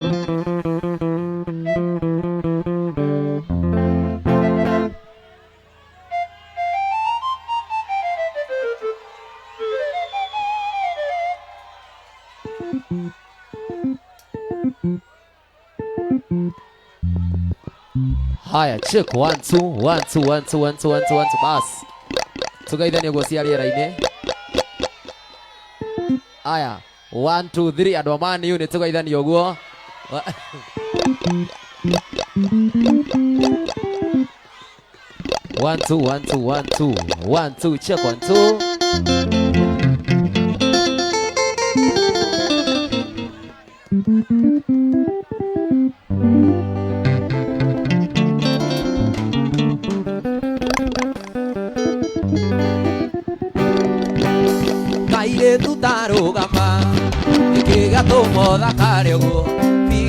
Haya, check 1 2 1 2 1 2 1 2 1 2 1 2 bas. Tugaithania gũcia rĩera-inĩ. Haya, 1 2 3 andũ a Man U nĩ tugaithania ũguo. 1 2 1 2 1 2 1 2 check 1 2. Kaire tutarugama ikigatũmo thakare ũguo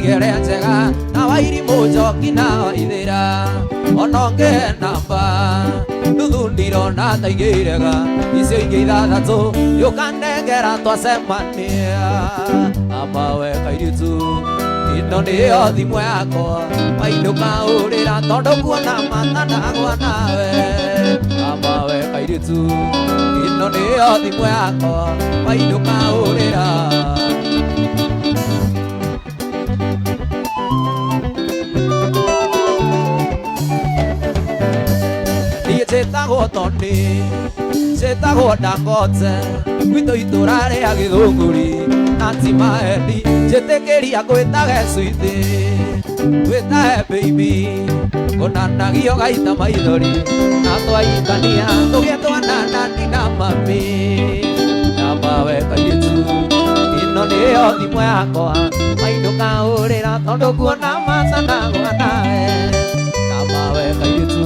bigere njega na wairimũ njoki na waithĩra ononge namba nuthu ndirona taigĩrega icio ingĩ ithathatũ yũkanengera twacemania amawe kairitu ĩno nĩyo thimũ yakwa mainũka ũrĩra tondũ kuona matanagwa nawe amawe kairitu ĩno nĩyo thimũ yakwa mainũka ũrĩra Chetagwo Tony, chetagwo Dangote, gwitũ itũra rĩa Gĩthũngũri na ti Maeni, njĩtĩkĩria ngwĩtage sweetie, ngwĩtage baby, onanagio gaita maithori, na twaitania tũgĩe twana nani na mami, na mawe kairĩtu, ĩno nĩyo thimũ yakwa, mainũka ũrĩra tondũ kuona macanagwa nawe, na mawe kairĩtu.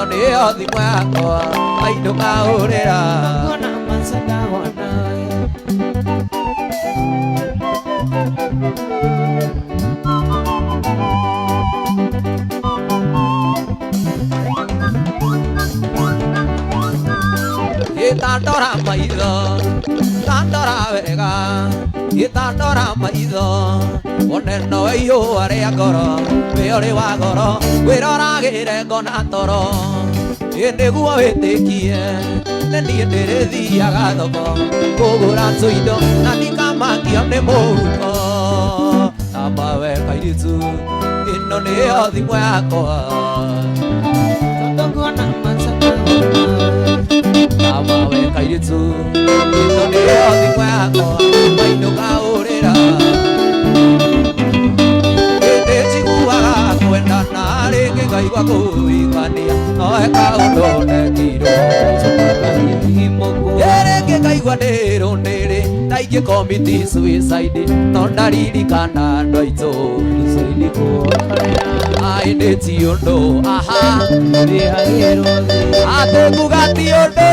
No nĩyo thimũ yakwa mainũka ũrĩra kuona macanagwa nawe ĩtandora maitho tandora wega ĩtandora maitho oneno ihũa rĩa ngoro we ũrĩ wa goro wĩroragĩre ngona toro nĩguo wĩtĩkie nĩniĩ ndĩrĩthiaga thoko kũgũra tũindo na ndikamakio nĩ mũhuko na mawe kairitu ĩno nĩyo thimũ yakwa tondũ kuona na mawe kairitu ĩno nĩyo thimũ yakwa mainũka ũrĩra ndĩnjiguaga kwendana rĩngĩ ngaigua kũigania no eka ũndũ nekirwo rĩngĩ ngaigua ndĩrũndĩrĩ ta ingĩ suicide no ndaririkana andũ aitũ ai ndĩ ti ũndũ aha atũkuga ti ũndũ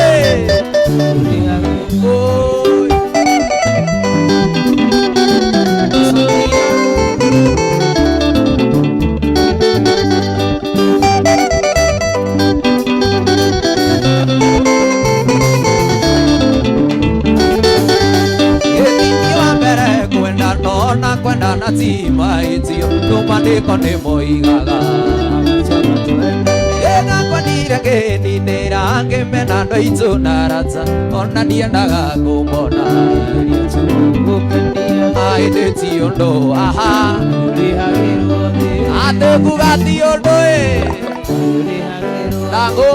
kwenda na tima itio numandĩko nĩmoigaga ĩna kwanire ngĩninĩra ngĩmena andũ aitũ na arata ona ndiendaga kũmona ai ndĩ ti ũndũ aha atĩkuga ti ũndũ ndagũ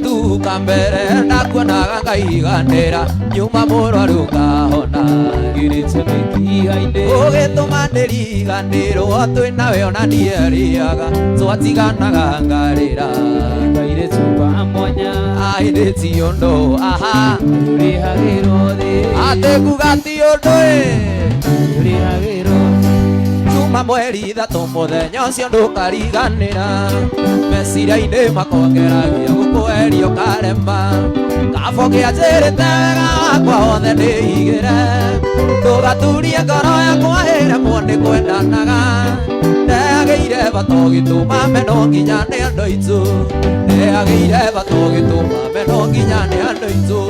tuka mbere ndakuonaga ngaiganĩra nyuma mũrwaru ngahona ũgĩtũma ndĩriganĩrwo twĩnawe ona ndierĩaga twatiganaga ngarĩra ai ndĩ ti ũndũ aha atĩkuga ti ũndũ tuma wa mweri ithatũ mũthenya ũcio ndũkariganĩra meciria-inĩ makongeragia gũkũerio karema kabo kĩanjĩrĩte wega wakwa wothe ndĩigĩre ndũgaturie ngoro yakwa ĩremwo nĩ kwendanaga ndĩagĩire bata ũgĩtũma meno nginya nĩ andũ aitũ ndĩagĩire bata ũgĩtũma meno nginya nĩ andũ aitũ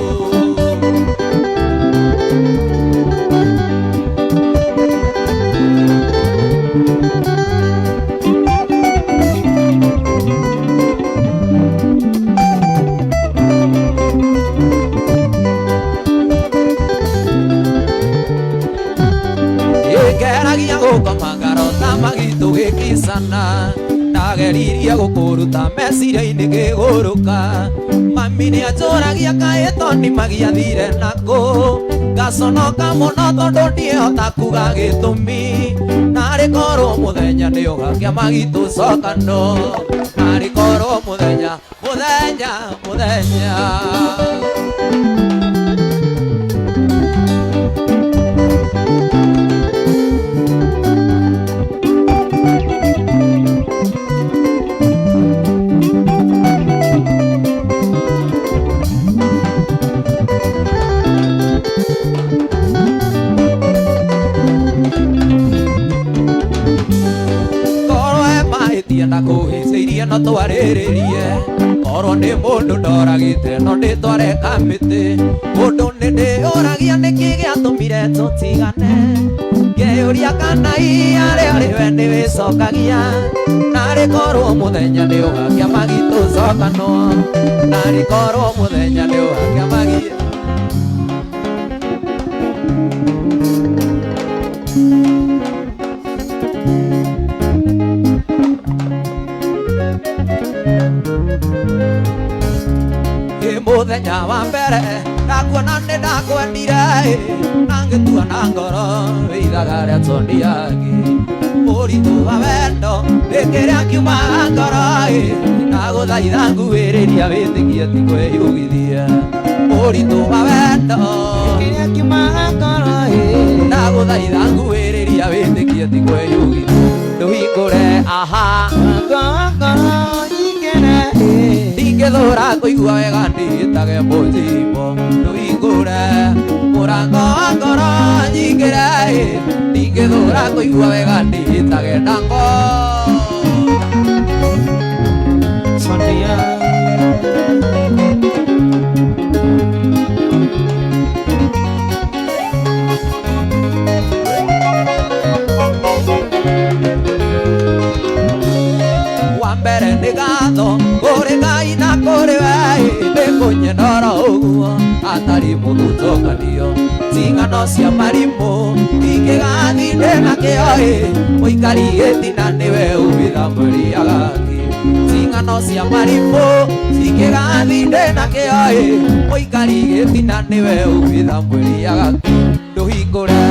ngeragia gũkoma ngarota magitũ gĩkicana ndageririe gũkũruta meciria-inĩ kĩgũrũka mami nĩanjũragia kaĩ toni magiathire nakũ ngaconoka mũno tondũ ndiĩhota kuga gĩtũmi narĩkorwo mũthenya nĩũgakĩa magitũ cokano narĩkorwo mũthenya nakũhĩcĩirie no twarĩrĩrie korwo nĩ mũndũ ndoragĩte no ndĩtware kamĩtĩ mũndũ nĩ ndĩyũragia nĩkĩ gĩatũmire tũtigane ngeyũria kana iarĩa rĩwe nĩwĩcokagia narĩkorwo mũthenya nĩũgakĩa magitũ cokano narĩkorwo mũthenya nĩũgakĩa magitũ mũthenya wa mbere ndakuona nĩ ndakwendire na ngĩtua na ngoro wĩithaga rĩa tondiagi ũritũ wa wendo rĩkĩrĩa kiumaga ngoro ndagũthaitha nguhĩrĩria wĩtĩkie ti kwĩyugithia ũritũ wa wendo rĩkĩrĩa kiumaga ngoro ndagũthaitha nguhĩrĩria wĩtĩkie ti kwĩyugithia ndũhingũre ndingĩthũra kũigua wega ndĩĩtage mũthimbo ndũhingũre mũrango wa ngoro nyingĩre ndingĩthũra kũigua wega ndĩĩtage ndango wambere nĩ gatho kũrĩ Ngai na kũrĩ we ndĩkũnyendora ũguo atarĩ mũthutũkanio cingano cia marimũ ingĩgathi ndĩnakĩo mũikari gĩtina nĩwe ũmĩtha mwĩriagaki cingano cia marimũ ingĩgathi ndĩnakĩo mũikari gĩtina nĩwe ũmĩtha mwĩriagaki ndũhingũre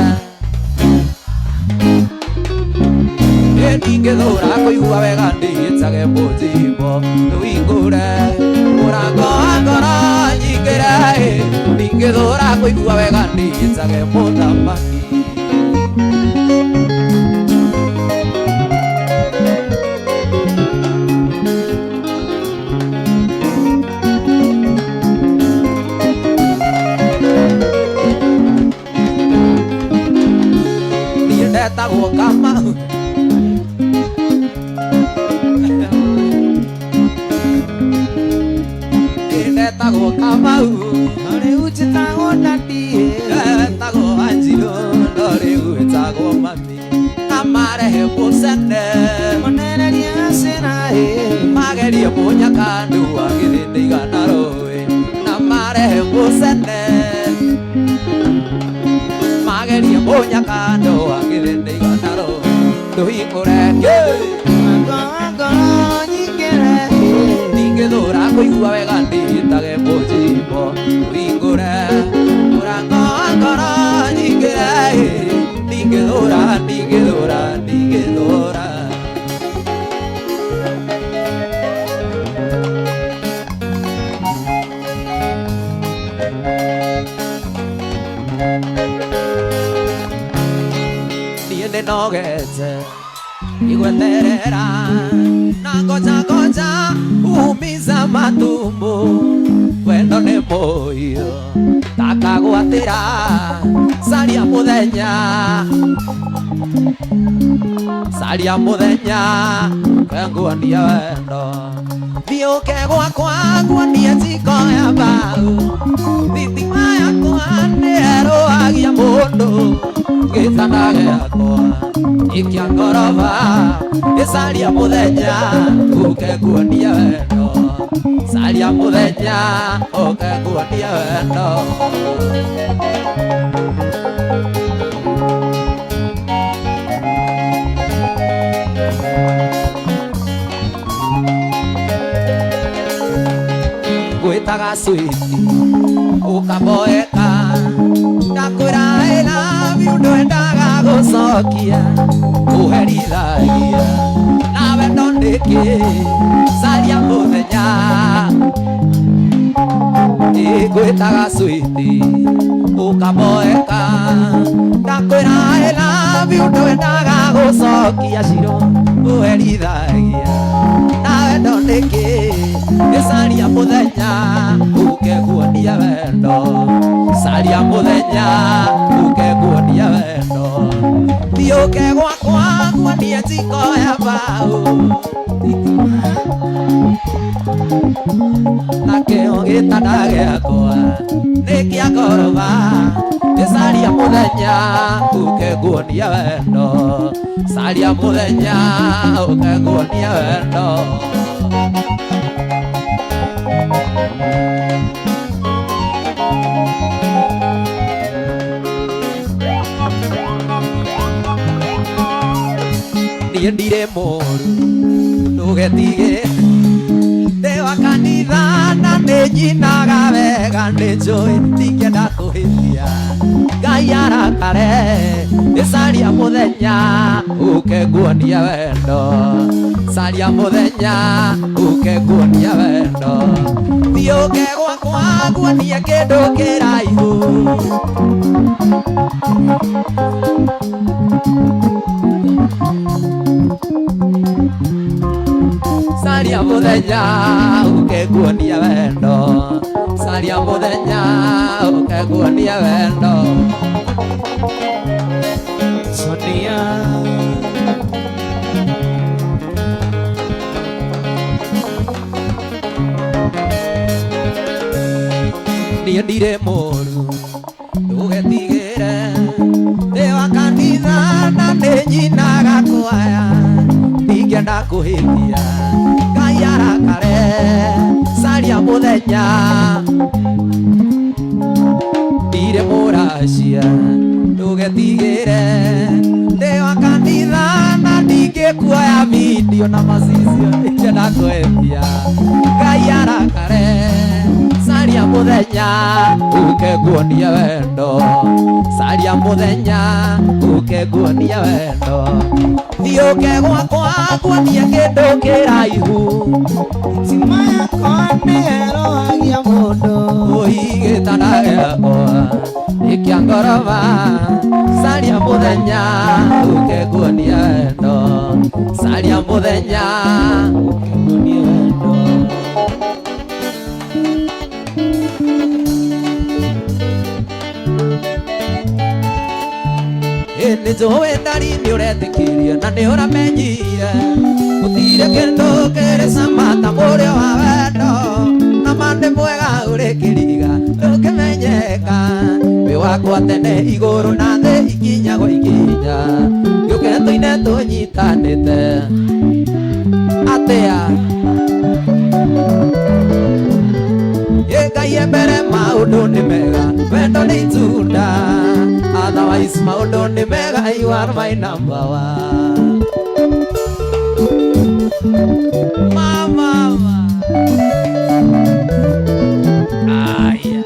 ndingĩthũra kũigua wega ndĩĩtage mũthimbo ndũhingũre mũrango wa ngoro nyingĩre ndingĩthũra kũigua wega ndĩĩtage mũthamaki niĩ ndetagwo Kamau ndetagwo Kamau no rĩu njĩtagwo Nandi ndetagwo Wanjirũ no rĩu njĩtagwo mami na marehe mũcene mũnenerie cĩra magerie mũnyakandu agĩthĩ igana rũĩ na marehe mũcene magerie mũnyakandu agĩthĩ igana rũĩ ndũhingũre ndingĩthũra kũigua wega ndĩĩtage mũthimbo ndũhingũre mũrango wa ngoro nyingĩre ndingĩthũra niĩ nĩnogete igweterera na ngoja umiza matumbo wendo ni moyo takagwatira saria muthenya kwenguania wendo thiuke gwakwa nguania njiko ya mbao thitima yakwa nĩerũagia mũndũ gĩtanda gĩakwa ikia ngoroba ĩcaria mũthenya ũke nguonia wendo caria mũthenya ũke nguonia wendo gwĩtaga switi ũkaboeka ndakwĩra I love you ndwendaga gũcokia ũherithagia na wendo nĩkĩ caria mũthenya gwĩtaga switi ũkaboeka ndakwĩra I love you ndwendaga gũcokia ciro ũherithagia na wendo nĩkĩ caria mũthenya ũke nguonia wendo caria mũthenya ũke nguonia wendo thiũke gwakwa nguonie njiko ya mbao nakĩo gĩtanda gĩakwa nĩkĩa ngoroba caria mũthenya ũke nguonia wendo caria mũthenya ũke nguonia wendo niĩ ndirĩ mũru ndũgetige ndĩ wa kanitha na nĩnjinaga wega nĩnjũĩ ndingĩenda kũhĩtia Ngai arakare caria mũthenya ũke nguonia wendo caria mũthenya ũke nguonia wendo thiũke gwakwa nguonie kĩndũ kĩraihu caria mũthenya ũke nguonia wendo caria mũthenya ũke nguonia wendo Sonia niĩ ndirĩ mũru ndũgetigĩre ndĩ wa kanitha na nĩnyinaga kwaya ndingĩenda kũhĩtia Ngai arakare caria mũthenya ndirĩ mũracia ndũgetigĩre ndĩ wa kanitha na ndingĩkuoya video na macicio ndingĩenda kũhĩtia Ngai arakare caria mũthenya ũke nguonia wendo caria mũthenya ũke nguonia wendo thiũke gwakwa nguonie kĩndũ kĩraihu thitima yakwa nĩerũagia mũndũ gĩtanda gĩakwa nĩkĩa ngoroba caria mũthenya ũke nguonia wendo caria mũthenya ũke nguonia wendo nĩnjũĩ ndari nĩũretĩkĩria na nĩũramenyire gũtirĩ kĩndũ kĩrĩ cama ta mũrĩo wa wendo na ma nĩ mwega ũrĩ kĩriga ndũkĩmenyeka wĩ wakwa tene igũrũ na thĩ ikinya gwa ikinya gĩũke tũine tũnyitanĩte atĩa Ngai mbere maũndũ nĩ mega wendo nĩ itunda otherwise maũndũ nĩ mega you are my number one mama aya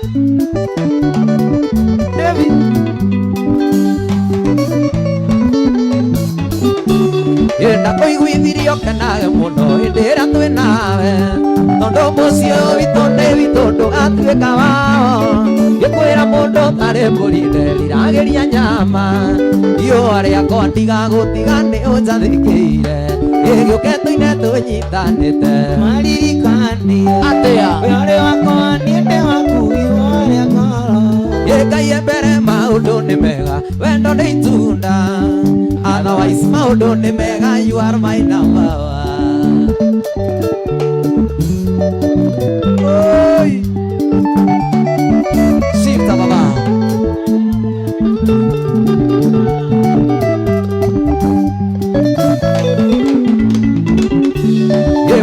David enda kuiguithirio kenage muno indira twi nawe tondu mucio witu ni witu ndugatuika wao gikwira mundu tari mburi nderiragiria nyama iyo riakwa ndigagutiga ni unjathikiire giuke tuine tunyitanite maririkania atia uri wakwa ni ndi waku iwaria ngoro Ngai mbere maundu ni mega wendo ni itunda otherwise maundu ni mega you are my number one oi shifta baba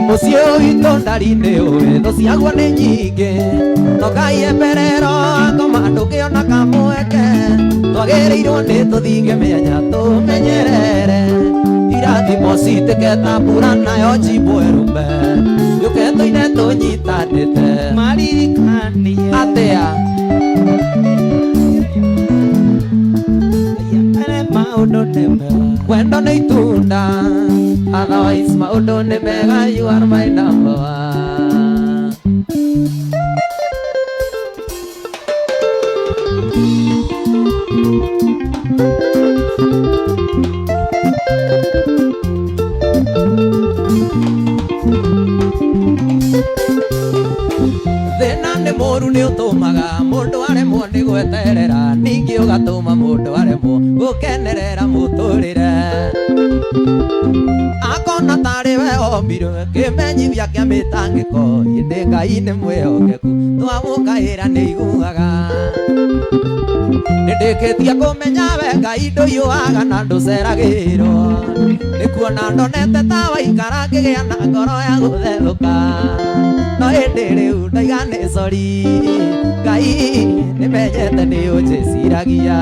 mucio witũ ndari-inĩ ũĩ thũ ciaguo nĩ nyingĩ no Ngai mberero komando kĩona kamweke twagĩrĩirwo nĩ tũthinge mĩanya tũmenyerere irathimo citĩke ta mbura nayo njimbo erumbe yũke tũine tũnyitanĩte maririkania atĩa maũndũ nĩ mega wendo nĩ itunda otherwise maundu ni mega you are my number one thina ni moru ni utumaga mundu aremwo ni gweterera ningi ugatuma mundu aremwo gukenerera muturire akona tari we ombirwe kimenyithia kia mitangiko indi Ngai ni mwihokeku twamukaira ni iguaga nindikitia kumenya we Ngai ndũiyũaga na ndũceragĩrwo nĩkuona ndonete ta waikara ngĩgĩa na ngoro ya gũthethũka no hĩndĩ rĩu ndaiga nĩ cori Ngai nĩmenyete nĩ ũnjĩciragia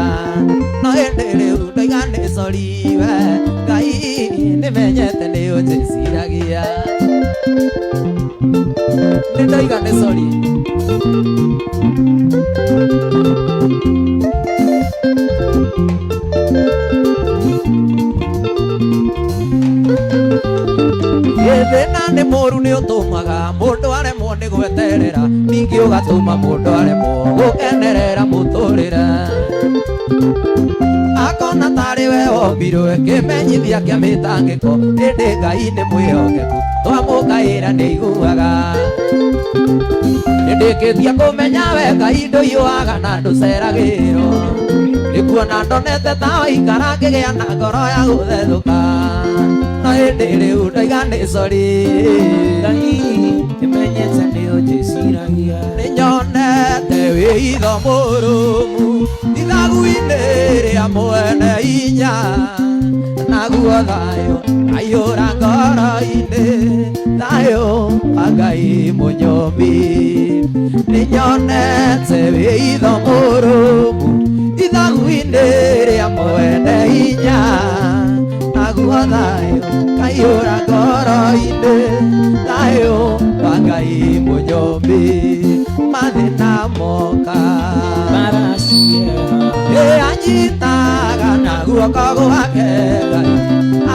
no hĩndĩ rĩu ndaiga nĩ cori we Ngai nĩmenyete nĩ ũnjĩciragia nĩ ndaiga nĩ cori thina nĩ mũru nĩ ũtũmaga mũndũ aremwo nĩ gweterera ningĩ ũgatũma mũndũ aremwo gũkenerera mũtũrĩre akona tarĩ we ombirwe kĩmenyithia kĩa mĩtangĩko ĩndĩ Ngai nĩ mwĩhokeku twamũkaĩra nĩ iguaga nĩndĩkĩtia kũmenya we Ngai ndũiyũaga na ndũceragĩrwo nĩkuona ndonete ta waikara ngĩgĩa na ngoro ya gũthethũka no hĩndĩ rĩu ndaiga nĩ cori Ngai nĩmenyete nĩ ũnjĩciragia nĩnyonete wĩ itho mũrũmu ithagu-inĩ rĩa mwene hinya naguo thayũ aiyũra ngoro-inĩ thayũ wa Ngai mũnyũmbi nĩnyonete wĩ itho mũrũmu ithagu-inĩ rĩa mwene hinya naguo thayũ aiyũra ngoro-inĩ thayũ wa Ngai mũnyũmbi mathĩna moka anyitaga na guoko gwake Ngai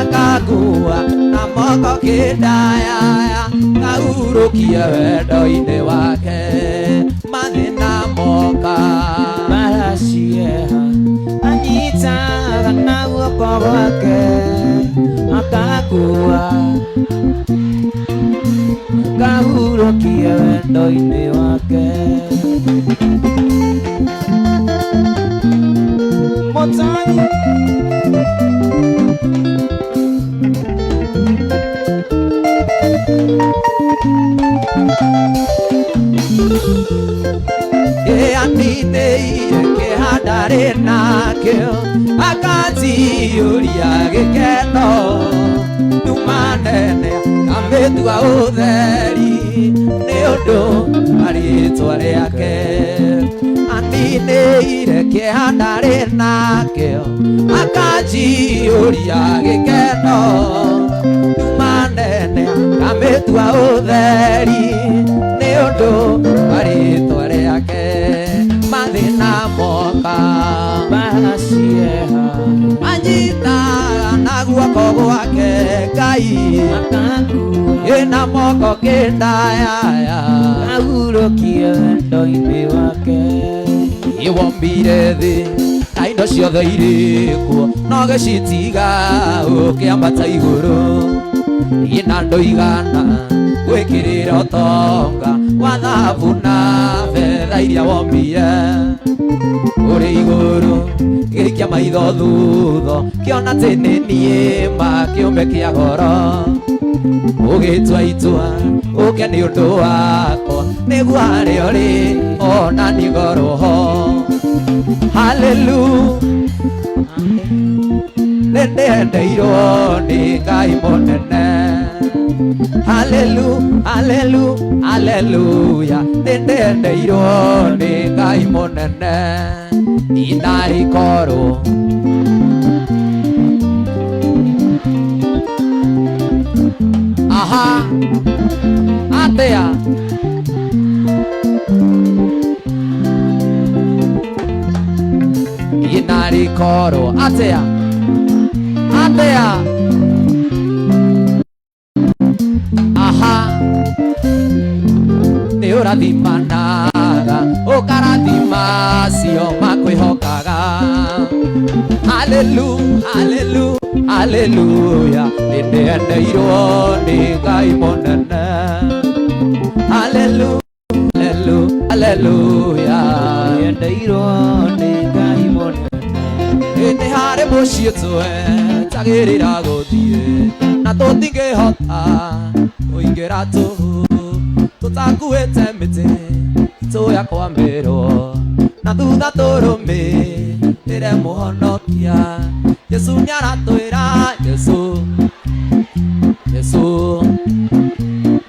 akangua na moko kĩndayaya ngaurũkia wendo-inĩ wake mathĩna moka maracieha anyitaga na guoko gwake akangua ngaurũkia wendo-inĩ wake Motani anĩnĩire kĩhandarĩ nakĩo akanjiyũria gĩkeno nduma nene kamĩtua ũtheri nĩ ũndũ wa rĩĩtwa rĩake anĩnĩire kĩhandarĩ nakĩo akanjiyũria gĩkeno nduma nene kamĩtua ũtheri nĩ ũndũ wa rĩĩtwa rĩake mathĩna moka maracieha anyitaga na guoko gwake Ngai ena moko kendaya agurokia wendo-inĩ wake iwombire thĩ na indo ciothe irĩ kuo no gĩcitiga ũkĩambata igũrũ ina ndoigana gwĩkĩrĩra ũtonga wa thahabu na betha iria wombire ũrĩ igũrũ gĩikia maitho thutha kĩona atĩ nĩ niĩ makĩũmbe kĩa goro ũgĩtua itua ũke nĩ ũndũ wakwa nĩguo harĩa ũrĩ ona nĩ goro ho hallelujah nĩndĩendeirwo nĩ Ngai mũnene hallelujah hallelujah hallelujah nĩndĩendeirwo nĩ Ngai mũnene inarikorwo aha atea inarikorwo atea atea aha nĩ ũrathimanaga ũkarathima cio makwĩhokaga hallelujah hallelujah hallelujah nĩndĩendeirwo nĩ Ngai mũnene hallelujah hallelujah hallelujah nĩendeirwo nĩ Ngai mũnene nĩ harĩ mũciĩ twetagĩrĩra gũthiĩ na tũtingĩhota kũingĩra tũtakuĩte mĩtĩ itũya kwambĩrwo na thutha tũrũmĩrĩre mũhonokia Yesu nĩaratwĩra Yesu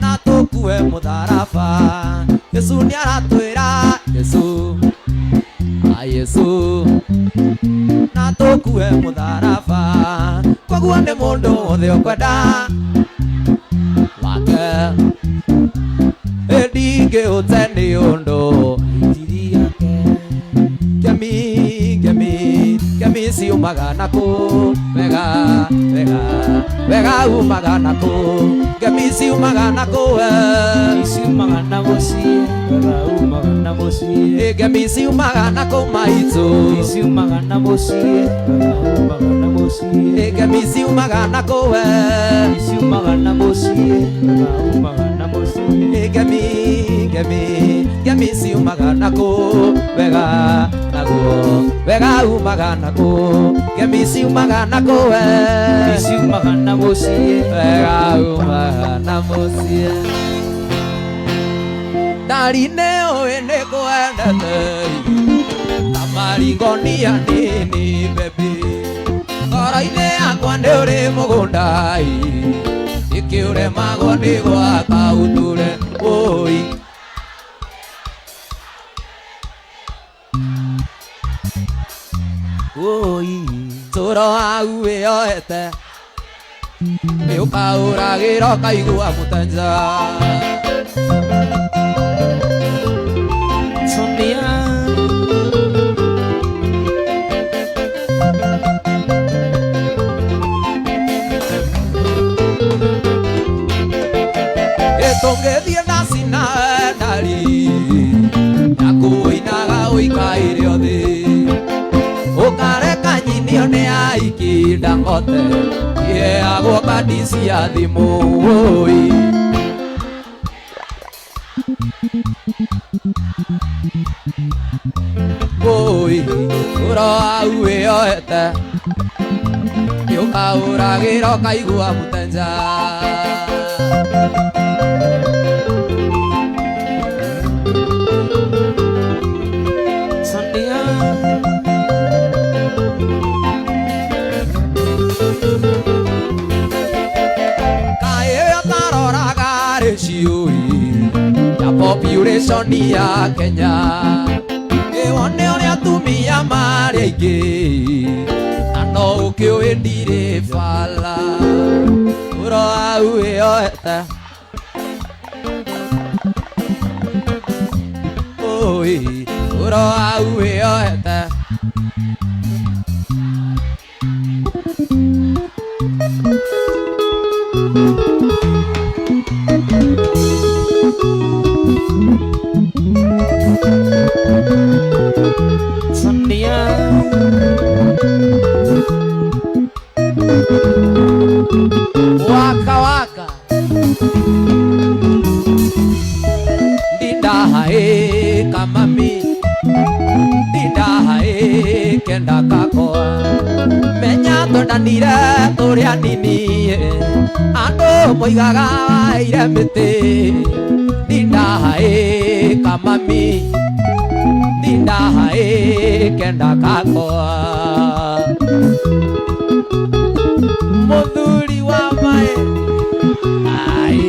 na tũkue mũtharaba Yesu nĩaratwĩra Yesu na tũkue mũtharaba koguo nĩ mũndũ wothe ũkwenda wake ndingĩũte nĩ ũndũ ngemi ciumaga nakũ wega umaga nakũ ngemi ciumaga nakũ ciumaga na mũciĩ wega umaga na mũciĩ ngemi ciumaga nakũ maitũ ciumaga na mũciĩ wega umaga na mũciĩ ngemi ciumaga nakũ ciumaga na mũciĩ wega umaga na mũciĩ ngemi ciumaga nakũ wega naguo wega umaga nakũ ngemi ciumaga nakũ ciumaga na mũciĩ wega umaga na mũciĩ ndarinĩ ũĩ nĩ kwendete ta maringonia nini baby ngoro-inĩ yakwa nĩ ũrĩ mũgũnda ikĩũremagwo nĩ gwaka ũtũre ũi tũro hau wĩyoete nĩ ũkaũragĩra ũkaigua mũtenja tũngĩthiĩ ndacina ndari yakũinaga ũikaire thĩ ũkareka nyinio nĩ aiki Dangote yeagwo kandi cia thimũ ũro hau wĩyoete nĩ ũkaũragĩra ũkaigua mũtenja population ya Kenya wone ũrĩa atumia marĩ aingĩ na no ũkĩũĩ ndirĩ bala ũro hau wĩyoete ũro hau wĩyoete waka waka dindahae kamami dindahae kenda kakoa menya tondanire turia nini andu moigaga ire miti dindahae kamami dindahae kenda kakoa muthuri wa mae ai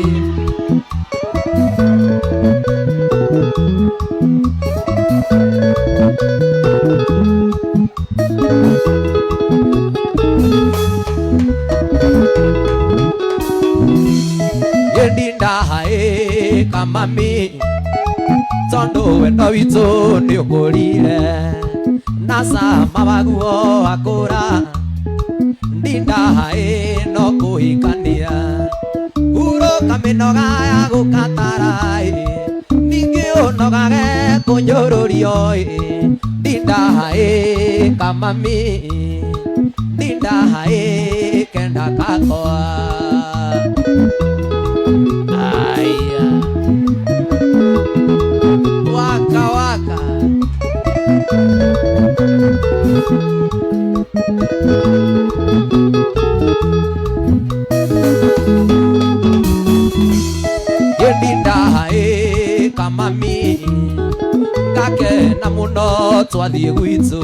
dindahae kamami tondo wendo witũ nĩ ũkũrire na sama waguo akũra dindahae no kũhikania uroka mĩnoga ya gũkataraĩ ningĩ ũnogage kũnyũrũrio dindahae kamami dindahae kenda kakoa aya waka waka dindahae kamami ngakena mũno twathiĩ gwitũ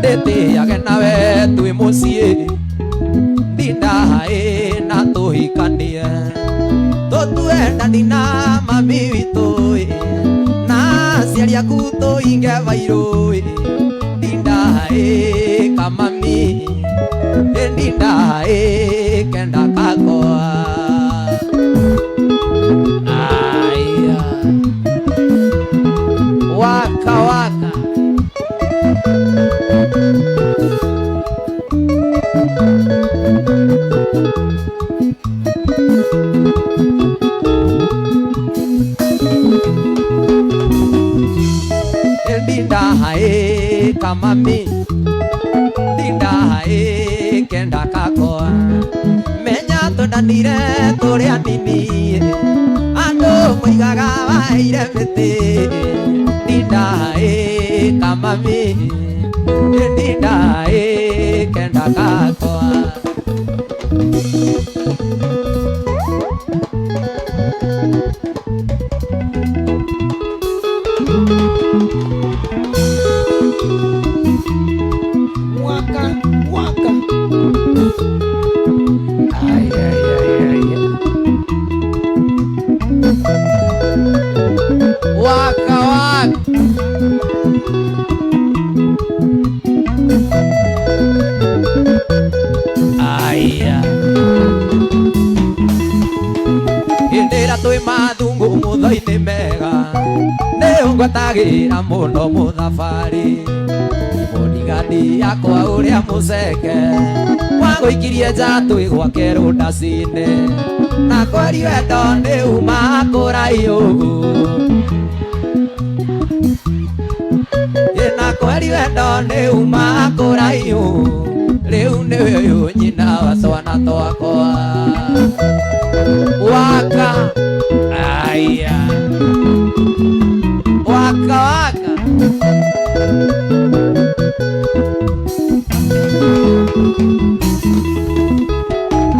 ndĩtĩage nawe twĩ mũciĩ dindahae na tũhikanie tũtuendani na mami witũ na aciari aku tũhinge bairũ dindahae kamami dindahae kenda kakoa aya waka waka dindahae kamami dindahae kenda kakoa menya tondanire turia nini andu moigaga baire miti dindahae kamami dindahae kenda kakoa waka waka ay ay ay ay waka waka aya indira twi mathungu muthoini mega ni ungwatagira muno muthabari bodigadi yakwa uria muceke waguikirie nja twi gwake rundacine na kweri wendo ni uma kũraihu na kweri wendo ni uma kũraihu riu ni uyu nyina wa twana twakwa waka aya waka waka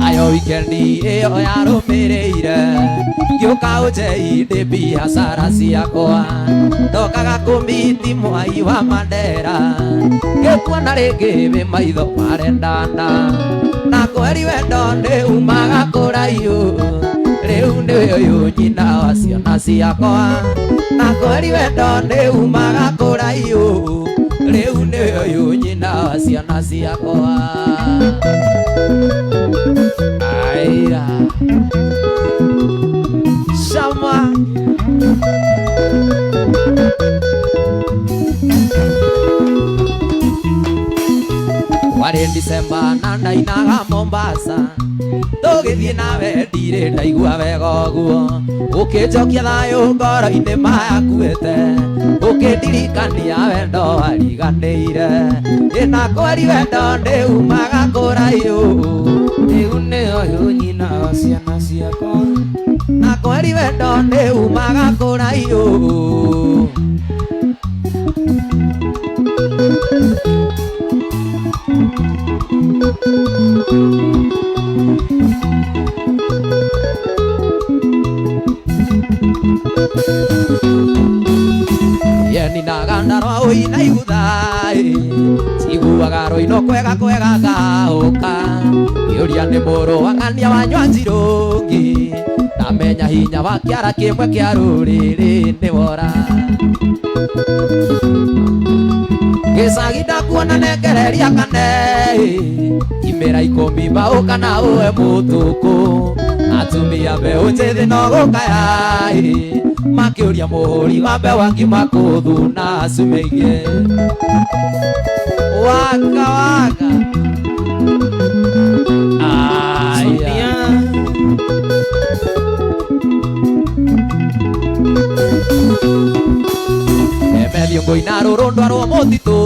ayo wikendi iyo yarumirire ngiuka unjei ndi biacara ciakwa ndokaga kumiti mwai wa Mandera ngikuona ringi wi maitho marendana na kweri wendo ni umaga kũraihu riu ni uyu nyina wa ciana ciakwa na kweri wendo ni umaga kũraihu riu ni uyu nyina wa ciana ciakwa aya sama wari December na ndainaga Mombasa tugithie nawe ndire ndaigua wega guo ukinjokia thayo ngoro-ini mayakuite ukindirikania wendo wariganĩire ina kweri wendo ndiumaga kũraihu rĩu nĩyo ũyũ nyina wa ciana ciakwa na kweri wendo ndiumaga kũraihu Yeni naganda rwa uina iguthaĩ ciguaga rũino kwega kwega gaũka Yũria nĩ mũrũ wa ng'ania wa Nywanjirũngi ndamenya hinya wa kĩara kĩmwe kĩa rũrĩrĩ nĩ wora Gĩcagi ndakuona nengereria kane imĩra 10 mbaũka na ũwe mũtũkũ atumia mbeũ njĩthĩ no gũkaya makĩũria mũhũri wa mbeũ ngima kũthuna cumĩige waka waka aya Thiong'o-ina rũrũ ndwarwo mũtitũ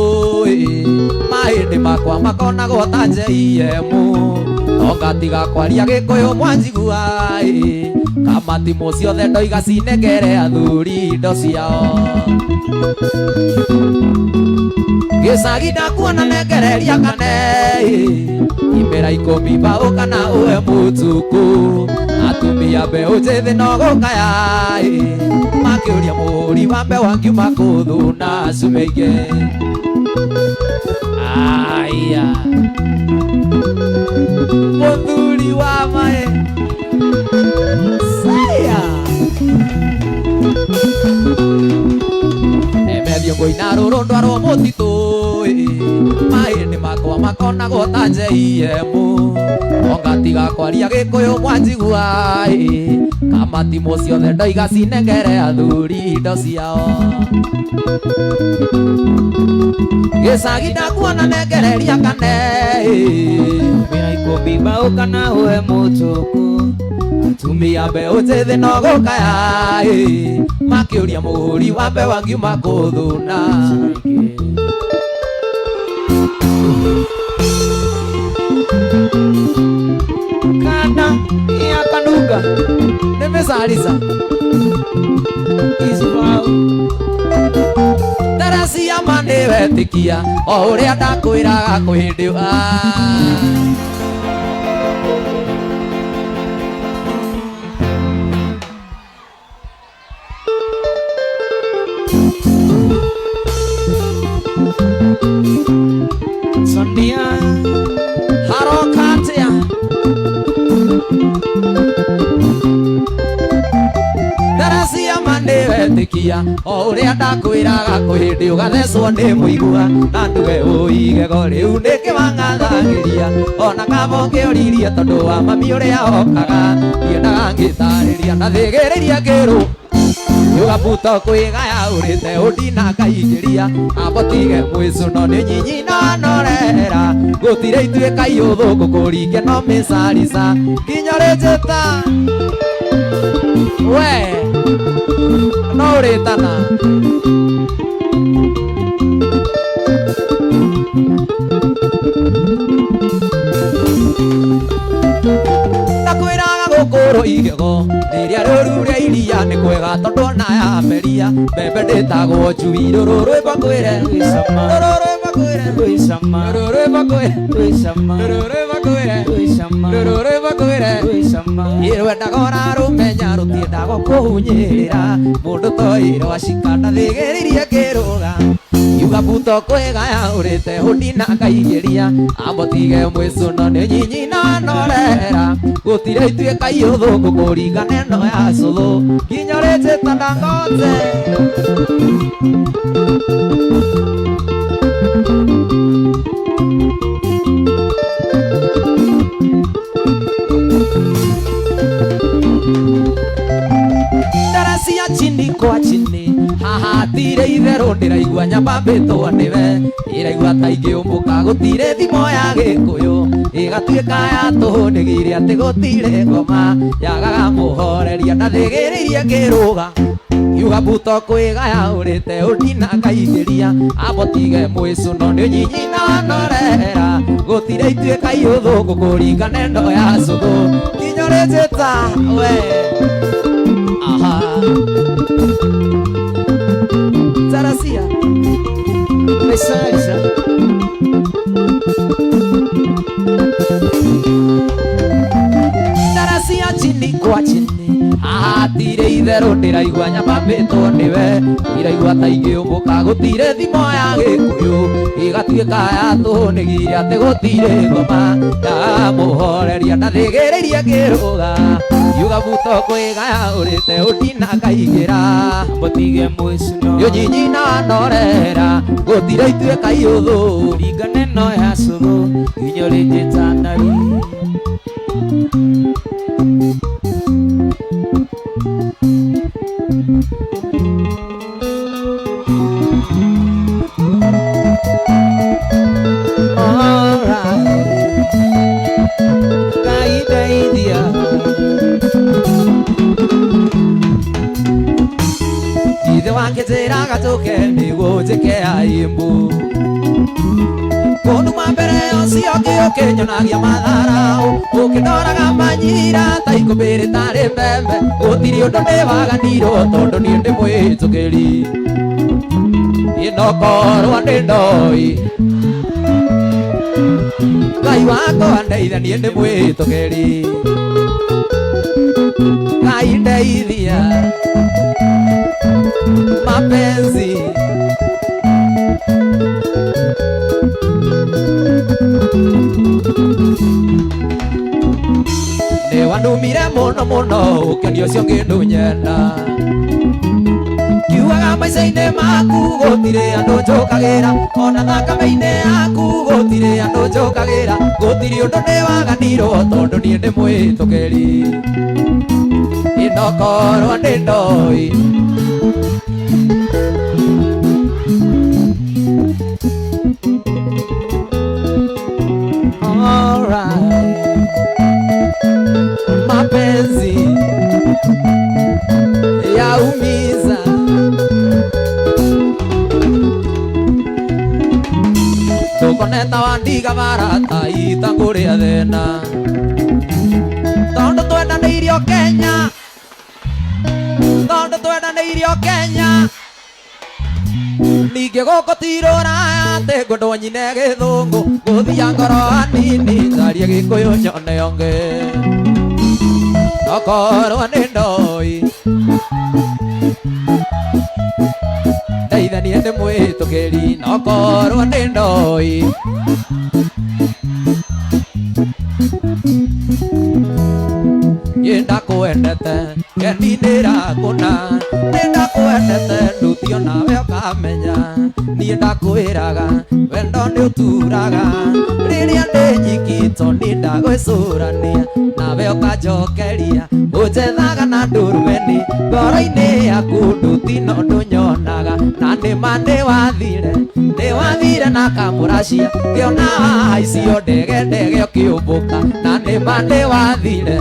mahĩndĩ makwa makonagwo ta njeiemu no ngatiga kwaria gĩkũyũ mwanjigua kamatimũ ciothe ndoiga cinengere athuri indo ciao Gĩcagi ndakuona nengereria kane imĩra 10 mbaũka na ũwe mũtũkũ atumia mbeũ njĩthĩ no gũkaya makĩũria mũhũri wa mbeũ ngiuma kũthuna cumĩige aya mũthuri wa maĩ saya Thiong'o-ina rũrũ ndwarwo mũtitũ mahĩndĩ makwa makonagwo ta njeiemu no ngatiga kwaria gĩkũyũ mwanjigua kamatimũ ciothe ndoiga cinengere athuri indo ciao Gĩcagi ndakuona nengereria kane imĩra 10 mbaũka na ũwe mũtũkũ atumia mbeũ njĩthĩ no gũkaya makĩũria mũhũri wa mbeũ ngiuma kũthuna Kanda ya kanunga nimecarica Isibao Taracia ma nĩwetĩkia o ũrĩa ndakwĩraga kwĩ hĩndĩ Sondia harokatia Taracia ma nĩwetĩkia o ũrĩa ndakwĩraga kwĩ hĩndĩ ũgathecwo nĩ mũigua na nduge ũigego rĩu nĩkĩwang'athagĩria ona kaba ũngĩoririe tondũ wa mami ũrĩa okaga ndiendaga ngĩtarĩria na thĩgĩrĩria ngĩrũ Yugabuto kwĩgaya ũrĩte ũndina ngaingĩria ambotige mwĩcũno nĩ nyinyi na norera gũtirĩ ituĩka iũthũ ngũkũringe no mĩcarica nginya rĩnjĩta we no ũrĩtana ndakwĩraga gũkũrũ igego rĩrĩa rũru rĩa iria nĩ kwega tondũ ona yameria mbembe ndĩtagwo njui rũrũ rwĩmbo kwĩre rũrũ rwĩmbo kwĩre rũrũ rwĩmbo kwĩre rũrũ rwĩmbo kwĩre rũrũ rwĩmbo kwĩre rwendaga ũrarũmenya rũtiendaga kũhunyĩrĩra mũndũ toĩrwo acika ndathĩgĩrĩrie kĩrũga Yugabuto kwĩgaya ũrĩte ũndina ngaingĩria ambotige mwĩcũno nĩ nyinyi na norera gũtirĩ ituĩka iũthũ ngũkũringa neno ya cũthũ nginya rĩnjĩta Dangote Taracia chini kwa chini haha gutire itherũ ndĩraigua nyambambĩtwo nĩwe ĩraigua ta ingĩũmbũka gũtire thimo ya gĩkũyũ ĩgatuĩka ya tũhũnĩgire atĩ gũtire ngoma yagaga mũhoreria ndathĩgĩrĩirie ngĩrũga yuga buto kwĩgaya ũrĩte ũndina ngaingĩria abotige mwĩcu no nĩ ũnyinyi na wanorera gũtire ituĩka ihũthũ ngũkũringa nendo ya cũgũ kinyorĩnjĩta we aha Tarasia Mesalisa Tarasia chini kwa chini atire itherũ ndĩraigua nyambambĩtwo nĩwe iraigua ta ingĩũmbũka gũtire thimo ya gĩkũyũ ĩgatuĩka ya tũhũnĩgire atĩ gũtire ngoma ya mũhoreria ndathĩgĩrĩirie ngĩrũga yuga buto kwĩgaya ũrĩte ũndina ngaingĩra Botige mwĩcu no nĩ ũnyinyi na wanorera gũtire ituĩka ihũthũ Ringa neno ya cũgũ inyorĩnjĩta ndari Njĩraga tũke nĩguo njĩke aimbu kũnduma mbere ũcio ũkĩnyonagia matharaũ ũkĩndoraga manyira ta ikũmbĩrĩ tarĩ mbembe gũtirĩ ũndũ nĩwaganirwo tondũ niĩ ndĩ mwĩtũkĩri ĩnokorwo ndĩ ndoi Ngai wakwa ndeithia niĩ ndĩ mwĩtũkĩri Ngai ndeithia mapenzi nĩwandumire mũno mũno ũkĩonio ũcio ngĩndũnyenda kiugaga maica-inĩ maku gũtirĩ andũ njũkagĩra ona thakame-inĩ yaku gũtirĩ andũ njũkagĩra gũtirĩ ũndũ nĩwaganirwo tondũ niĩ ndĩ mwĩtũkĩri ĩnokorwo ndĩ ndoi mapenzi yaumiza tukoneta wandiga barata itangũrĩa thĩna tondũ twendanĩirio Kenya tondũ twendanĩirio Kenya ningĩ gũkũ ti Rũraya atĩ ngũndũ nyine gĩthũngũ ngũthia ngoro hanini ngarie gĩkũyũ nyone ũngĩ nokorwo nĩ ndoi ndeithania ndĩ mwĩtũkĩri nokorwo nĩ ndoi ndakwendete ngeninĩra kũna nĩndakwendete ndutio nawe ũkamenya niĩ ndakwĩraga wendo nĩ ũturaga rĩrĩa ndĩ nyikito nĩ ndagwĩcũrania nawe ũkanjokeria ũnjethaga na ndũrumeni ngoro-inĩ yaku ndutino ndũnyonaga na nĩma nĩwathire na kamũracia ngĩona wahaicio ndege ndege ũkĩũmbũka na nĩma nĩwathire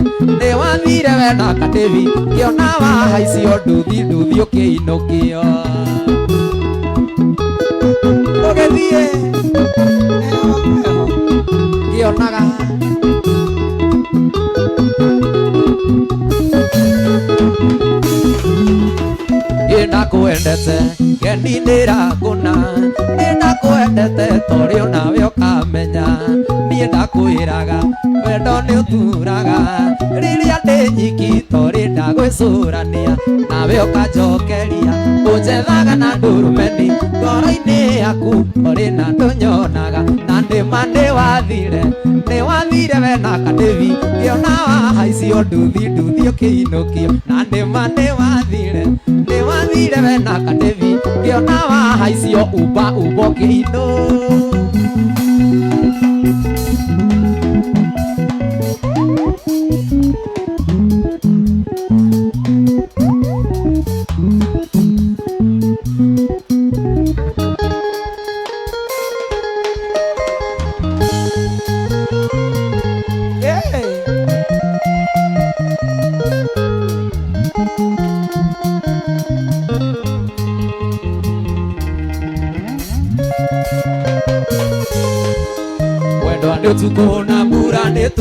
we na kadevi ngĩona wahaicio nduthi ũkĩinũkio ũgĩthiĩ ngĩonaga ndakwendete ngeninĩra kũna nĩndakwendete torĩ onawe ũkamenya niĩ ndakwĩraga wendo nĩ ũturaga rĩrĩa ndĩ nyiki torĩ ndagwĩcũrania nawe ũkanjokeria ũnjethaga na ndũrumeni ngoro-inĩ yaku torĩ na ndũnyonaga na nĩma nĩwathire we na kadevi ngĩona wahaicio nduthi ũkĩinũkio na nĩma nĩwathire we na kadevi ngĩona wahaicio umba ũkĩinũkio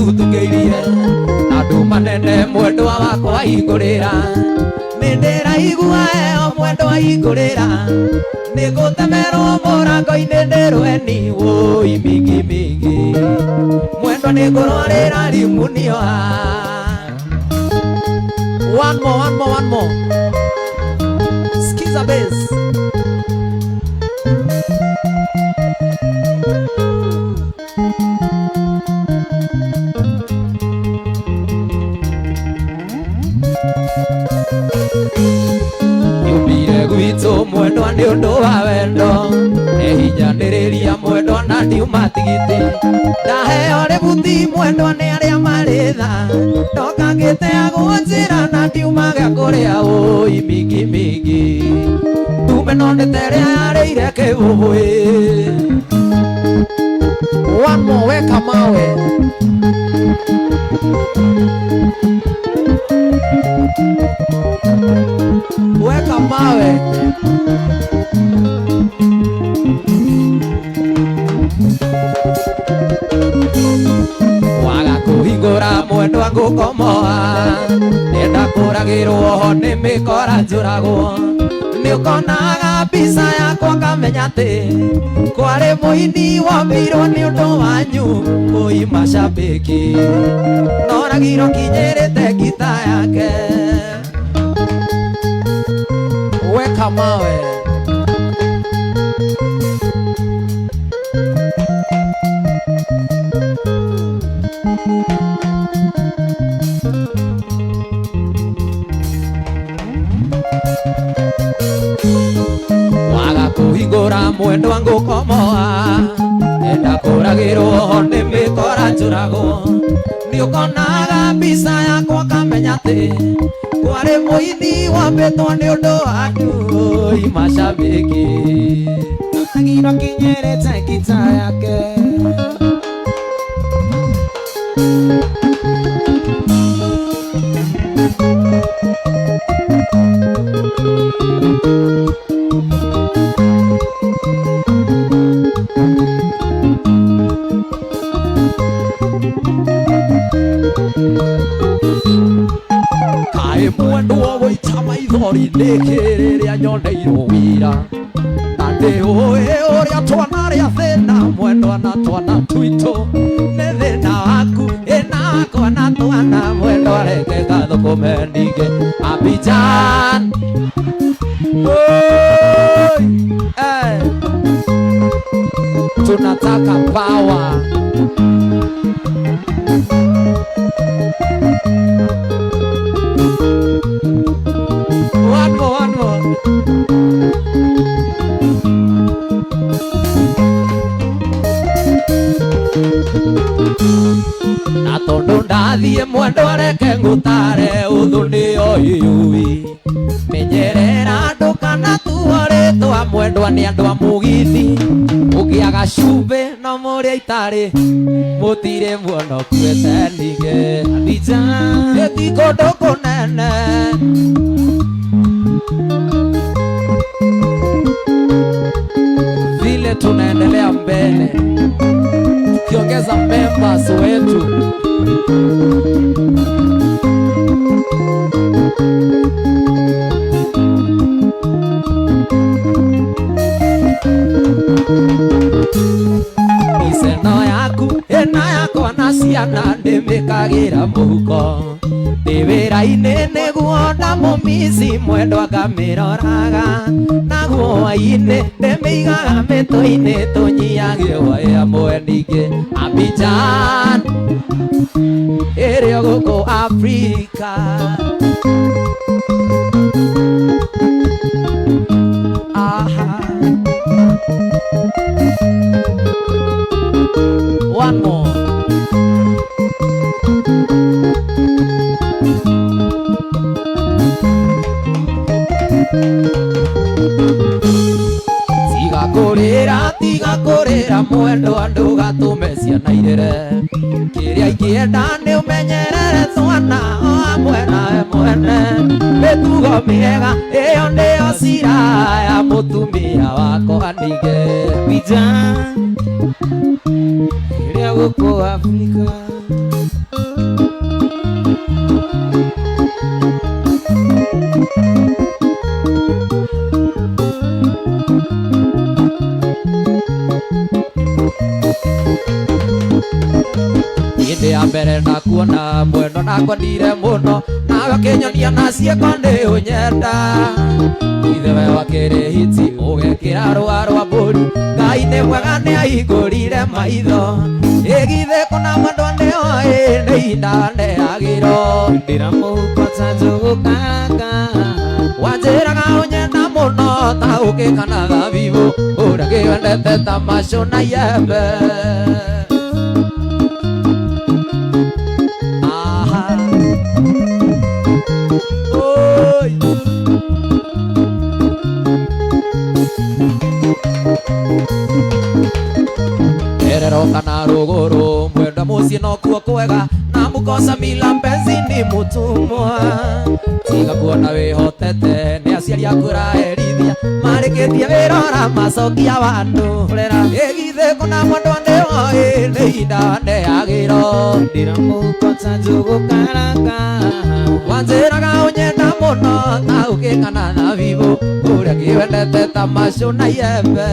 tutungĩirie na andũ manene mwendwa wakwa hingũrĩra nĩ ndĩraigua eo mwendwa hingũrĩra nĩ ngũtemerwo mũrango-inĩ ndĩrweni wũi mingi mingi mwendwa nĩ ngũrwarĩra rimunio one more skiza bass nyumbire gwitũ mwendwa nĩ ũndũ wa wendo ehinyanĩrĩria mwendwa na ndiuma tigiti ndaheo rĩbuti mwendwa nĩ arĩa marĩ tha ndoka ngĩteagwo njĩra na ndiumaga kũrĩa wũi mingi mingi tume no nĩ terĩa yarĩire kĩbũbũĩ one more weka mawe weka mawe waga kũhingũra mwendwa ngũkomoa nenda kũragĩrwo ho nĩ mĩkora njũragwo nĩ ũkonaga mbica yakwa ngamenya atĩ kwarĩ mũini wombirwo nĩ ũndũ wanyu mũi macambĩki noragirwo kinyĩrĩte ngita yake weka mawe waga kũhingũra mwendwa ngũkomoa enda kũragĩrwo ho nĩ mĩkora njũragwo nĩ ũkonaga mbica yakwa kamenya atĩ kwarĩ mũini wombĩtwo nĩ ũndũ wanyu wũi macambĩki noragirwo kinyĩrĩte ngita yake kaĩ mwendwa gũita maithori ndĩkĩrĩrĩa nyoneirwo wĩra na ndĩũĩ ũrĩa twana rĩa thĩna mwendwa na twana twitũ nĩ thĩna waku ĩna wakwa na twana mwendwa reke gathũkũme ningĩ Abidjan tunataka power one more na tondũ ndathiĩ mwendwa reke ngũtare ũthũ nĩyo ĩyũĩ menyerera andũ kana tuo rĩtwa mwendwa nĩ andũ a mũgithi ũgĩaga cumbĩ no mũrĩa itarĩ mũtirĩ muonokuĩte ningĩ Abidjan ĩti kũndũ kũnene vile tunaendelea mbele tukiongeza members wetu iseno yaku ena yakwa na ciana ndĩmĩkagĩra mũhuko ndĩ wĩra-inĩ nĩguo ndamũmici mwendwa ngamĩroraga naguo hwaĩ-inĩ ndĩmĩigaga mĩtwe-inĩ tũnyiage hwaĩ amwe ningĩ Abidjan ĩrĩ gũkũ Afrika one more tiga kũrĩra mwendwa ndũgatũme ciana irĩre kĩrĩa ingĩenda nĩ ũmenyerere twana o hamwe nawe mwene mĩtugo mĩega ĩyo nĩyo cira ya mũtumia wakwa ningĩ Abidjan ĩrĩa gũkũ Afrika Wira mwendo nakwendire muno nawe kinyonia na cieko ni unyenda ithe we wakiri hiti ugekira rwa rwa mburi Ngai ni mwega ni ahingurire maitho igithe kuna mwendo ni oi ni indane agiro ndira muhuko ta njugu karanga wanjiraga unyenda muno ta ukikana thabibu uria kiwendete ta macio na yembe Erero kana ruguru mwenda mucie no kuo kwega na mukosa mila mpenzi ni mutumwa tiga kuona wihotete ni aciari akura erithia marikitie wirora macokia wandu igithe kuna mwandu ndeo ni indane agiro ndira muhuko ta njugu karanga wanjiraga unyenda muno ta ukikana thabibu uria kiwendete ta macio na yembe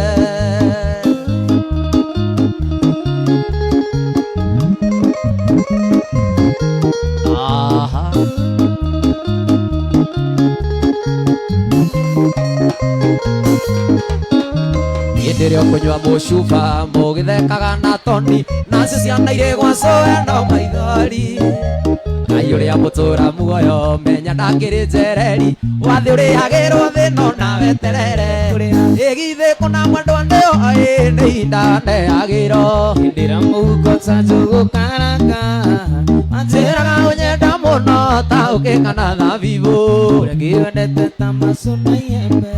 Indirio kunywa mucuba mugithekaga na toni nacio ciana iri gwacoe no maithori Ngai uria mutura muoyo menya ndakiri njereri wathi urihagirwo thino nawe terere igithe kuna mwandu ndeo ni indane agiro ndira muhuko ta njugu karanga wanjiraga unyenda muno ta ukikana thabibu uria kiwendete ta macio na yembe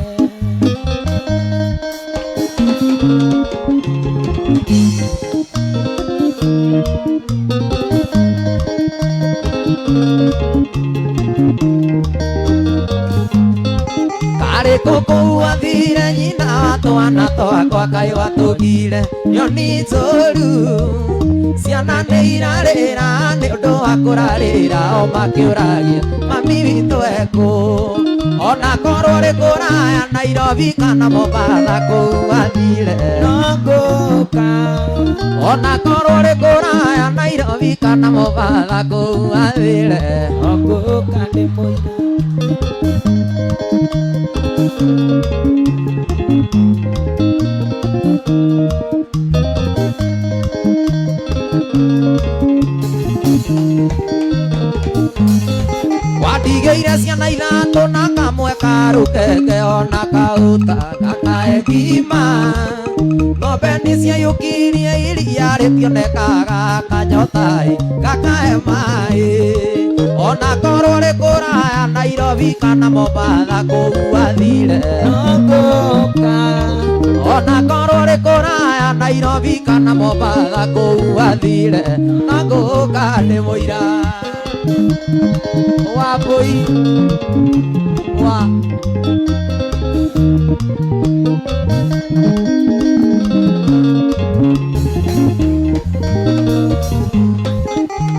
Kari kuku athire nyina watwana twakwa Ngai watugire nyoni njoru ciana nĩ irarĩra nĩ ũndũ wa kũrarĩra o makĩũragia mami witũ ekũ ona korwo rĩ kũraya Nairobi kana Mombasa kũu athire no ngũka ona korwo rĩ kũraya Nairobi kana Mombasa kũu athire no ngũka ndĩ mũira Wadigeire ciana ithatũ na kamwe ka rũkenge ona kauta gakae ngima ng'ombe nĩciayũkirie iria rĩtionekaga kanyotai gakae maĩ ona korwo rĩ kũraya Nairobi kana Mombasa kũu athire no ngũka ona korwo rĩ kũraya Nairobi kana Mombasa kũu athire no ngũka ndĩ mũira wa boy wa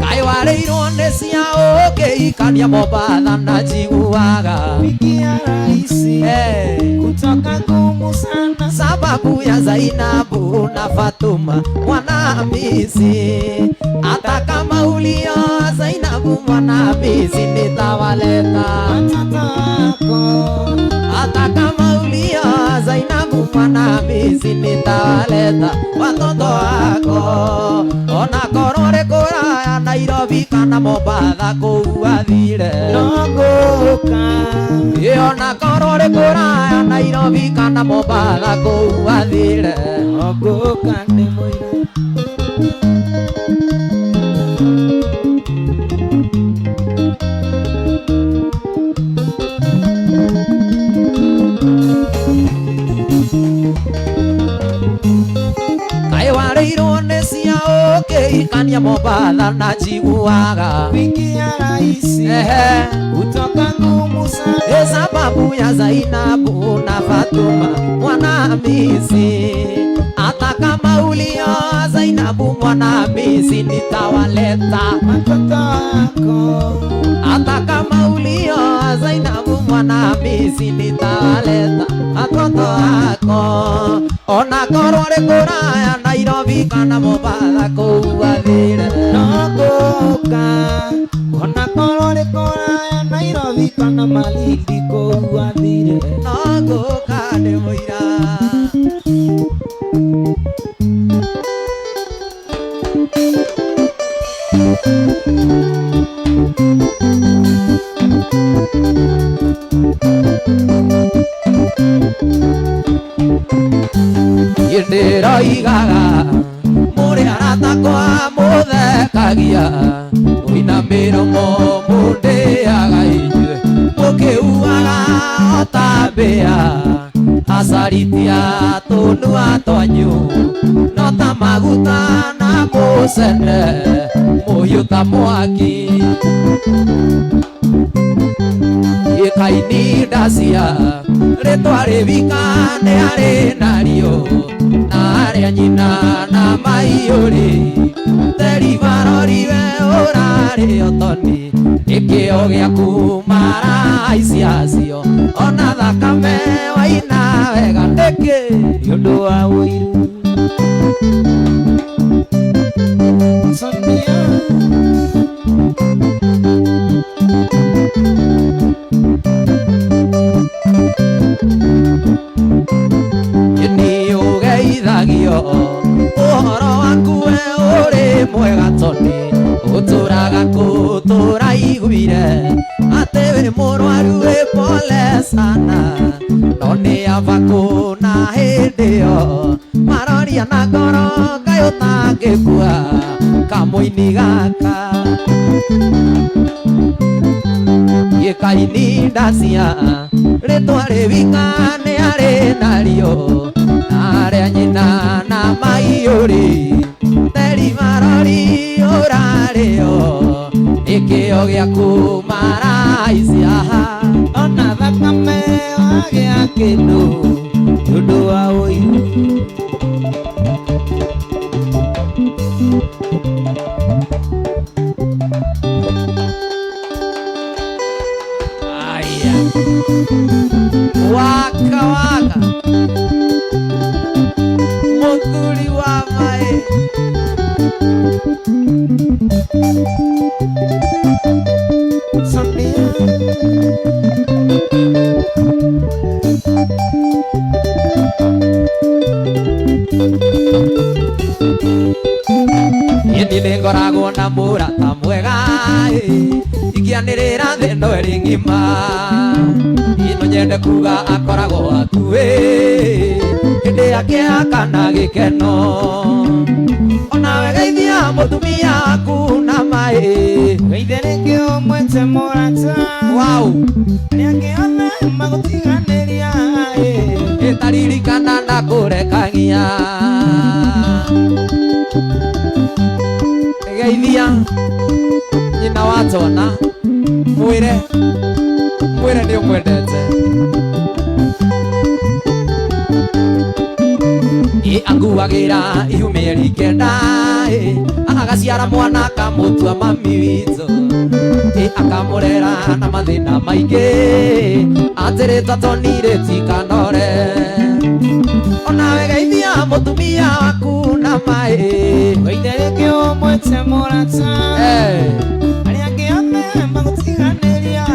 Ngai warĩirwo nĩ cia ũkĩikania Mombasa na njiguaga wiki ya raisi kutoka ngumu sana sababu ya Zainabu na Fatuma mwana Hamisi hata kama ulio Zainabu mwana Hamisi nitawaleta watoto wako hata kama ulio Zainabu mwana Hamisi nitawaleta watoto wako ona korwo rĩ kũraya Nairobi kana Mombasa kũu athire no ngũka ona korwo rĩ kũraya Nairobi kana Mombasa kũu athire no ngũka ndĩ mũira Ngai warĩirwo nĩ cia ũkĩikania Mombasa na njiguaga wiki ya raisi kutoka ngumu sana sababu ya Zainabu na Fatuma mwana Hamisi hata kama ulio Zainabu mwana Hamisi nitawaleta watoto wako hata kama ulio Zainabu mwana Hamisi nitawaleta watoto wako ona korwo rĩ kũraya Nairobi kana Mombasa kũu athire no ngũka gũka ona korwo nĩ kũraya Nairobi kana Malindi kũu athire no ngũka ndĩ mũira ndĩroigaga mũrĩ arata kwa mũthekagia wĩna mĩromo mũndĩaga inyuĩ mũkĩuaga otambĩa acaritia tũnua twanyu no ta maguta na mũcene mũhiũ ta mwaki gĩkaini ndacia rĩtwa rĩvika nĩ arĩ narĩo na arĩa nyina na maiyũrĩ teri varoriwe ũrarĩ otoni nĩkĩo gĩaku maraicia ona thakame waina wega nĩkĩ nĩũndũ wa ũiru Sonia nĩũgeithagio ũhoro waku we ũrĩ mwega toni ũtũraga kũtũra iguire atĩ wĩ mũrwaru wĩ pole sana no nĩ ava kũna hĩndĩ ĩyo maroria na ngoro kaĩ ũtangĩkua kamũini gaka gĩkaini ndacia rĩtwa rĩvika nĩ arĩ narĩo na arĩa nyina na maiyũrĩ teri marori ũrarĩo nĩkĩo gĩaku maraicia ona thakame wagĩa kĩndũ nĩũndũ wa ũiru aya waka waka mũthuri wa maĩ Sonia Niĩ nĩngoragwo na mũrata mwega ingĩanĩrĩra thĩ ĩno ĩrĩ ng'ima ino nyende kuga akoragwo akuĩ hĩndĩ yake akana gĩkeno onawe geithia mũtumia waku na maĩ geithe rĩngĩ ũmwete mũrata wau nĩangĩona magũtiganĩria ĩtaririkana ndakũrekagia geithia nyina wa twana mwĩre nĩ ũmwendete akuagĩra ihu mĩeri kenda agaciara mwana akamũtua mami witũ akamũrera na mathĩna maingĩ atĩrĩtwo tonirĩti kanore onawe geithia mũtumia waku na maĩ geithe rĩngĩ ũmwete mũrata arĩa angĩ othe magũtiganĩria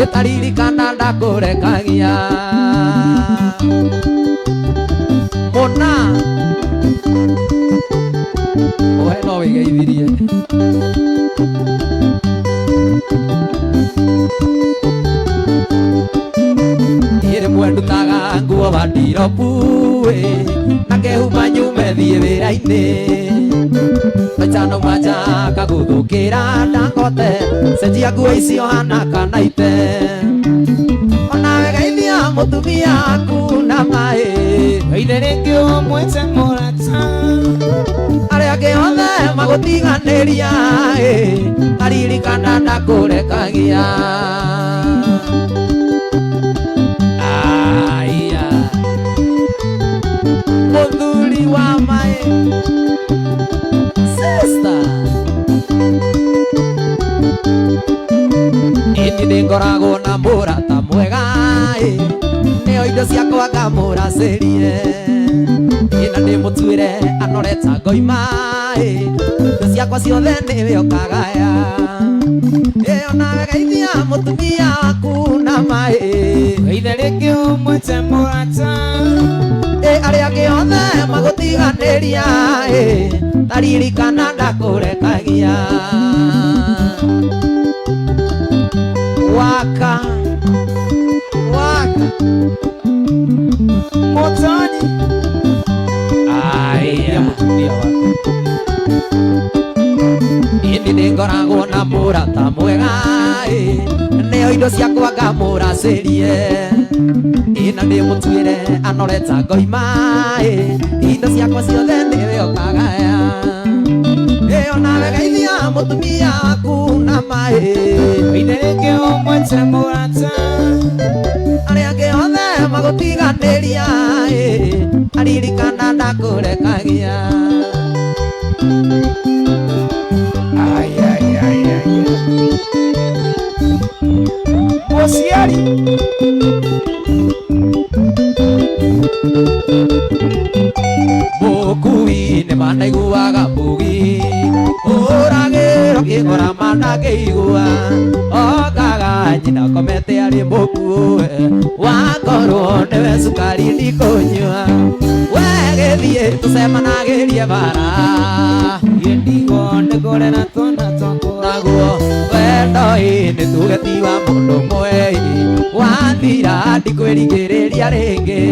ĩtaririkana ndakũrekagia mũna ohe no wĩgeithirie rĩmwe ndutaga nguo wandirobu na kehumba nyume thiĩ wĩra-inĩ machano manja kagũthũkĩra ndangote cenjia nguo icio hana kanaite onawe geithia mũtumia waku na maĩ geithe rĩngĩ ũmwete mũrata arĩa angĩ othe magũtiganĩria aririkana ndakũrekagia aya mũthuri wa maĩ sister ĩni nĩngoragwo na mũrata mwega nĩo indo ciakwa ngamũracĩrie ĩna ndĩ mũtuĩre anoreta ngoima indo ciakwa ciothe nĩwe ũkagaya nawe geithia mũtumia waku na maĩ geitha rĩngĩ ũmwĩte mũrata arĩa angĩ othe magũtiganĩria taririkana ndakũrekagia waka Motoni aya mũtumia waku ĩndĩ nĩngoragwo na mũrata mwega nĩo indo ciakwa ngamũracĩrie na ndĩmũtuĩre anoreta ngoima indo ciakwa ciothe nĩwe ũkagaya nawe geithia mũtumia waku na maĩ geitha rĩngĩ ũmwĩte mũrata arĩa angĩ othe magũtiganĩria aririkana ndakũrekagia mũciari mũkui nĩ manaiguaga mbugi ũragĩrwo kĩngora manangĩigua okaga nyina komete arĩ mũkuue wakorwo nĩwe cukari ndikũnyua we gĩthiĩ tũcemanagĩrie bara yendigo nĩngũrera twana twakwa naguo wendo nĩ tugeti wa mũndũ ũmwe wathira ndikwĩrigĩrĩria rĩngĩ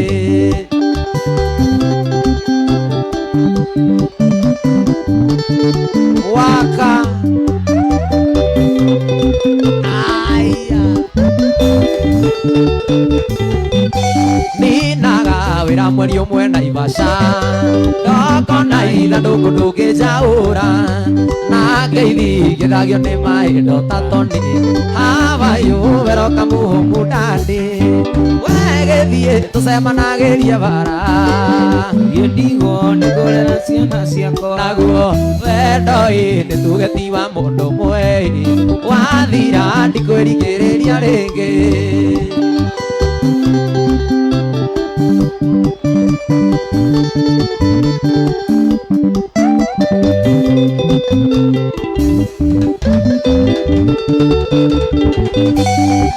waka aya ninaga wĩra mweri ũmwe Naivasha ndokona ithandũkũ ndũngĩnjaũra na ngeithi ngĩthagio nĩ maĩ ndota toni havayu welcome home daddy we gĩthiĩ tũcemanagĩrie bara yendigo nĩngũrera ciana ciakwa naguo wendo nĩ tugeti wa mũndũ ũmwe wathira ndikwĩrigĩrĩria rĩngĩ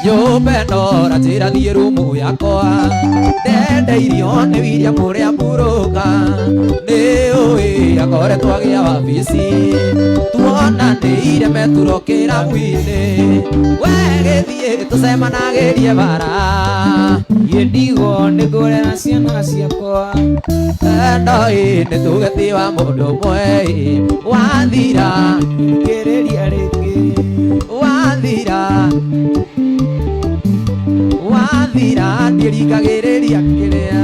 nyũmba ĩno ratĩra thiĩ rumu yakwa ndendeirio nĩ William ũrĩa mburũka nĩ ũĩ akoretwo agĩa wabici tuonanĩire meturo kĩrabu-inĩ we gĩthiĩ tũcemanagĩrie bara yendigo nĩngũrera ciana ciakwa endo nĩ tugeti wa mũndũ ũmwe wathira ngĩrĩria rĩngĩ wathira ndiĩringagĩrĩria kĩrĩa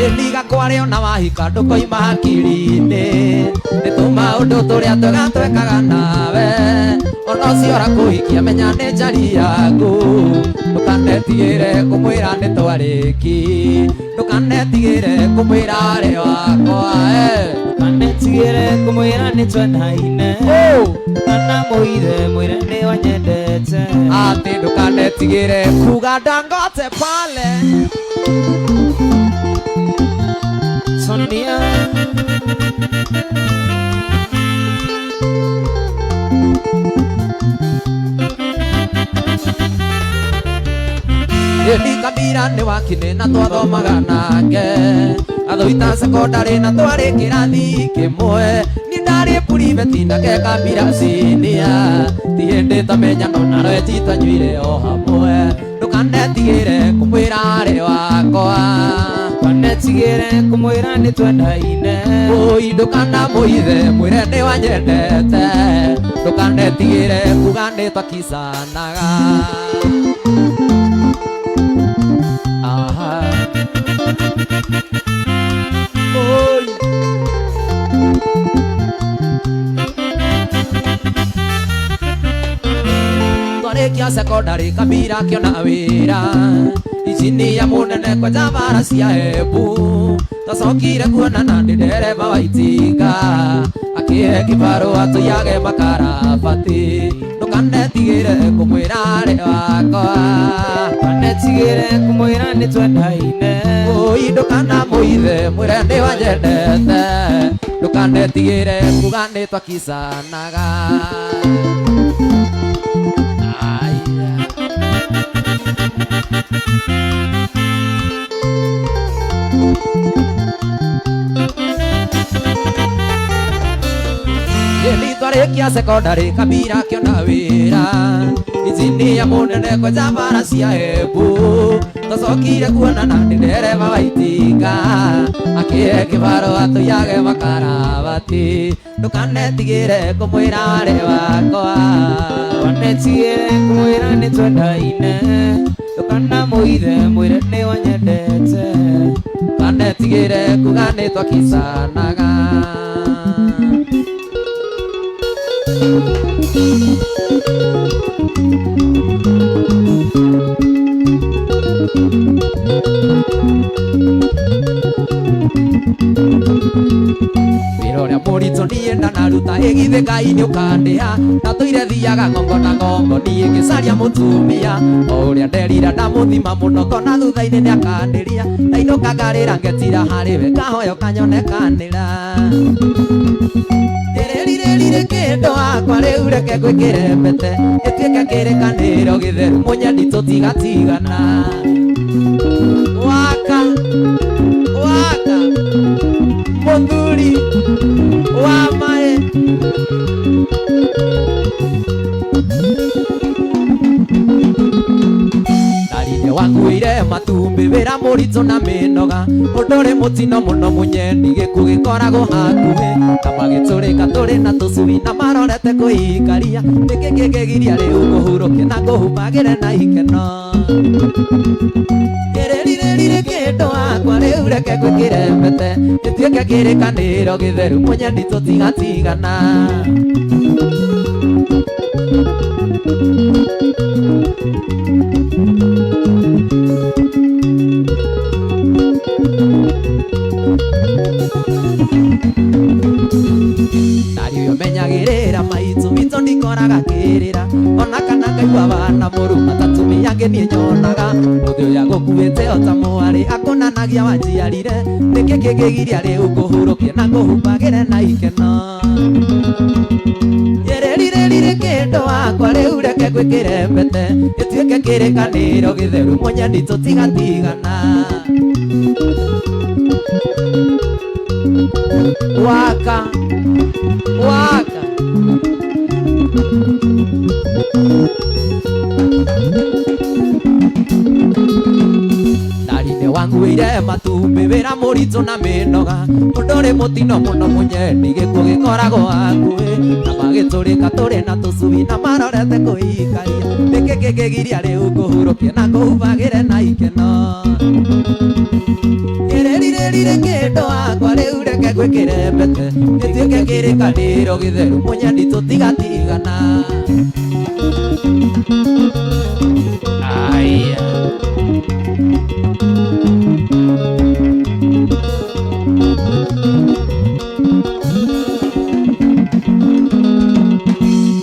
Eliga kwarĩo na wahika ndũkoima hakiri-inĩ nĩ tũmaũndũ tũrĩa twega twekaga nawe ona ũciora kũhikia menya nĩ njari yaku ndũkanetigĩre kũmwĩra nĩ twarĩki ndũkanetigĩre kũmwĩra arĩ wakwa ndũkanetigĩre kũmwĩra nĩ twendaine kana mũire mwĩre nĩ wanyendete atĩ ndũkanetigĩre kuga Dangote pale Sonia Ĩni Kabira nĩ wakinĩ na twathomaga nake athũita sekondarĩ na twarĩ kĩrathi kĩmwe nĩ ndarĩ puriveti nake Kabira sinia ti hĩndĩ tamenyano na Rweti twanyuire o hamwe ndũkanetigĩre kũmwĩra arĩ wakwa ndũkanetigĩre kũmwĩra nĩ twendaine ũi ndũkanamũithe mwĩre nĩ wanyendete ndũkanetigĩre kuga nĩ twakicanaga Aha. Oi. Twarĩkia secondary Kabira akĩona wĩra injinia ya mũnene kwa Javara cia Embu. Twacokire kuonana ndĩ ndereba wa itinga akĩhe kĩbarũa tũiage makarabati. Ndũkanetigĩre kũmwĩra arĩ wakwa, ndũkanetigĩre kũmwĩra nĩtwendaine. Oi ndũkanamũithe mwĩre nĩwanjendete, ndũkanetigĩre kuga nĩtwakicanaga. Twarĩkia secondary Kabira akĩona wĩra injinia ya mũnene kwa Javara cia Embu. Twacokire kuonana ndĩ ndereba wa itinga akĩhe kĩbarũa tũiage makarabati. Ndũkanetigĩre kũmwĩra arĩ wakwa, ndũkanetigĩre kũmwĩra nĩtwendaine. Ndũkanamũithe mwĩre nĩwanyendete, ndũkanetigĩre kuga nĩtwakicanaga. Wĩra ũrĩa mũritũ niĩ ndanaruta ĩgithĩ Ngai nĩũkandĩha. Na tũire thiaga ngongo na ngongo niĩ ngĩcaria mũtumia, o ũrĩa nderira ndamũthima mũno ngona thutha-inĩ nĩakandĩria. Ndainũka ngarĩra ngetira harĩwe ngahoya ũkanyonekanĩra. Rĩrĩ kĩndũ wakwa rĩu reke ngwĩkĩre mbete, gĩtuĩke kĩrĩkanĩro gĩtheru mũnyeni tũtigatigana. Waka waka mũthuri wa maĩ. Ndarinde wakuĩire matumbĩ wĩra mũritũ na mĩnoga, ũndũ ũrĩ mũtino mũno mũnyeni gĩkuũ gĩkoragwo hakuhĩ. Na magĩtũrĩka tũrĩ na tũcui na marorete kũhikaria, nĩkĩ kĩngĩgiria rĩu ngũhurũkie na ngũhumbagĩre na ikeno. Rĩrĩ kĩndũ wakwa rĩu reke ngwĩkĩre mbete, gĩtuĩke kĩrĩkanĩro gĩtheru mũnyeni tũtigatigana. Nariũyũ menyagĩrĩra maitũ witũ ndikoraga kĩrĩra, ona kana ngaigua bana mũruma tatumia angĩ niĩ nyonaga. Mũthĩ ũrĩa gũkuĩte o ta mwarĩ akũnanagia wanjiarire, nĩkĩ kĩngĩgiria rĩu ngũhurũkie na ngũhumbagĩre na ikeno. Rĩrĩ kĩndũ wakwa rĩu reke ngwĩkĩre mbete, gĩtuĩke kĩrĩkanĩro gĩtheru mũnyeni tũtigatigana. Waka waka Ndarinde wanguĩire matumbĩ wĩra mũritũ na mĩnoga, ũndũ ũrĩ mũtino mũno mũnyeni gĩkuũ gĩkoragwo hakuhĩ. Na magĩtũrĩka tũrĩ na tũcui na marorete kũhikaria, nĩkĩ kĩngĩgiria rĩu ngũhurũkie na ngũhumbagĩre na ikeno. Rĩrĩ kĩndũ wakwa rĩu reke ngwĩkĩre mbete, gĩtuĩke kĩrĩkanĩro gĩtheru mũnyeni tũtigatigana. Aya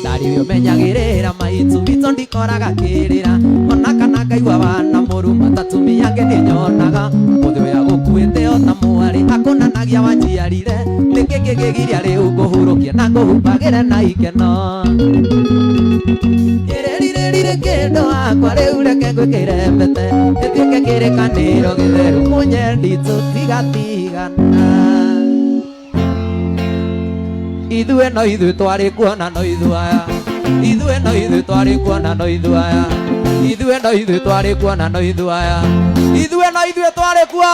Ndarĩũyũ menyagĩrĩra maitũ witũ ndikoraga kĩrĩra, ona kana ngaigua bana mũruma tatumia angĩ niĩ nyonaga. Mũthĩ ũrĩa gũkuĩte o ta mwarĩ akũnanagia wanjiarire, nĩkĩ kĩngĩgiria rĩu ngũhurũkie na ngũhumbagĩre na ikeno. Rĩrĩ kĩndũ wakwa rĩu reke ngwĩkĩre mbete, gĩtuĩke kĩrĩkanĩro gĩtheru mũnyeni tũtigatigana. Ithuĩ no ithuĩ twarĩ kuona no ithuaya, ithuĩ no ithuĩ twarĩ kuona no ithuaya, ithuĩ no ithuĩ twarĩ kuona no ithuaya, ithuĩ no ithuĩ twarĩ kuo.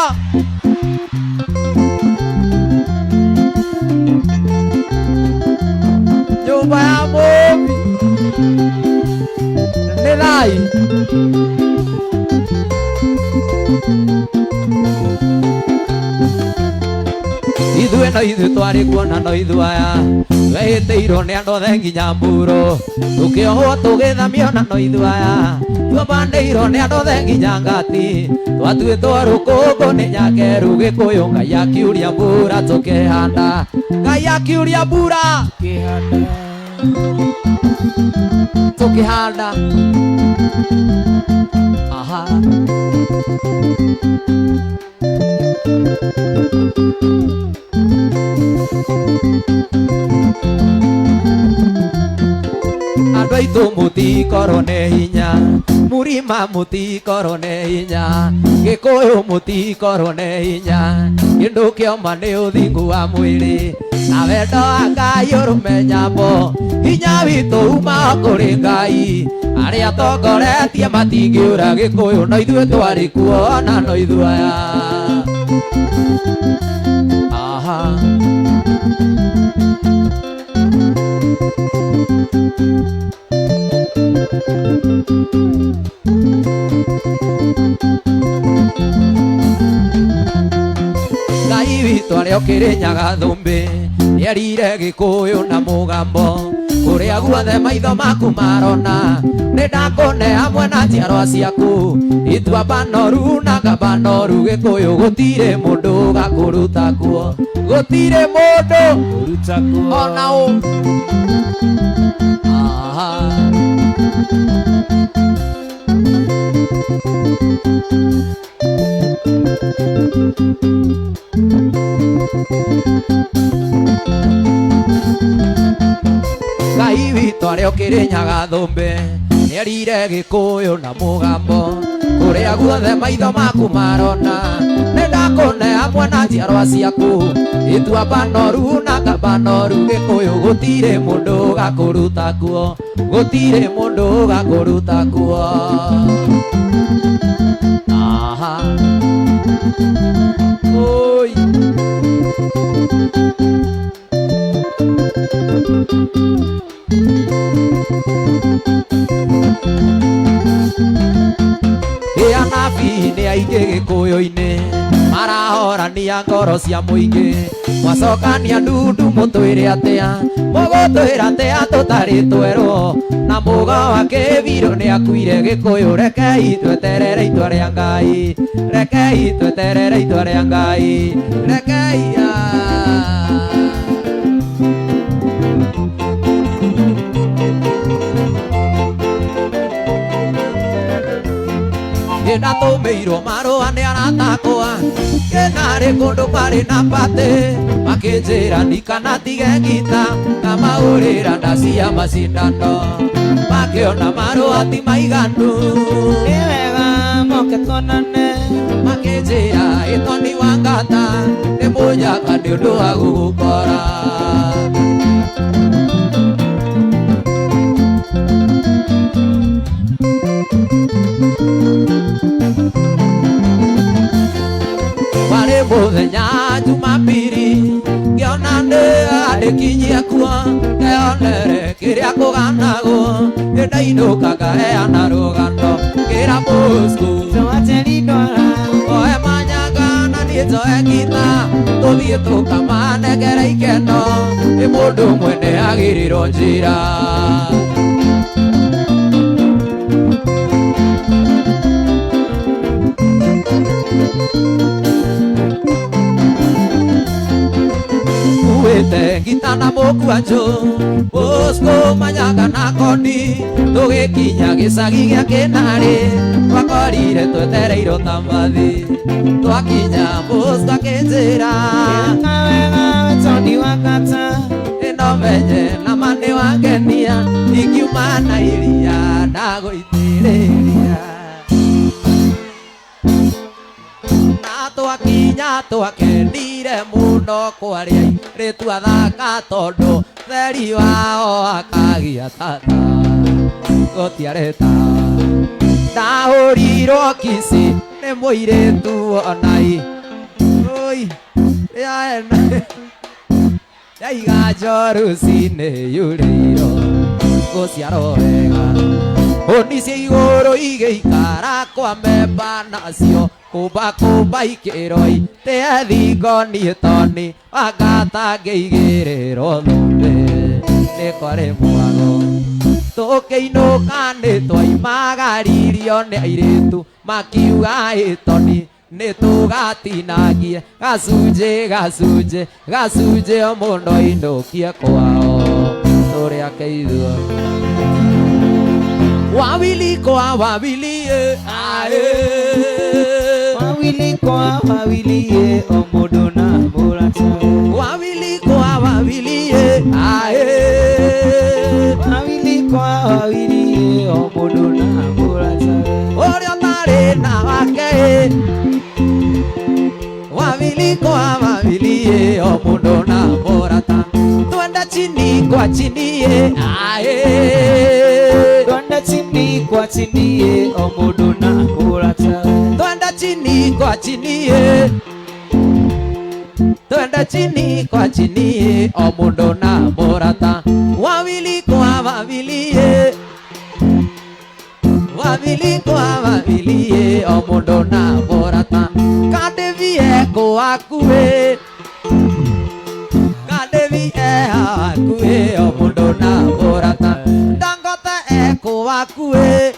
Nyũmba ya mũmbi nĩ thai. ithuĩ no ithuĩ twarĩ kuona no ithuĩ aya twehĩtĩirwo nĩ andũ othe nginya mburo tũkĩohwo tũgĩthamio na no ithuĩ aya twambandĩirwo nĩ andũ othe nginya ngati twatuĩtwo rũkũngũ nĩ nyakeru Gĩkũyũ Ngai akiuria mbura tũkĩhanda Ngai akiuria mbura tũkĩhanda aha andũ aitũ mũtikorwo nĩ hinya Mũrima mũtikorwo nĩ hinya Gĩkũyũ mũtikorwo nĩ hinya kĩndũ kĩoma nĩ ũthingu wa mwĩrĩ na wendo wa Ngai ũrũme nyambo hinya witũ uma kũrĩ Ngai arĩa atongoretie matingĩũra Gĩkũyũ no ithuĩ twarĩ kuo na no ithuĩ aya aha Ngai witũ arĩa ũkĩrĩnyaga thũmbĩ nĩerire Gĩkũyũ na mũgambo kũrĩa guothe maitho maku marona nĩ ndakũne hamwe na njiarwa ciaku itua banoru na ngabanoru Gĩkũyũ gũtirĩ mũndũ ũgakũruta kuo gũtirĩ mũndũ ũruta kuo ona ũ Ngai witũ arĩa ũkĩrĩnyaga thũmbĩ nĩerire Gĩkũyũ na mũgambo kũrĩa guothe maitho maku marona nĩ ndakũne hamwe na njiarwa ciaku itua banoru na ngabanoru Gĩkũyũ gũtirĩ mũndũ ũgakũruta kuo gũtirĩ mũndũ ũgakũruta kuo aha oi anabi nĩ aingĩ Gĩkũyũ-inĩ marahorania ngoro cia mũingĩ mwacokania ndundu mũtwĩre atĩa mũgũtwĩra atĩa tũtarĩ twerwo na mũgo wa Kĩbirũ nĩ akuire Gĩkũyũ rekei tweterere itua rĩa Ngai rekei tweterere itua rĩa Ngai rekei ndatũmĩirwo marũa nĩ arata akwa kenarĩ kũndũ kwarĩ na patĩ makĩnjĩra ndikanatige ngita ngamaũrĩra ndacia macindano makĩona marũa ti maiganu nĩ wega moke tuonane makĩnjĩra ĩtoni wa ngata nĩ mũnyaka nĩ ũndũ wa gũgũkora mũthenya Jumapili ngĩona ndĩkinyie kuo ngeyonere kĩrĩa kũganagwo nĩndainũka ngaheana rũgano ngĩra Bosco oe manyanga na niĩ njoe ngita tũthiĩ tũkamanengere ikeno nĩ mũndũ ũmwe nĩagĩrĩrwo njĩra ngita na mũkwanjũ Bosco manyanga na kondi tũgĩkinya gĩcagi gĩa Kĩnarĩ twakorire twetereirwo ta mbathi twakinya Bosco akĩnjĩra wega wetoni wa ngata ĩno menye na mani wangenia ingiuma na iria ndagũitĩrĩria twakinya twakenire mũno kwaria rĩtua thaka tondũ theri wao akagia tata gũtiarĩta ndahũrirwo kici nĩ mũirĩtu onai oi yaena yaiga njoru cinĩ yurĩirwo gũciarwo wega Onicia igũrũ igĩikara kwa memba nacio kumba ikĩroi te thingo niĩ toni wangata ngĩigĩrĩrwo thũmbĩ nĩ kwarĩ mwago tũkĩinũka nĩ twaimagaririo nĩ airĩtu makiuga ĩtoni nĩ tũgatinagie gacunjĩ mũndũ ainũkie kwao tũrĩake ithuo wawili kwa wawili wawili kwa wawili o mũndũ na mũrata wawili kwa wawili wawili kwa wawili o mũndũ na mũrata ũrĩa ũtarĩ na wake wawili kwa wawili o mũndũ na mũrata twende chini kwa chini twende chini kwa chini o mũndũ na mũrata twende chini kwa chini twende chini kwa chini o mũndũ na mũrata wawili kwa wawili wawili kwa wawili o mũndũ na mũrata kadevie kwakuwe kadevie hakuwe o mũndũ na mũrata Dangote kwakuwe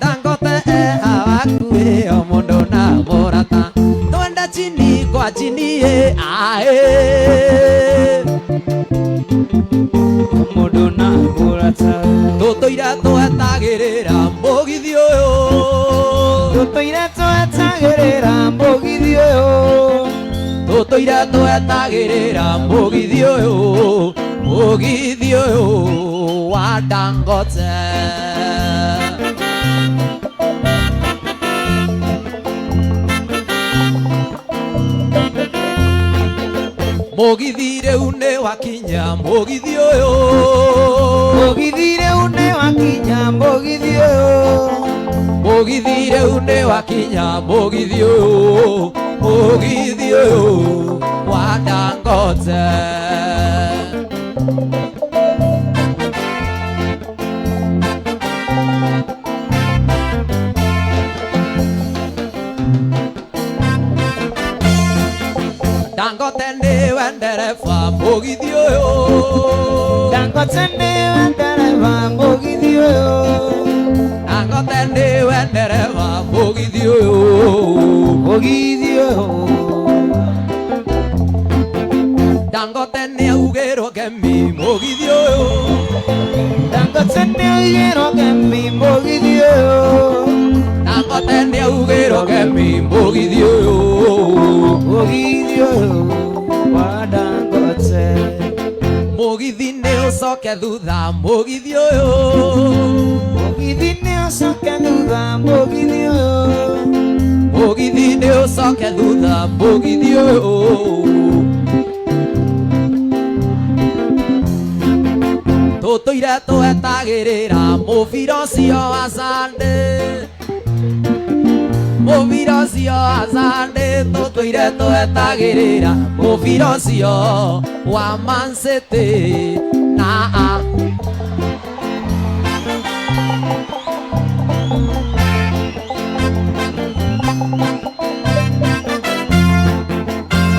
Dangote hakuwe o mũndũ na mũrata twende chini kwa chini mũndũ na mũrata tũtũire twetagĩrĩra mũgithi ũyũ tũtũire twetagĩrĩra mũgithi ũyũ tũtũire twetagĩrĩra mũgithi ũyũ wa Dangote mũgithi rĩu nĩ wakinya mũgithi ũyũ mũgithi rĩu nĩ wakinya mũgithi ũyũ mũgithi rĩu nĩ wakinya mũgithi ũyũ wa Dangote Dangote nĩwe ndereba mũgithi ũyũ Dangote nĩwe ndereba mũgithi ũyũ Dangote nĩwe ndereba mũgithi ũyũ Dangote nĩaugĩrwo ngemi mũgithi ũyũ Dangote nĩaugĩrwo ngemi mũgithi ũyũ Dangote nĩaugĩrwo ngemi mũgithi ũyũ wa Dangote mũgithi nĩũcoke thutha mũgithi ũyũ mũgithi nĩũcoke thutha mũgithi ũyũ mũgithi nĩũcoke thutha mũgithi ũyũ tũtũire twetagĩrĩra mũbira ũcio wa Sunday mũbira ũcio wa Sunday tũtũire twetagĩrĩra mũbira ũcio wa Man City na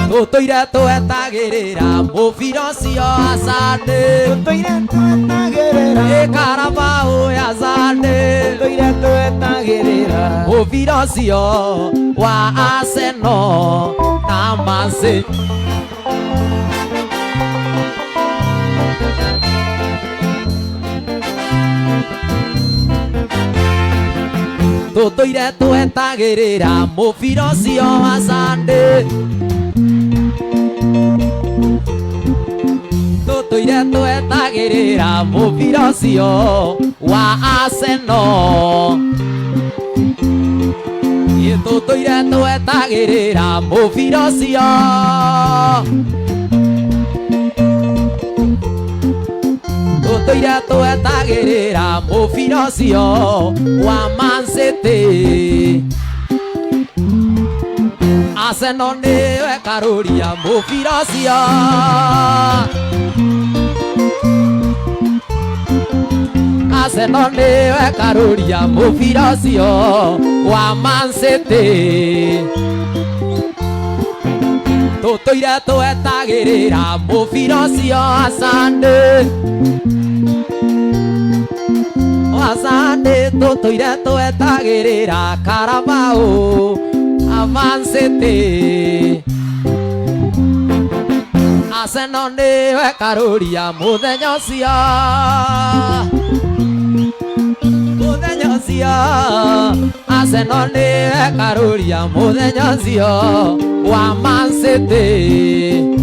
tũtũire twetagĩrĩra mũbira ũcio wa Sunday tũtũire twetagĩrĩra Carabao ya Sunday tũtũire twetagĩrĩra mũbira ũcio wa Arsenal na Man City tũtũire twetagĩrĩra mũbira ũcio wa Sunday tũtũire twetagĩrĩra mũbira ũcio wa Arsenal tũtũire twetagĩrĩra mũbira ũcio tũtũire twetagĩrĩra mũbira ũcio wa Man City Arsenal nĩwe karũria mũbira ũcio Arsenal niwe karuria mubira ucio wa Man City tutoire twetagirira mubira ucio asante tutoire twetagirira Carabao Man City Arsenal niwe karuria muthenya ucio Arsenal niwe karuria muthenya ucio wa Man City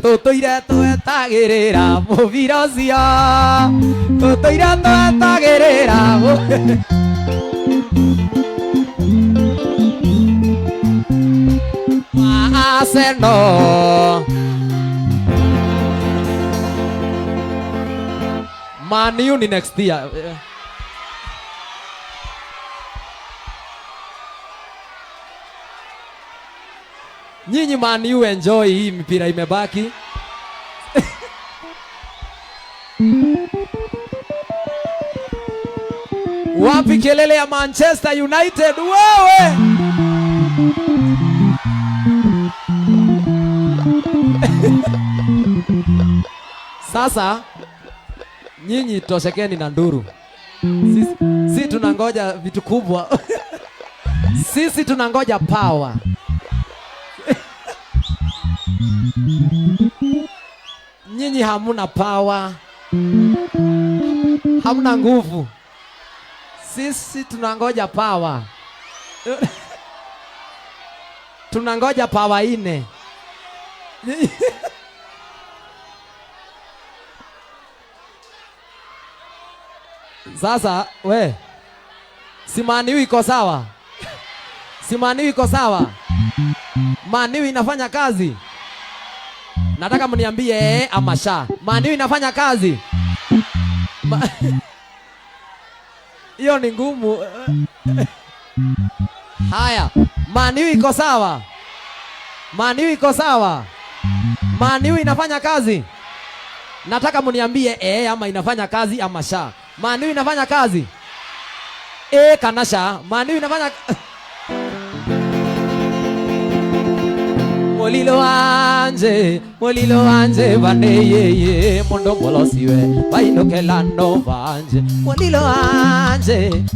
tutoire twetagirira mubira ucio tutoire twetagirira Arsenal Man U ni next year. Nyinyi Man U enjoy hii mpira imebaki. Wapi kelele ya Manchester United wewe? Sasa nyinyi toshekeni na nduru. Sisi tunangoja vitu kubwa. Sisi tunangoja power. Nyinyi hamuna power. Hamuna nguvu. Sisi tunangoja power. Tunangoja power ine. Sasa we si Man U iko sawa? Si Man U iko sawa? Man U inafanya kazi? Nataka mniambie ama sha. Man U inafanya kazi? Hiyo ni ngumu. Haya, Man U iko sawa? Man U iko sawa? Man U inafanya kazi? Nataka mniambie ama inafanya kazi ama sha. Man U inafanya kazi? Kanasha. Man U inafanya Molilo anje bane yeye mondo bolosiwe bainoke lando banje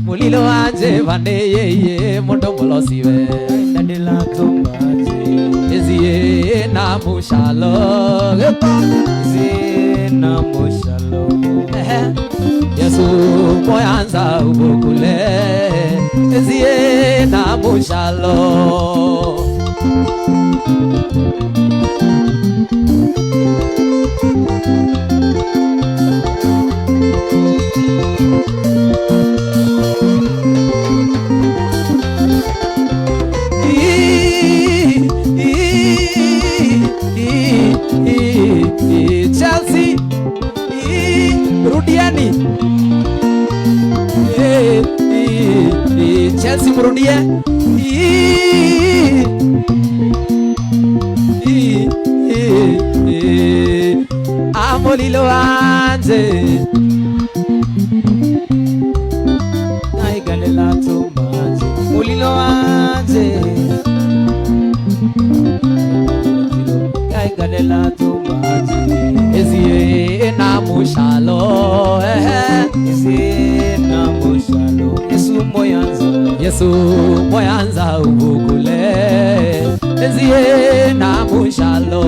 Molilo anje bane yeye mondo bolosiwe ndadela tumbaje ezie na mushalo Yesu moyanza ubukule ezie na mushalo Chelsea rudiani Chelsea murudie Molilo anje naigalela tumbaje Molilo anje naigalela tumbaje ezie na mushalo ezie na mushalo Yesu moyanza ubukule ezie na mushalo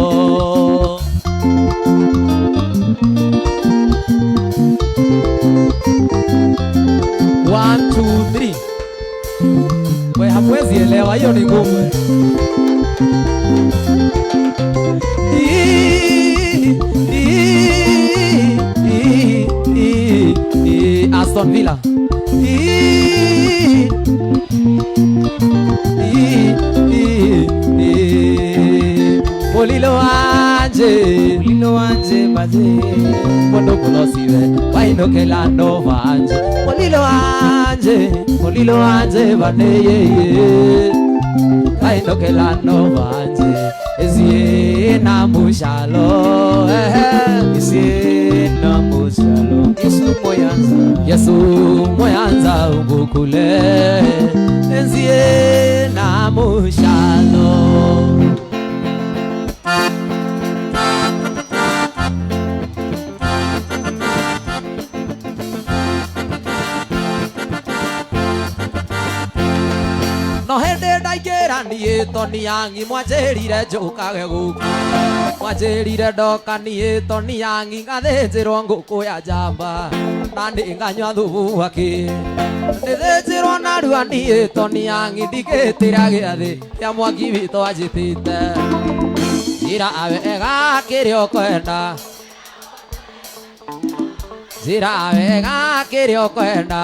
One, two, three. We hamwezi elewa hiyo ni ngumu. Aston Villa. Molilo anje Mulilo wanje baze Mondo kulosiwe Waino kela no wanje Mulilo wanje baneye Waino kela no wanje Ezie na mushalo Ezie na mushalo Yesu moyanza Ungukule Ezie na mushalo No hende ndaikera niĩ toni yangi mwanjĩrire njũkage gũkũ mwanjĩrire ndoka niĩ toni yangi ngathĩnjĩrwo ngũkũ ya njamba na ndĩnganyua thubu wakĩ ndĩthĩnjĩrwo narua niĩ toni yangi ndigĩtĩra gĩathĩ kĩa mwangi witũ anjĩtĩte njĩra wega kĩrĩa ũkwenda njĩra wega kĩrĩa ũkwenda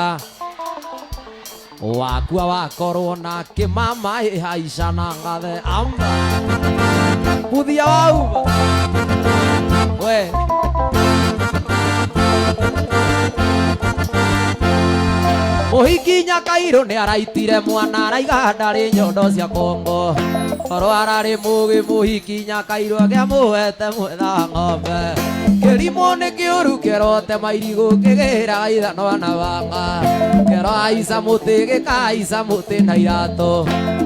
wakua wakorwo na kimama ihaica na ngathe amba muthia wauma we muhiki Nyakairũ nĩ araitire mwana araiga ndarĩ nyondo cia Kongo korwo ararĩ mũgĩ muhiki Nyakairũ akĩamũhete mwetha ng'ombe kĩrimũ nĩ kĩũru kĩrote mairigũ kĩgĩra ithano na banga kĩro aica mũtĩ gĩkaica mũtĩ na iratũ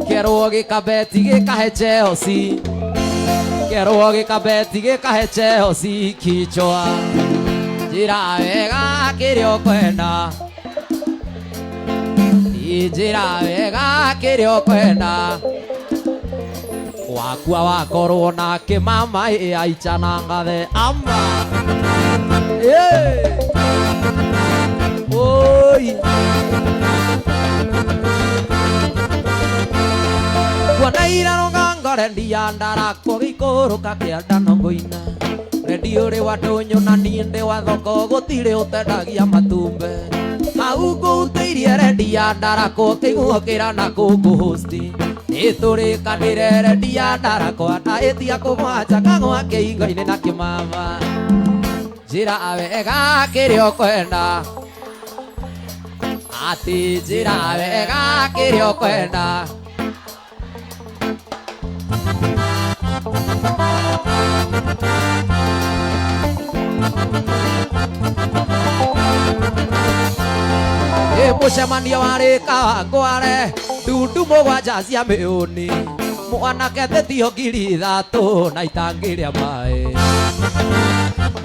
kĩerwo gĩkambeti gĩkahe Chelsea kĩerwo gĩkambeti gĩkahe Chelsea kichwa njĩra wega kĩrĩa ũkwenda njĩra wega kĩrĩa ũkwenda wakua wakorwo na kĩmama aica na ngathe amba oi kuona irano ngangore ndia ndarako gĩikũrũka kĩanda nongo-inĩ redio ũrĩ wa ndũnyũ na niĩ ndĩ wa thoko gũtirĩ ũtendagia matumbĩ hau ngũutĩirie rendia ndarako kĩguokĩra na kũngũhosti nĩtũrĩkanĩre rendia ndarako ndaĩtia kũmwanja ng'ang'wa kĩingo-inĩ na kĩmama njĩra wega kĩrĩa ũkwenda ati njĩra wega kĩrĩa ũkwenda mũcemanio warĩka kware ndundu mũgwanja cia mĩũni mwanake thĩtio ngiri ithatũ na itangĩrĩa maĩ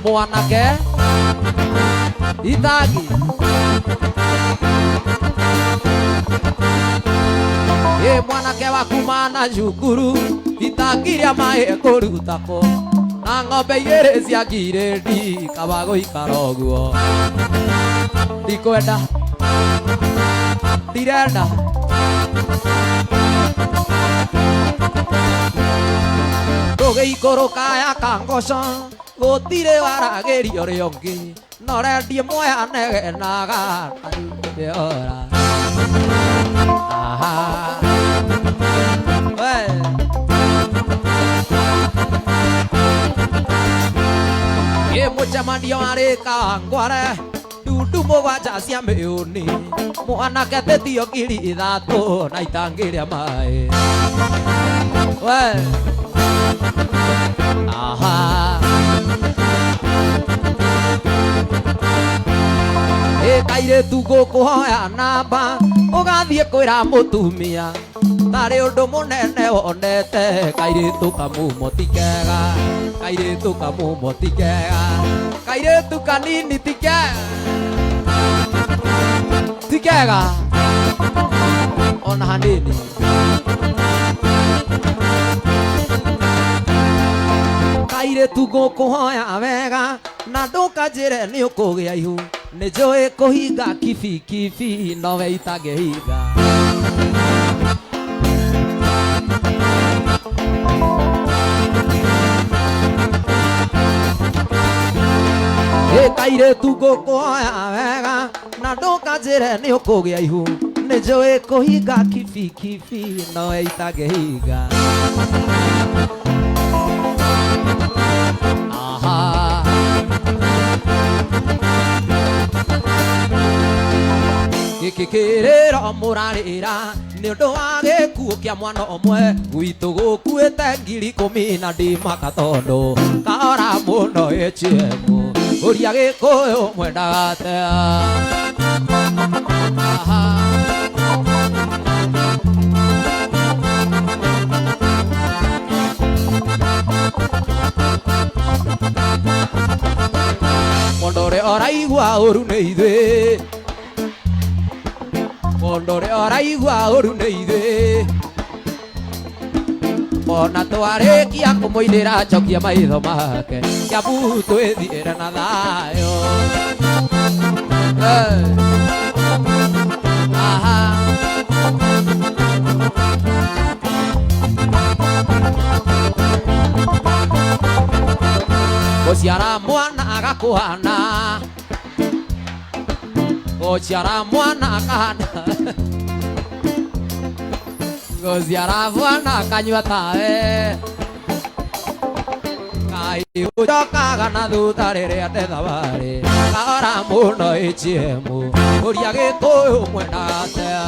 mwanake itangi mwanake wakuma na cukuru itangĩrĩa maĩ kũrutako na ng'ombe igĩrĩ cia ngirĩndi kaba gũikara ũguo ndikwenda ndirenda ndũgĩikũrũka ya kangoco gũtirĩ waragĩrio ũrĩa ũngĩ norendie moya negenaga ora mũcemanio warĩka ngware ndundu mũgwanja cia mĩũni mwanake thĩtio ngiri ithatũ na itangĩrĩa maĩ kairĩtu ngũkũhoya namba ũgathiĩ kwĩra mũtumia tarĩ ũndũ mũnene wonete kairĩtu kamumo ti kega kairĩtu kamumo ti kega kairĩtu kanini ti kega ti kega ona hanini kairĩtu ngũkũhoya wega na ndũkanjĩre nĩ ũkũgĩa ihu nĩ njũĩ kũhinga kibikibi nowe itangĩhinga kairĩtu ngũkũhoya wega na ndũkanjĩre nĩ ũkũgĩa ihu nĩ njũĩ kũhinga kibikibi nowe itangĩhinga Mũgĩkĩrĩrwo mũrarĩra nĩ ũndũ wa gĩkuũ kĩa mwana ũmwe gwitũ gũkuĩte ngiri 10 na ndimaka tondũ kahora mũno HM ũria Gĩkũyũ mwendaga atea. Mũndũ ũrĩa ũraigua ũru nĩ ithuĩ, mũndũ ũrĩa ũraigua ũru nĩ ithuĩ, ona twarĩkia kũmũinĩra njokia maitho make Kiambu twĩthiĩre na thayũ. Gũciara mwana agakũhana, gũciara mwana akahana, gũciara mwana akanyua tawe, Ngai ũcokaga na thutha rĩrĩa ndĩ thabarĩ, kahora mũno HM ũria Gĩkũyũ mwendaga atea.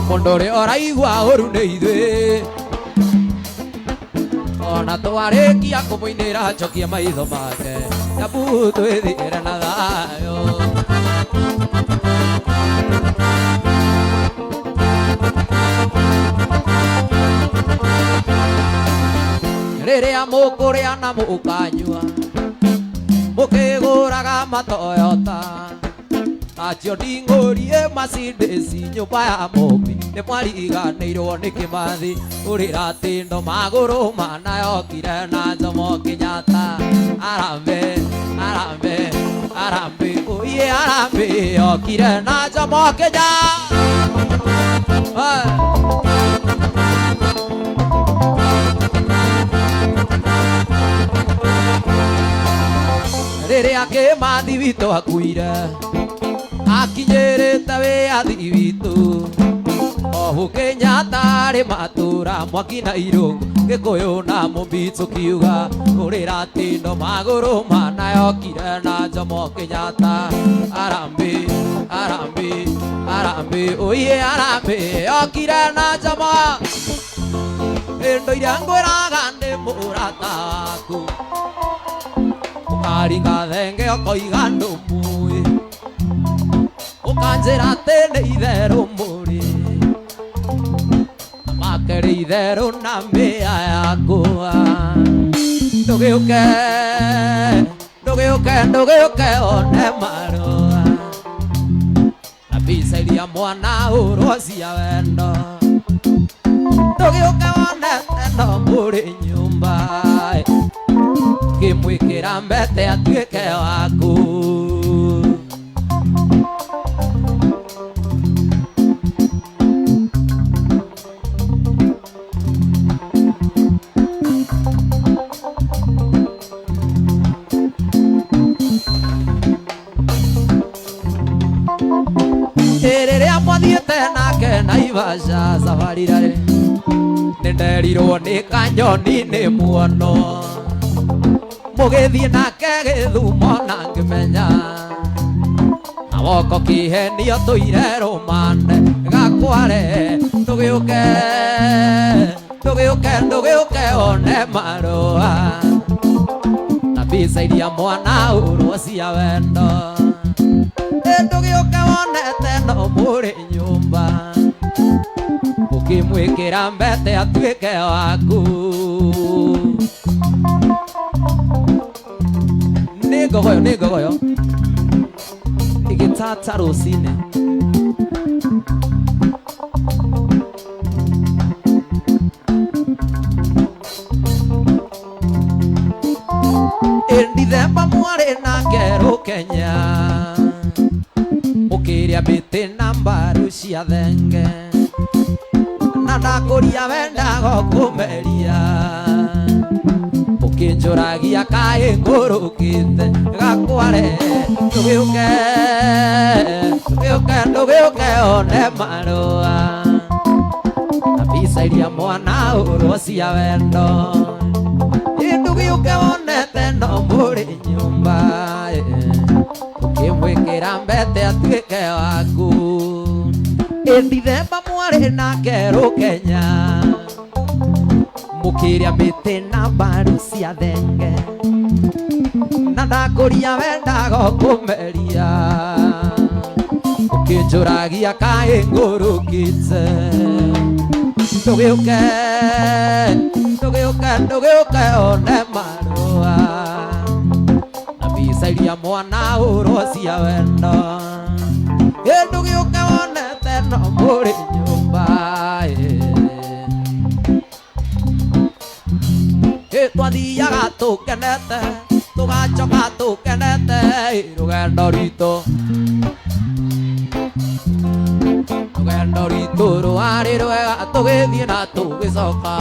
Mũndũ ũrĩa ũraigua ũru nĩ ithuĩ, ona twarĩkia kũmũinĩra njokia maitho make Kiambu twĩthiĩre na thayũ. Rĩrĩa mũkũrĩa na mũkanyua mũkĩgũraga matoyota acio nding'ũrie Mercedes nyũmba ya mũmbi nĩ mwariganĩirwo nĩ Kĩmathi ũrĩra tĩndo magũrũ manayokire na Jomo Kenyatta. Arambe arambe arambe oye arambe yokire na Jomo Kenyatta. Rĩrĩa Kĩmathi witũ akuire akinyĩrĩte wĩyathi witũ, ohu Kenyatta arĩ matũra Mwaki na Irũngũ Gĩkũyũ na mũmbi tũkiuga ũrĩra tĩndo magũrũ manayokire na Jomo Kenyatta. Arambe arambe arambe oye arambe yokire na Jomo. Ndũire ngwĩraga ndĩ mũrata waku ũkaringa thenge ũkoiga ndũmũĩ, ũkanjĩra atĩ nĩ itherũ mũrĩ makĩrĩ itherũ na mĩa yakwa. Ndũgĩũke ndũgĩũke ndũgĩũke one marũa na mbica iria mwana ũrwo cia wendo. Ndũgĩũke wone teno mũrĩ nyũmba ngĩmwĩkĩra mbete atuĩke waku. Rĩrĩa mwathiĩte nake Naivasha safari rarĩ nĩ nderirwo nĩ kanyoni nĩ muono, mũgĩthiĩ nake Gĩthumo na ngĩmenya na woko kĩhenio tũire rũmande gakware. Ndũgĩũke ndũgĩũke ndũgĩũke one marũa na mbica iria mwana ũrwo cia wendo. Ndũgĩũke wone teno mũrĩ nyũmba ũkĩmwĩkĩra mbete atuĩke waku. Nĩ ngogoyo igĩtata rũcinĩ Ndithemba mwarĩ nake Rũkenya ũkĩrĩa mĩtĩ na mbaru cia thenge na ndakũria wendaga kũmeria ũkĩnjũragia kaĩ ngũrũkĩte gakware. Ndũgĩũke ndũgĩũke ndũgĩũke one marũa na Bisairia mwana urosia wendo Indugiuke wonete no muri nyumba Ukimwikira mbete atuike waku Ithithemba mwari nake rukenya Mukiria miti na mbaru cia thenge Na ndakuria wendaga kumeria Ukinjuragia kaĩ ngurukite Ndugiuke one marua Na bisairia mwana urosia wendo Ndugiuke wonete no muri nyumba Twathiaga tukenete tugacoka tukenete rugendo rwitũ rwarĩ rwega tũgĩthiĩ na tũgĩcoka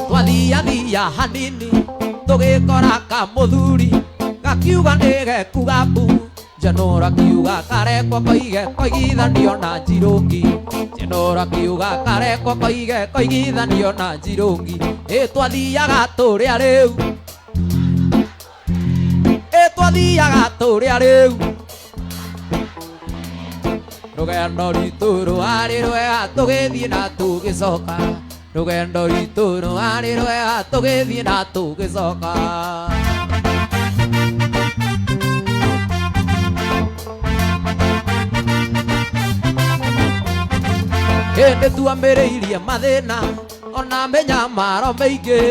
twathiathia hanini tũgĩkora kamũthuri gakiuga nĩgekuga mbu Janora kiuga karekwo koigithanio na njirungi Janora kiuga karekwo koigithanio na njirungi Twathiaga tũrĩa rĩu Twathiaga tũrĩa rĩu Rũgendo rwitũ rwarĩ rwega tũgĩthiĩ na tũgĩcoka Rũgendo rwitũ rwarĩ rwega tũgĩthiĩ na tũgĩcoka Hĩndĩ tuambĩrĩirie mathĩna ona mĩnyamaro mĩingĩ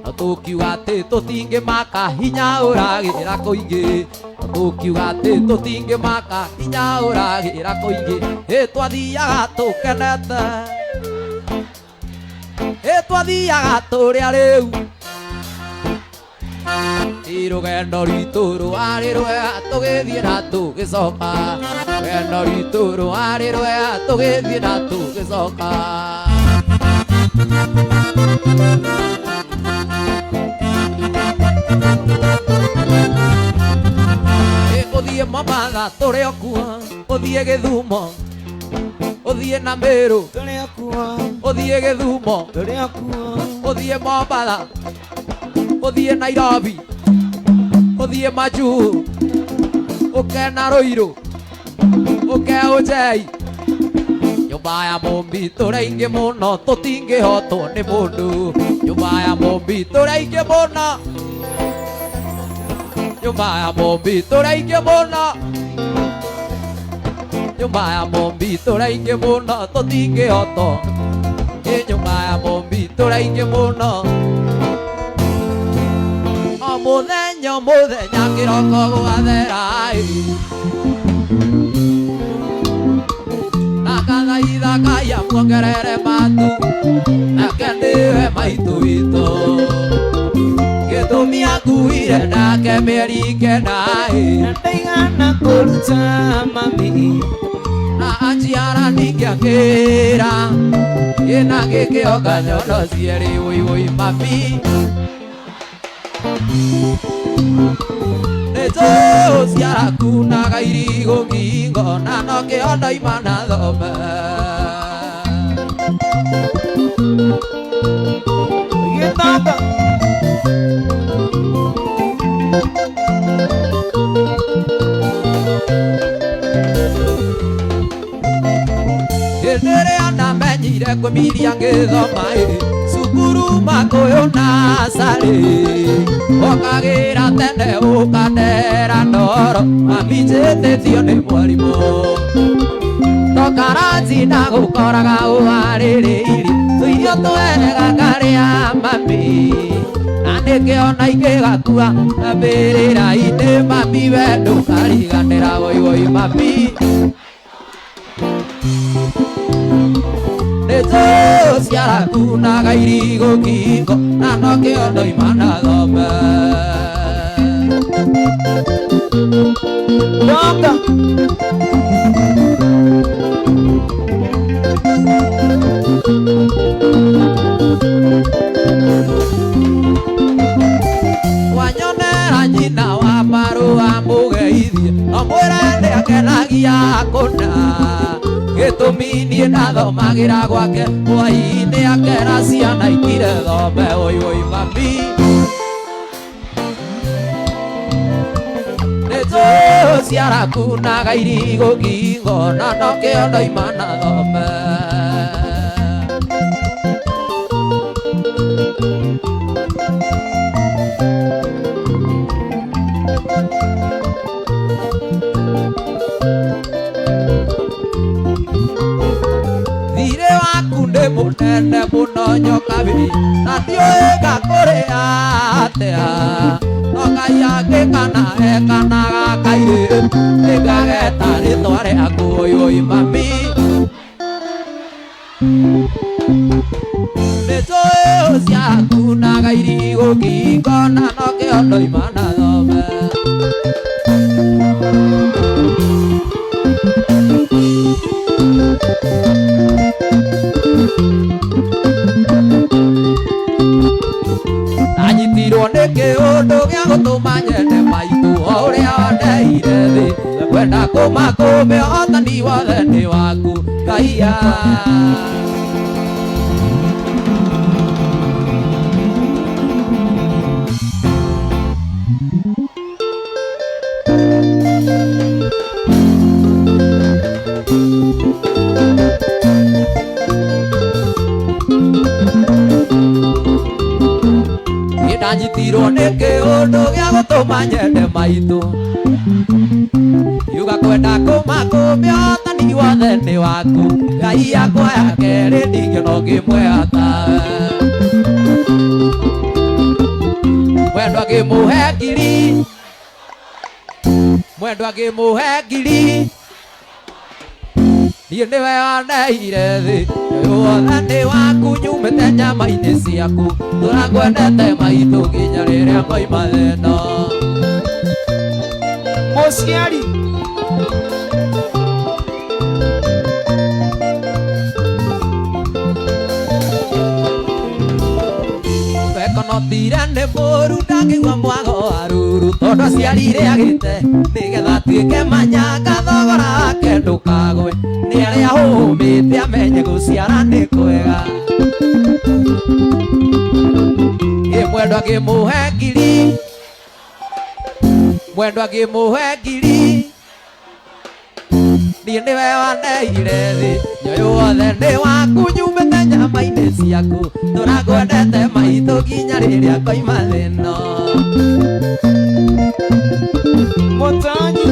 Na tũkiuga atĩ tũtingĩmaka hinya ũragĩra kũingĩ Na tũkiuga atĩ tũtingĩmaka hinya ũragĩra kũingĩ Twathiaga tũkenete Twathiaga tũrĩa rĩu Rũgendo rwitũ rwarĩ rwega tũgĩthiĩ na tũgĩcoka Rũgendo rwitũ rwarĩ rwega tũgĩthiĩ na tũgĩcoka Ũthiĩ Mombasa tũrĩ o kuo Ũthiĩ Gĩthumo Ũthiĩ na Meru tũrĩ o kuo Ũthiĩ Gĩthumo tũrĩ o kuo Ũthiĩ Mombasa Ũthiĩ Nairobi Ũthiĩ Majuu Ũkena Ruiru Ũke Ujei Nyũmba ya Mũmbi tũrĩ aingĩ mũno tũtingĩhotwo nĩ mũndũ Nyũmba ya Mũmbi tũrĩ aingĩ mũno Nyũmba ya Mũmbi tũrĩ aingĩ mũno Nyũmba ya Mũmbi tũrĩ aingĩ mũno tũtingĩhotwo Nyũmba ya Mũmbi tũrĩ aingĩ mũno Mũthenya kĩroko gwathera Na kathaitha Ngai amuongerere matu Nake nĩwe maitũ witũ Gĩtũmi akuire nake mĩeri kenda Na ndaigana kũruta mami Na anjiara ningĩ akĩra Kĩna gĩkĩonga nyondo cierĩ wĩwĩ mami Nezo siara kuna gairi gongingo Na no ke onda imana dhome Gitaka Yedere anda menyire kumiria ngithoma Sukuru makoyo nasari Okagira tene ukandera ndoro Aminjĩtĩtio nĩ mwarimũ Tokaranji na gũkoraga ũharĩrĩirie Tũirio twega karĩa mami Na nĩkĩo na ingĩgakua mbĩrĩra-inĩ mami we ndũkariganĩra woi mami Nezo siara kuna gairi gongingo Na no kĩondo imana thome Donga Wanyonera nyina wa marua akomagira gwake hwainĩ akera ciana itire thombe oi mami nĩtũ ciarakunaga irigũ ngingo na no kĩondo imana thombe munene muno nyokabi na ndiũĩ ngakũrĩa atĩa no Ngai angĩkana ekanaga kairĩtu nĩngageta rĩtwa rĩaku oi mami nĩtũĩ ciakunaga irigũ ngingo na no kĩondo imana thome nanyitirwo nĩ kĩũndũ gĩa gũtũma nyende maitũ o ũrĩa wandeire thĩ kwenda kũmakũmbe ũhotani wothe nĩ waku Ngai ndanyitirwo nĩ kĩũndũ gĩa gũtũma nyende maitũ yuga kwenda kũmakũmbe ũhotani wothe nĩ waku Ngai akwaya kerĩ ndingĩ no ngĩmwehata mwendwa ngĩmũhe ngiri niĩ nĩwe wandeire thĩ wothe nĩ waku nyumĩte nyama-inĩ ciaku tũrakwendete maitũ nginya rĩrĩa ngoima thĩno mũciari wekonotire nĩ mũru ndangĩigua mwago wa ruru tondũ aciarire agĩte nĩgetha tuĩke manyanga thogora wake ndũkagwe nĩ arĩa hũmĩte amenye gũciara nĩ kwega mwendwa ngĩmũhe ngiri niĩ nĩwe wandeire thĩ nyoyo wothe nĩ waku nyumĩte nyama-inĩ ciaku tũrakwendete maitũ nginya rĩrĩa ngoima thĩno mũtonyi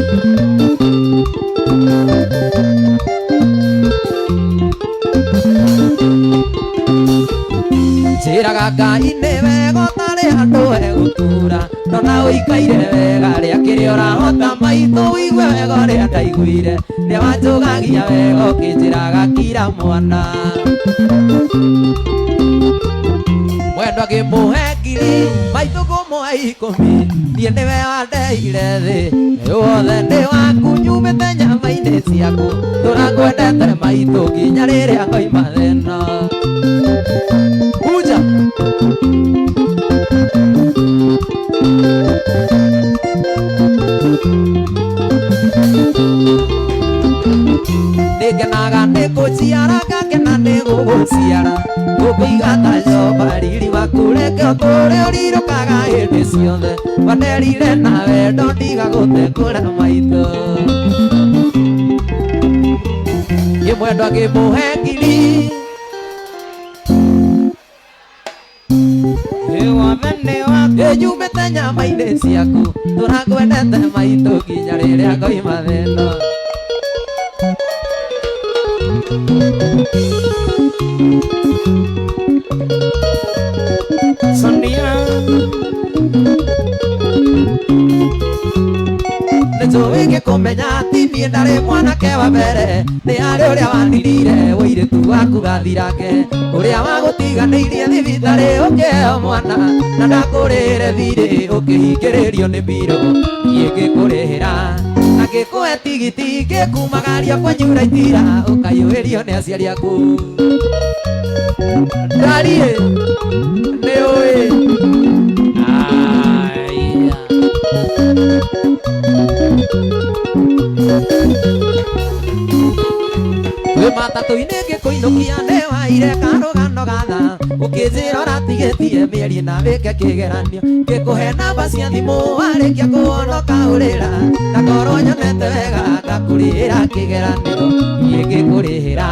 njĩraga Ngai nĩ wega ũtarĩ handũ hegũtura ndona ũikaire wega rĩa kĩrĩa ũrahota maitũ ũigue wega ũrĩa ndaiguire rĩa wanjũgagia wega ũkĩnjĩraga kira mwana mwendwa ngĩmũhe ngiri maitũ ngũmũhe ikũmi niĩ nĩwe wandeire thĩ wothe nĩ waku nyumĩte nyama-inĩ ciaku tũrakwendete maitũ nginya rĩrĩa ngoima thĩno Uja nĩngenaga nĩ gũciara ngakena nĩ gũgũciara ngũkũiga ta nyoba riri waku reke ũtũre ũrirũkaga hĩndĩ ciothe wanderire na wendo ndigagũtekũra maitũ niĩ mwendwa ngĩmũhe ngiri nyumĩte nyama-inĩ ciaku tũrakwendete maitũ nginya rĩrĩa ngoima thĩno Sonia nĩtũĩ ngĩkũmenya atĩ niĩ ndarĩ mwanake wa mbere nĩ arĩ ũrĩa wandirire ũirĩtu waku gathirake ũrĩa wagũtiganĩirie thibitarĩ ũkĩheo mwana na ndakũrĩre thirĩ ũkĩhingĩrĩrio nĩ mbirũ niĩ ngĩkũrĩhĩra na ngĩkũhe tigiti ngĩkumagaria kwanyu Raitira ũkaiyũĩrio nĩ aciari aku ndariĩ nĩũĩ wĩ matatũ-inĩ ngĩkũinũka ukijira ratigetie mieri na wike kigeranio ngikuhe namba cia thimu warikia kuonoka urira na ngoro nyonete wega ngakurira kigeranio ngĩkũrĩhĩra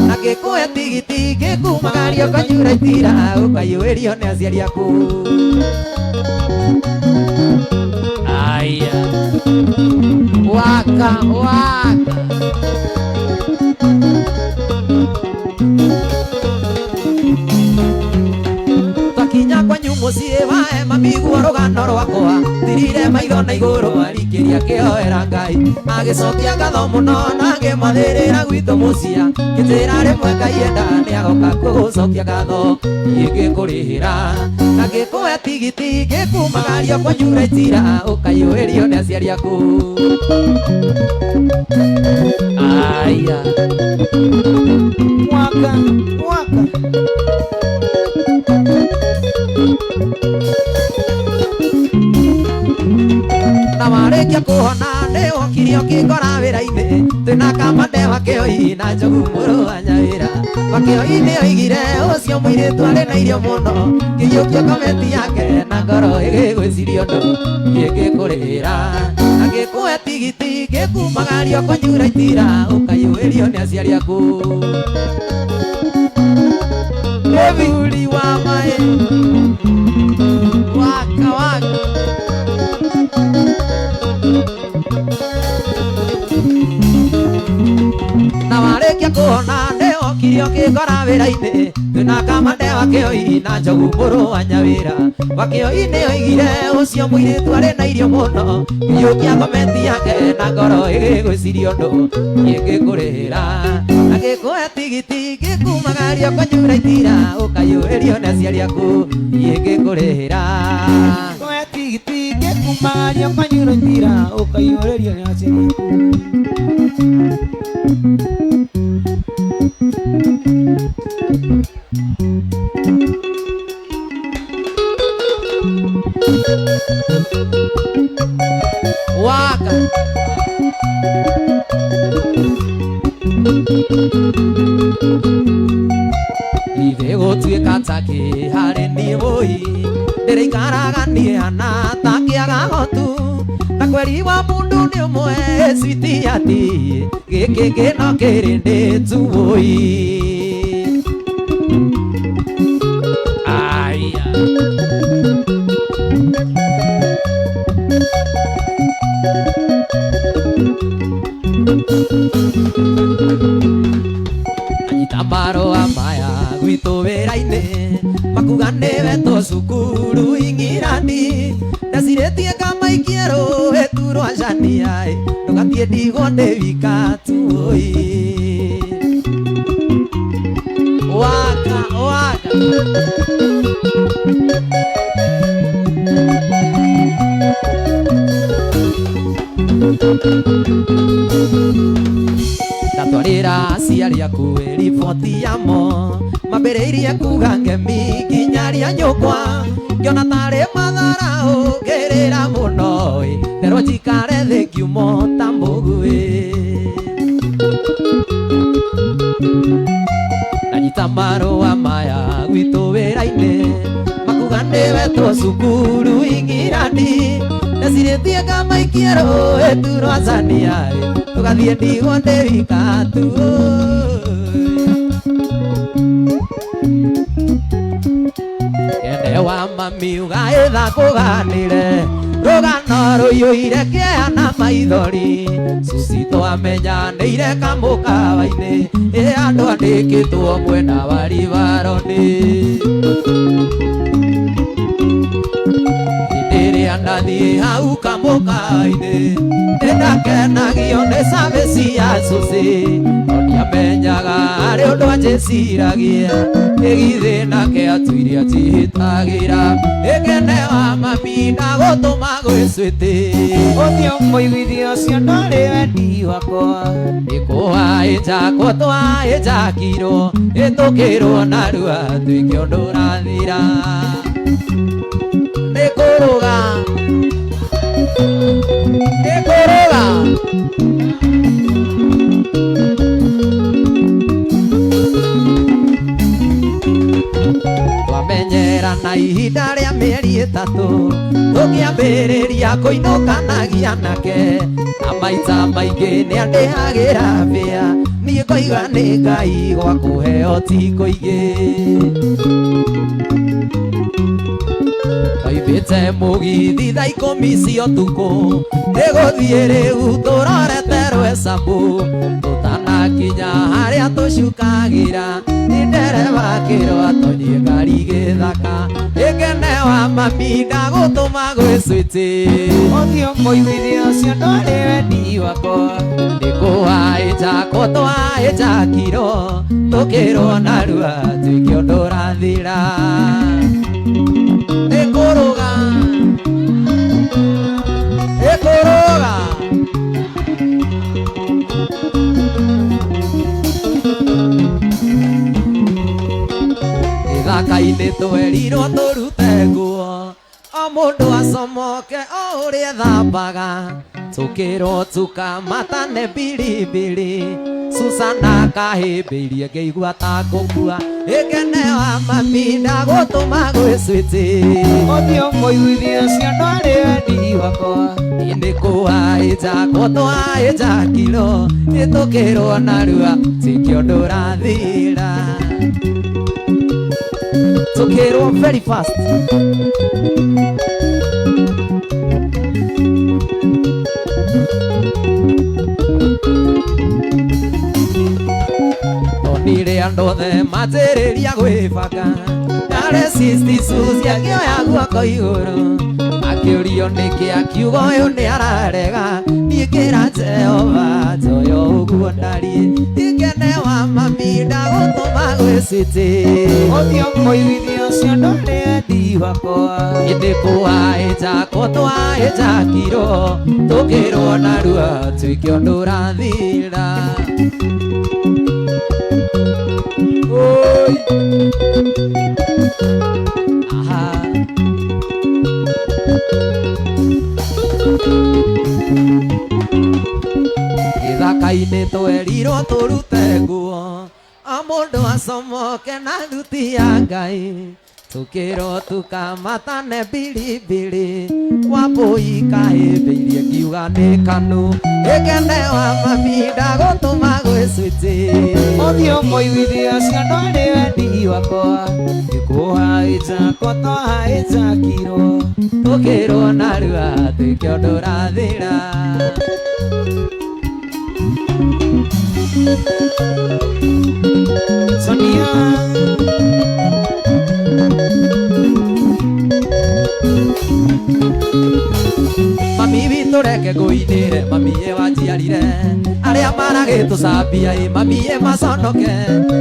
na ngĩkũhe tigiti ngĩkumagaria ũkanyura itira ũkaiyũĩrio nĩ aciari aku. Aya waka waka twakinya kwanyu mũciĩ wae mamiguo rũgano rwakwa thirire maitho na igũrũ arikĩria kĩhoera Ngai agĩcokia ngatho mũno na ngĩmathĩrĩra gwitũ mũciĩ ngĩtĩra rĩmwe Ngai enda nĩagoka gũgũcokia ngatho ngĩkũrĩhĩra na ngĩkũhe tigiti ngĩkumagaria kwanyu itira ũkaiyũĩrio nĩ aciari aku. Aya waka waka na warĩkia kũhona nĩwokire ũkĩngora wĩra-inĩ twĩna kamande wakĩoi na njogu mũrũ wa Nyawĩra wakĩoi nĩoigire ũcio mũirĩtu arĩ na irio mũno ngĩiyũkia komenti yake na ngoro ĩgĩgwĩciria ũndũ ngĩkũrĩhĩra na ngĩkũhe tigiti ngĩkumagario kwanyu itira ũkaiyũĩrio nĩ aciari aku. Mũthuri wa maĩ waka waka na warĩkia kũhona nĩwokire ũkĩngora wĩra-inĩ twĩna kamande wakĩoi na njogu mũrũ wa Nyawĩra wakĩoi nĩoigire ũcio mũirĩtu arĩ na irio mũno ngĩiyũkia komenti yake na ngoro ĩgĩgwĩciria ũndũ ngĩkũrĩhĩra na ngĩkũhe tigiti ngĩkumagario kwanyu itira ũkaiyũĩrio nĩ aciari aku ngĩkũrĩhĩra ngĩkũhe tigiti ngĩkumagario kwanyu itira ũkaiyũĩrio nĩ aciari aku. waka ithe gũtuĩka ta kĩharĩ niĩ mũi ndĩrĩikaraga niĩ hana ta kĩaga hotu na kweri wa mũndũ nĩ ũmwe switi ati gĩkĩ kĩno kĩrĩ ndĩtu mũi. Aya anyita marũa maya gwitũ wĩra-inĩ makuga nĩwe tũ cukuru ing'irani ndacirĩtie kamaikie rũhĩtu rwa Shania ndũgatie ndigwo ndĩ wika tuĩ waka waka ndatwarĩra aciari aku riboti yamo mambĩrĩirie kuga ngemi nginyaria nyũkwa ngĩona tarĩ matharaũ ngĩrĩra mũno therwo njikare thĩ ngiumo ta mũguĩ ndanyita marũa maya gwitũ wĩra-inĩ makuga nĩwe tũ cukuru ing'irani ndacirĩtie kamaikie rũhĩtu rwa Shania tũgathiĩ ndigwo ndĩ wika tu ende wa mami ugaĩtha kũganĩre rũgano rũiyũire kĩeha na maithori cuci twamenyanĩire kamũkawa-inĩ andũ andĩkĩtwo mwena wa ribaroni ĩrĩa ndathiĩ hau kamũkawa-inĩ nĩndakenagio nĩ cabĩci ya cuci no ndiamenyaga harĩ ũndũ anjĩciragia ĩgithĩ nake atuire atihĩtagĩra ĩkene wa mami ndagũtũma gwĩcwĩtĩ ũthiũ mũiguithio ũcio ndwarĩ wendi wakwa nĩkũhahĩnjakwo twahĩnjakirwo ĩtũkĩrwo narua tuĩke ũndũ ũrathira nĩkũrũga nĩkũrũga na ihinda rĩa mĩeri ĩtatũ tũkĩambĩrĩria kũinũkanagia nake na maita maingĩ nĩandĩhagĩra mbĩa niĩ ngoiga nĩ Ngai gwa kũheo ti kũingĩ oimĩte mũgithi thaa 10 cia ũtukũ nĩgũthiĩ rĩu tũrorete Rwĩcambũ tũtanakinya harĩa tũcukagĩra nĩ ndereba kĩrwa tonyie ngari gĩthaka ĩkene wa mami ndagũtũma gwĩ Sweety Othio mũiguithia ũcio ndwarĩ wendi wakwa ndĩkũhaĩnja kũtũhaĩnja kiro tũkĩrwo narua tuĩke ũndũ ũrathira ĩkũrũga gĩthaka-inĩ twerirwo tũrute nguo o mũndũ acomoke o ũrĩa thambaga tũkĩrwo tukamatane biribiri Susana kahĩmbĩirie ngĩigua ta ngũkua ĩkene wa mami ndagũtũma gwĩ Sweety Othio mũiguithia ũcio ndwarĩ wendi wakwa ndĩkũhaĩnja kũtũhaĩnja kiro ĩtũkĩrwo narua tuĩke ũndũ ũrathira tũkĩrwo very fast tonire andũ othe matĩrĩria gwĩbanga nare sisti Suzy akĩoya guoko igũrũ akĩũrio nĩkĩ akiuga ũyũ nĩ ararega niĩ ngĩra Jehova njoyo ũguo ndariĩ ikene wa mami ndagũtũma gwĩ Sweety Othio mũiguithia ũcio ndwarĩ wendi wakwa ndĩkũhaĩnja kũtũhaĩnja kiro tũkĩrwo narua tuĩke ũndũ ũrathira Oi aha gĩthaka-inĩ twerirwo tũrute nguo o mũndũ acomoke na thuti ya Ngai tũkĩrwo tukamatane biribiri Wambũi kahĩmbĩirie ngiuga nĩ kanũ ĩkene wa mami ndagũtũma gwĩ Sweety Othio mũiguithia ũcio ndwarĩ wendi wakwa ndĩkũhaĩnja kũtũhaĩnja kiro tũkĩrwo narua tuĩke ũndũ ũrathira Sonia mami witũ reke ngũinĩre mami ye wanjiarire arĩa maragĩtũcambia mami ye maconoke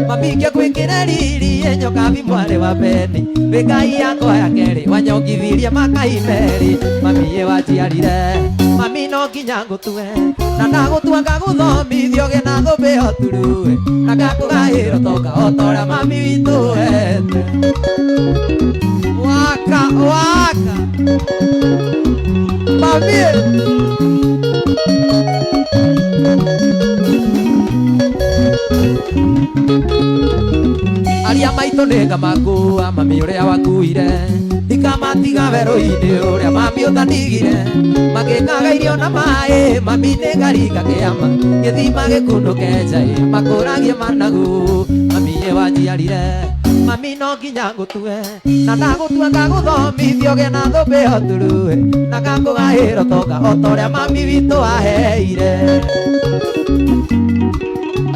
mami ngĩkwĩkĩre riri nyokabi mwarĩ wa Beni wĩ Ngai yakwa ya kerĩ wanyongithirie makai merĩ mami ye wanjiarire mami no nginya ngũtue na ndagũtua ngagũthomithio gĩna thũmbĩ o turu na ngakũgaĩrwo toka o torĩa mami witũ wete waka waka mami aria maitũ nĩngamakua mami ũrĩa wakuire ndikamatiga werũ-inĩ ũrĩa mami ũtanigire magĩkaga irio na maĩ mami nĩngaringa kĩama gĩthima gĩkunũke njai makũragie managu mami ye wanjiarire mami no nginya ngũtue na ndagũtua ngagũthomithio gĩna thũmbĩ o turu na ngakũgaĩrwo toka o torĩa mami witũ aheire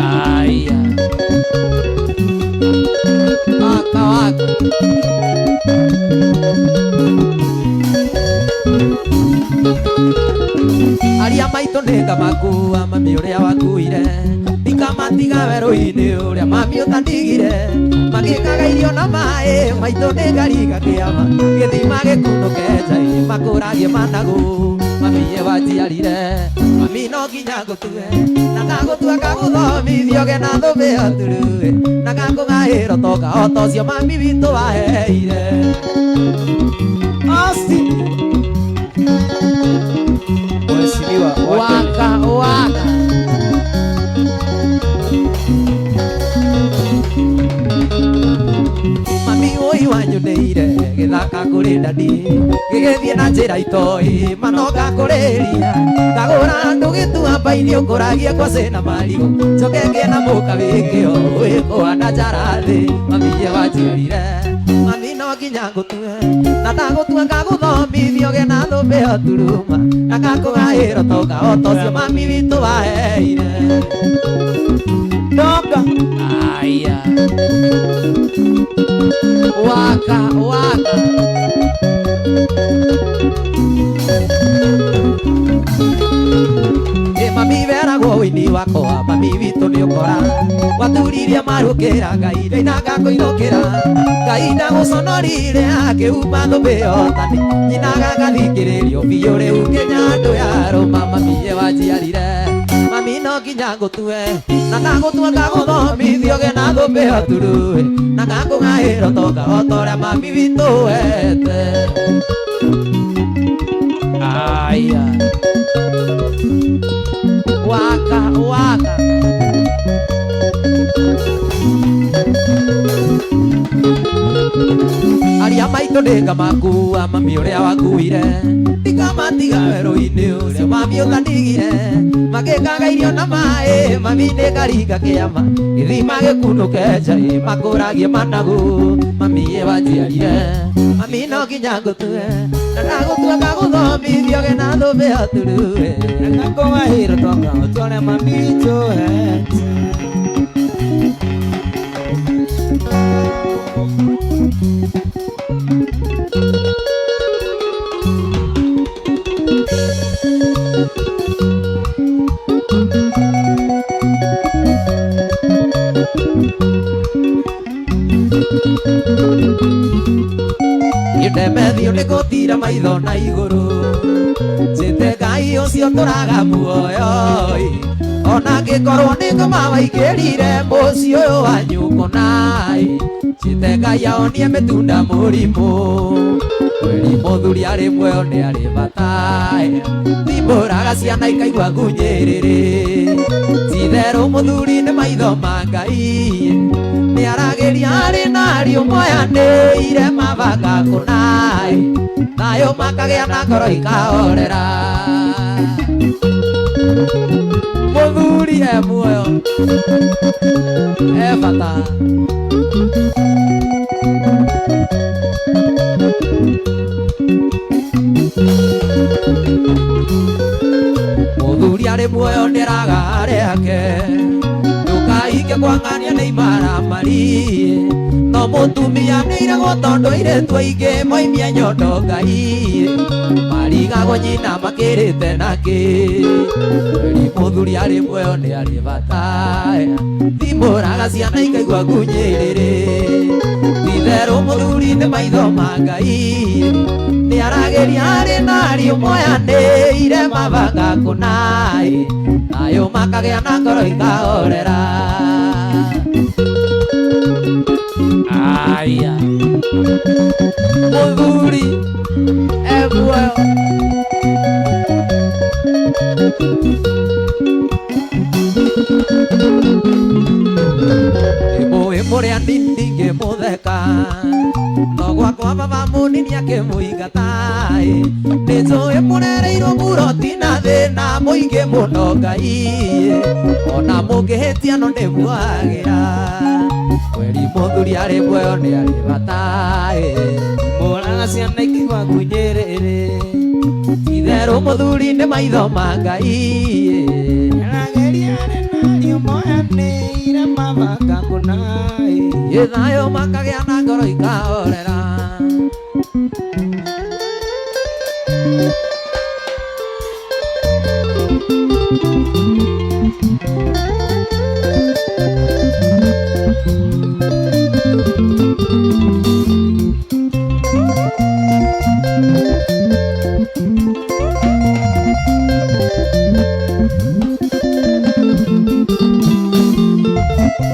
aya waka waka aria maitũ nĩngamakua mami ũrĩa wakuire ndikamatiga werũ-inĩ ũrĩa mami ũtandigire magĩkaga irio na maĩ maitũ nĩngaringa kĩama gĩthima gĩkunũke njai makũragie managu mami ye wanjiarire mami no nginya ngũtue na ndagũtua ngagũthomithio gĩna thũmbĩ o turu na ngakũgaĩrwo toka o tocio mami witũ aheire Austin Mheshimiwa waka waka mami ũi wanyũnĩire kuri dadi gigethie na njira itoi manoga kuriria kagura ndugitua baini ukuragie kwa sena marigo coke na muka wikio wikuanda njarathi mamiye wanjirire mami no nginya ngutue na ndagutua ngaguthomithio gena thumbi oturuma na gakugairo toga otocio mami witu waheire Doka aya waka waka mami veragwo wini wakwa mami witu ni ukora waturirie marukira ngai ndainaga kuinukira ngai ndaguconorire akiuma thumbi otani nyinaga gathikiririo biu riu kinyandu yaruma mami ye wanjiarire mami no nginya ngutue na ndagutua ngaguthomithio gena thumbi oturue na gakugairo toga otoria mami witu wete aya waka waka aria maitu ndingamakua mami uria wakuire ndikamatiga werũ-inĩ ũrĩa mami ũtandigire magĩkaga irio na maĩ mami nĩngaringa kĩama gĩthima gĩkunũke njai makũragie managu mami ye wanjiarire mami no nginya ngũtue na ndagũtua ngagũthomithio gena thũmbĩ oturue na gakugairo toga otoria mami witu wete Ndemethio nĩ gũtira maitho na igũrũ njĩte Ngai ũcio tũraga muoyo ona ngĩkorwo nĩ ngoma waingĩrire mũciĩ ũyũ wa nyũkũnai njĩte Ngai aonie mĩtunda mũrimũ kweri mũthuri arĩ muoyo nĩ arĩ bata thimbũraga ciana ikaigua ngunyĩrĩrĩ ti-itherũ mũthuri nĩ maitho ma Ngai nĩ aragĩria arĩ narĩo moyanĩire mabanga kũnai thayũ makagĩa na ngoro ikahorera mũthuri e muoyo e bata mũthuri arĩ muoyo nĩ araga arĩake ndũkaige kwang'ania nĩ imaramari no mũtumia nĩ iragwo tondũ airĩtu aingĩ moimia nyondo Ngai marigagwo nyina makĩrĩte nakĩ kweri mũthuri arĩ muoyo nĩ arĩ bata thimbũraga ciana ikaigua ngunyĩrĩrĩ ti-itherũ mũthuri nĩ maitho ma Ngai nĩ aragĩria arĩ narĩo moyanĩire mabanga kũnai thayũ makagĩa na ngoro ikahorera aya mũthuri e muoyo ĩmũĩ mũrĩa ndingĩmũtheka no gwakwa baba mũnini akĩmũingata nĩ njũĩ mũrereirwo buroti na thĩna mũingĩ mũno Ngai ona mũngĩhĩtia no nĩ muagĩra kweri mũthuri arĩ muoyo nĩ arĩ bata mũraga ciana ikaigua ngunyĩrĩrĩ ti-itherũ mũthuri nĩ maitho ma Ngai arageria arĩ narĩo moyanĩire mabanga kũnai thayũ makagĩa na ngoro ikahorera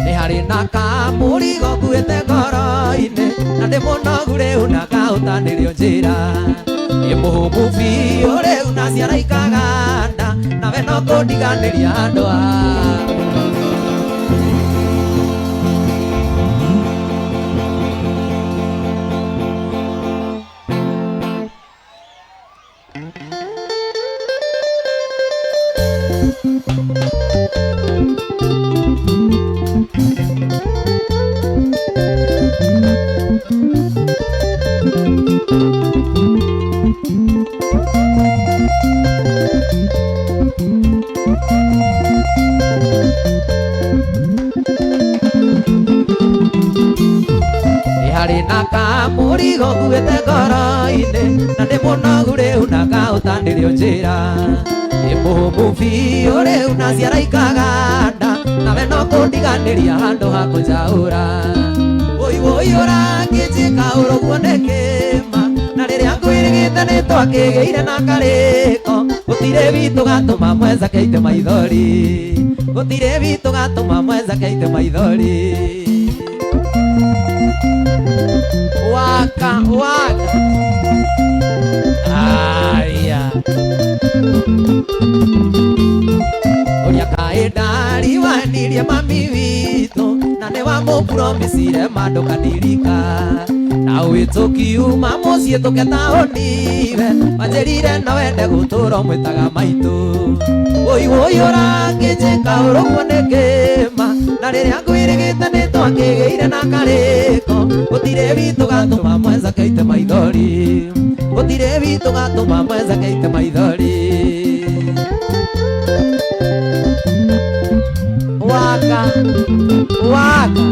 nĩ harĩ na kamũrigo nguĩte ngoro-inĩ na ndĩ mũnogu rĩu na kaũtanĩrio njĩra nĩ mũhũmũ biũ rĩu na ciara ikaganda nawe no kũndiganĩria ndwa Hari naka murigo kuete ngoro-inĩ na nĩ mũnogu rĩu na ngaũtanĩrio njĩra nĩ mũhũmũ biũ rĩu na ciara ikaganda nawe no kũndiganĩria handũ ha kũnjaũra wũi wũi ũrangĩnjĩka ũrũguo nĩ kĩma na rĩrĩa ngwĩrĩgĩte nĩ twakĩgĩire na karĩko gũtirĩ witũ gatũma mwenza keite maithori gũtirĩ witũ gatũma mwenza keite maithori waka waka aya uria kaendari wanirie mami witũ na nĩ wamũpromisire mandũ kandirika na wĩtũkiuma mũciĩ tũke taũni-we wanjĩrire no wende gũtũra mwĩtaga maitũ wũi wũi ũrangĩnjĩka ũrũguo nĩ kĩma na rĩrĩa ngwĩrĩgĩte nĩ twakĩgĩire na karĩko gũtirĩ witũ gatũma mwenza keite maithori gũtirĩ witũ gatũma mwenza keite maithori waka waka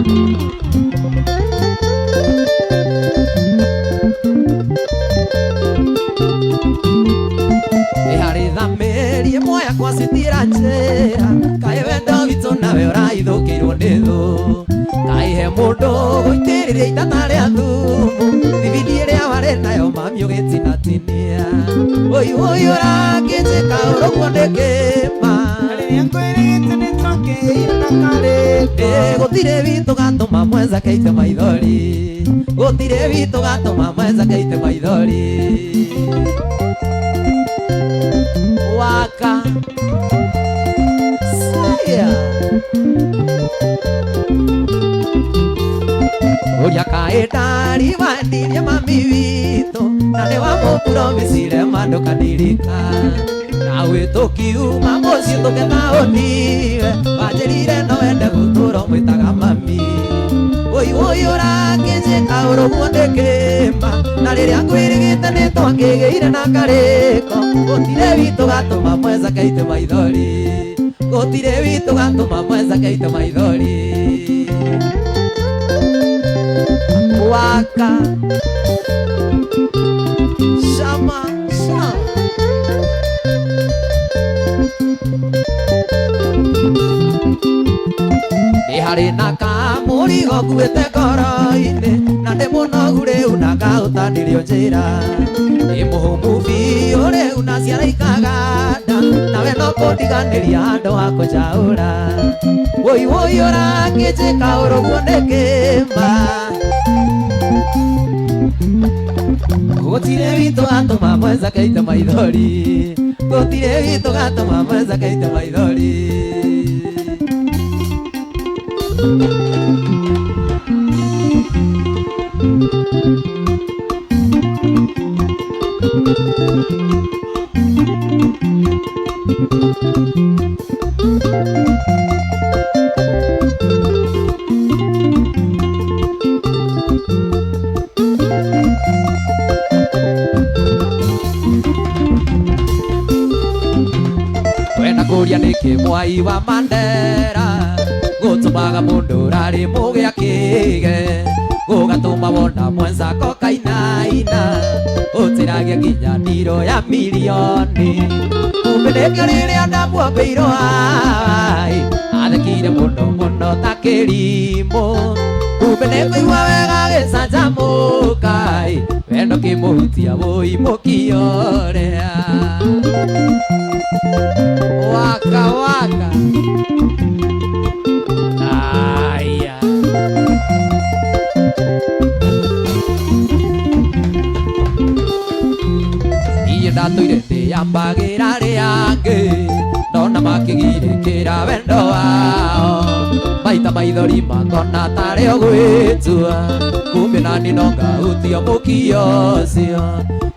harĩ thamĩri ĩmwe yakwa citira njĩra kaĩ wendo witũ nawe ũraithũkĩirwo nĩ thũ kaĩ he mũndũ gũitĩrĩria itata rĩa thumu thibidi ĩrĩa warĩ nayo mami ũgĩtinatinia wũi wũi ũrangĩnjĩka ũrũguo nĩ kĩma rĩrĩa ngwĩrĩte nĩ twakĩgĩire na karĩko gũtirĩ witũ gatũma mwenza keite maithori gũtirĩ witũ gatũma mwenza keite maithori waka saya uria kaendari wanirie mami witũ na nĩ wamũpromisire mandũ kandirika na wĩtũkiuma mũciĩ tũke taũni-we wanjĩrire no wende gũtũra mwĩtaga mami wũi wũi ũrangĩnjĩka ũrũguo nĩ kĩma na rĩrĩa ngwĩrĩgĩte nĩ twakĩgĩire na karĩko gũtirĩ witũ gatũma mwenza keite maithori gũtirĩ witũ gatũma mwenza keite maithori waka shama shama nĩ harĩ na kamũrigo nguĩte ngoro-inĩ na ndĩ mũnogu rĩu na ngaũtanĩrio njĩra nĩ mũhũmũ biũ rĩu na ciara ikaganda nawe no kũndiganĩria handũ ha kũnjaũra wũi wũi ũrangĩnjĩka ũrũguo nĩ kĩma gũtirĩ witũ gatũma mwenza keite maithori gũtirĩ witũ gatũma mwenza keite maithori wena kũria nĩkĩ mwai wa Mandera gũtũmaga mũndũ ũrarĩ mũgĩa kĩge gũgatũma wona mwenzako kainaina ũtĩragia nginya ndiro ya milioni kumbe nĩkĩo rĩrĩa ndamuombĩirwo ai athekire mũno mũno ta kĩrimũ kumbe nĩkũigua wega gĩcanjamũka wendo kĩmũhutia wũimũkio ũrĩa waka waka aya niĩ ndatũire ndĩambagĩra rĩangĩ ndona makĩgirĩkĩra wendo wao maita maithori makona tarĩ ũgwĩtua kumbe nani no ngahutia mũkio ũcio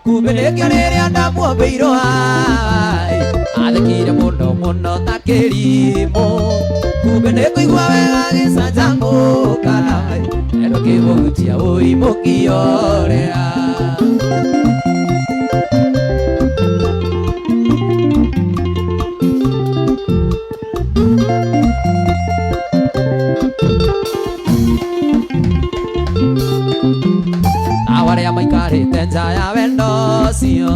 kumenekio rĩrĩa ndamuombeirwo hai athekire mũno ta kĩrimũ kumbe nĩkũigua wega gĩcanjamũka eno kĩmũhutia ũimũkio ũrĩa awarĩa maikarĩte nja ya wendo ũcio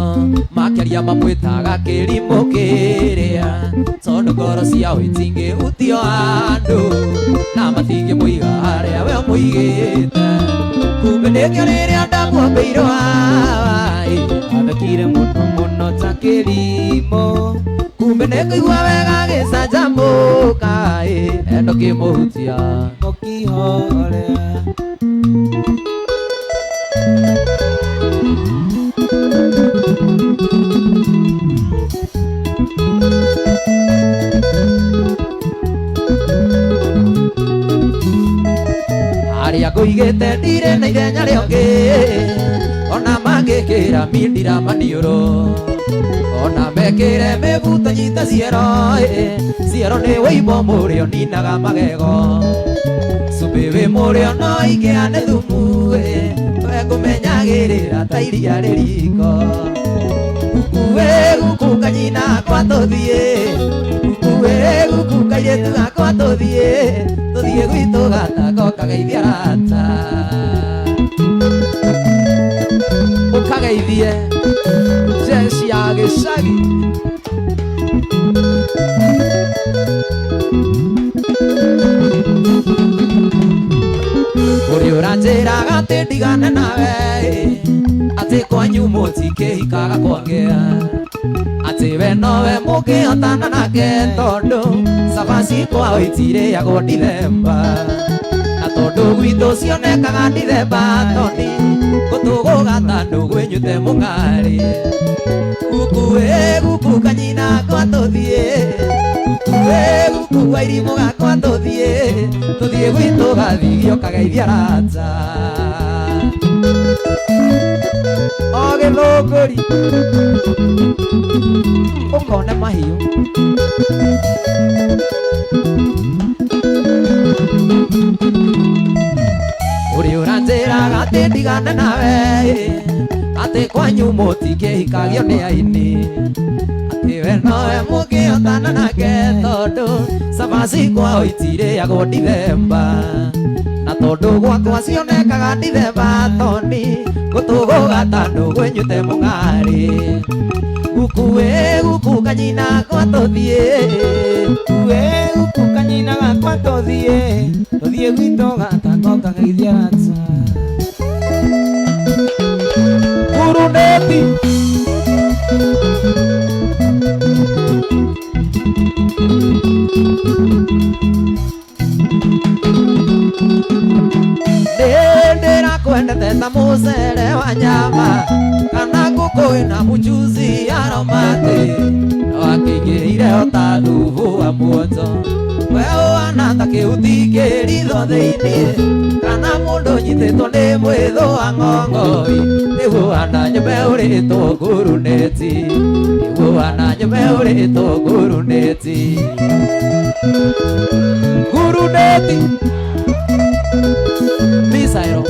makĩria mamwĩtaga kĩrimũ kĩrĩa tondũ ngoro ciao itingĩhutio andũ na matingĩmũiga harĩa we mũigĩte kumbe nĩkĩo rĩrĩa ndamuombeirwo hai athekire mũno ta kĩrimũ kumbe nĩkũigua wega gĩcanjamũka endo kĩmũhutia mũkĩhorea harĩa ngũigĩte ndirĩ na ithenya rĩongĩ ona mangĩkĩra mindira maniũrũ ona mekĩre mĩbuto nyita ciero nĩ wĩimbo mũrĩo ninaga magego cumbĩ wĩ mũrĩo no ingĩane thumu twekũmenyagĩrĩra ta iria rĩriko gukuwĩ guku kanyina kwa tũthiĩ gukuwĩ guku kairĩtu gakwa tũthiĩ gwitũ gatako kageithia rata ũkageithie jeshi ya gĩcagi ũrĩa ũranjĩraga atĩ ndigane nawe atĩ kwanyu mũtikĩhikaga kwongea atĩ we nowe mũkĩhotana nake tondũ cabaci kwao itirĩagwo Ndithemba na tondũ gwitũ cionekaga Ndithemba toni gũtũgũ gatandũ gwĩnyute mũng'arĩ gukuwĩ guku kanyina kwa tũthiĩ gukuwĩ guku kwa irimũ gakwa tũthiĩ gwitũ gathigio kageithia rata o gĩthũngũri ũkone mahiũ ũrĩa ũranjĩraga atĩ ndigane nawe atĩ kwanyu mũtikĩhikagio nĩ aini atĩ we nowe mũkĩhotana nake tondũ cabaci kwao itirĩagwo Ndithemba na tondũ gwakwa cionekaga Ndithemba toni gũtũgũ gatandũ gwĩnyute mũng'arĩ gukuwĩ guku kanyina kwa tũthiĩ gukuwĩ guku kanyina gakwa tũthiĩ gwitũ gatako kageithia rata Burundeti ndĩrakwendete ta mũcere wa nyama kana ngũkũ ĩna mũchuzi aromati wakĩingĩrĩire o ta thubu wa muoto we ũhana ta kĩhuti kĩritho thĩinĩ kana mũndũ nyitĩtwo nĩ mwĩthũ wa ng'ong'oi nĩguo ũhana nyũmba ũrĩtwo nguruneti nĩguo ũhana nyũmba ũrĩtwo nguruneti Misairo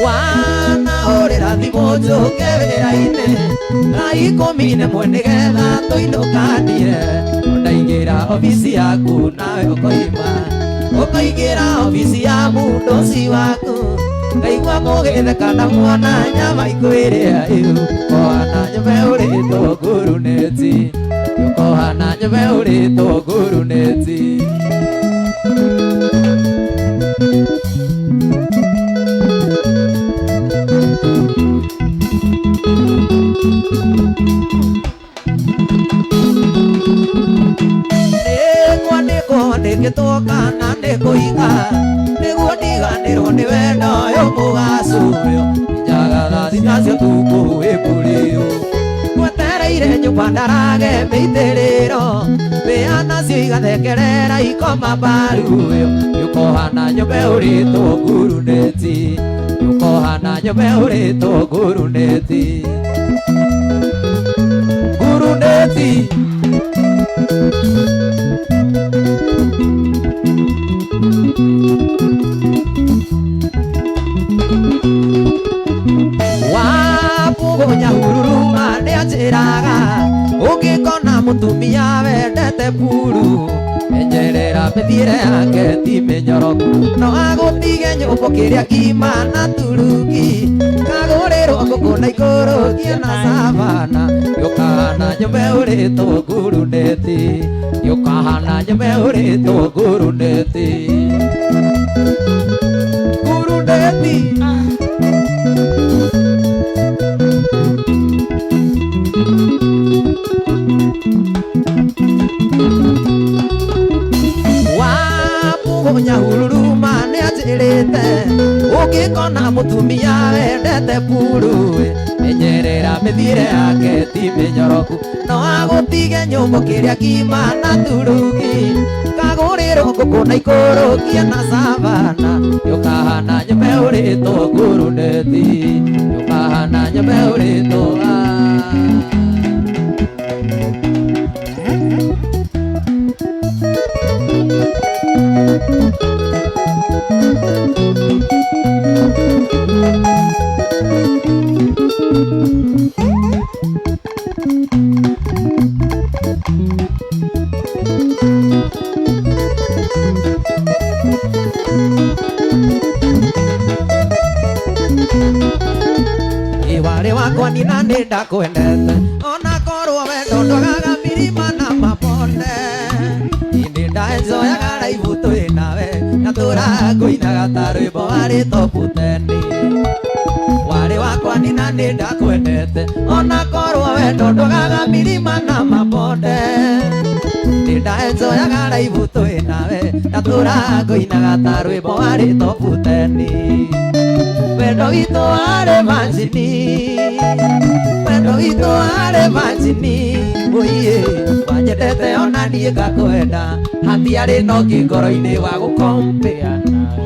wana orera thimo njoke wĩra-inĩ na ikũmi n'ĩmwe nĩgetha tũinũkanie ndaingĩra obici yaku nawe ũkoingĩra obici ya mũndoci waku ngaigua mũgĩtheka na mwana nyama ikwĩrĩa ũkohana nyũmba ũrĩtwo nguruneti ũkohana nyũmba ũrĩtwo nguruneti ndĩkĩtwo kana ndĩkũiga nĩguo ndiganĩrwo nĩ wendo ũyũ mũgacu ũyũ njaga thathi nacio tukũwĩkũrĩũ gwetere Nĩageire nyũmba ndarage mĩitĩrĩro Mĩana cio igathekerera ikoma mbaru Yukohana nyũmba ũrĩtwo nguruneti Yukohana nyũmba ũrĩtwo nguruneti Nguruneti Wapugonya hururuma nĩanjĩraga Ũngĩkona mũtumia wendete puru Menyerera mĩthiĩre yake ti mĩnyoroku No agũtige nyũmbũ kĩrĩa kima na turuki Kagũrĩrwo ngũkũ na ikũrũkie na savana Yũkahana nyũmba ũrĩtwo nguruneti Yũkahana nyũmba ũrĩtwo nguruneti Nguruneti Wapugonya hururuma nĩanjĩrĩte Ũngĩkona mũtumia wendete puru Menyerera mĩthiĩre yake ti mĩnyoroku No agũtige nyũmbũ kĩrĩa kima na turuki Kagũrĩrwo ngũkũ na ikũrũkie na savana Yũkahana nyũmba ũrĩtwo nguruneti Yũkahana nyũmba ũrĩtwo Iware wakwa nina nĩndakwendete Ona korwo wendo ndwagaga mirima na mabonde Indi ndaenjoyaga raibu twĩ nawe Na tũrakũinaga ta rwĩmbo warĩ top 10 Ware wakwa nina nĩndakwendete Ona korwo wendo ndwagaga mirima na mabonde Indi ndaenjoyaga raibu twĩ nawe Na tũrakũinaga ta rwĩmbo warĩ top 10 Wendo witũ warĩ manjini Wendo witũ warĩ manjini Ũiye wanjendete ona niĩ ngakwenda Hatiarĩ na ũngĩ ngoro-inĩ wa gũkompea nawe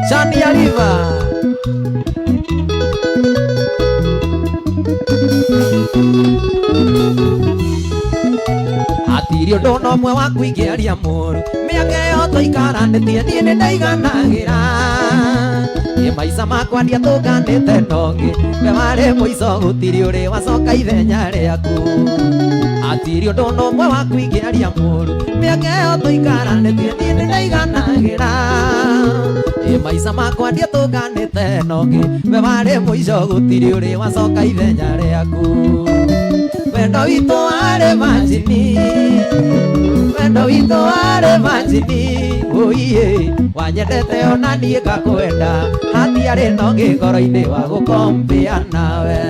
Shania River Hatirĩ ũndũ ona ũmwe wa kũingĩria mũru Mĩaka ĩyo tũikaranĩtie niĩ nĩndaiganagĩra Maica makwa ndiatũnganĩte ndongĩ We warĩ mũico gũtirĩ ũrĩ wacoka ithenya rĩaku Hatirĩ ũndũ ona ũmwe wa kũingĩria mũru Mĩaka ĩyo tũikaranĩtie niĩ nĩndaiganagĩra Maica makwa ndiatũnganĩte ndongĩ We warĩ mũico gũtirĩ ũrĩ wacoka ithenya rĩaku Wendo witũ warĩ manjini Wendo witũ warĩ manjini Ũiye wanyendete ona niĩ ngakwenda Hatiarĩ na ũngĩ ngoro-inĩ wa gũkompea nawe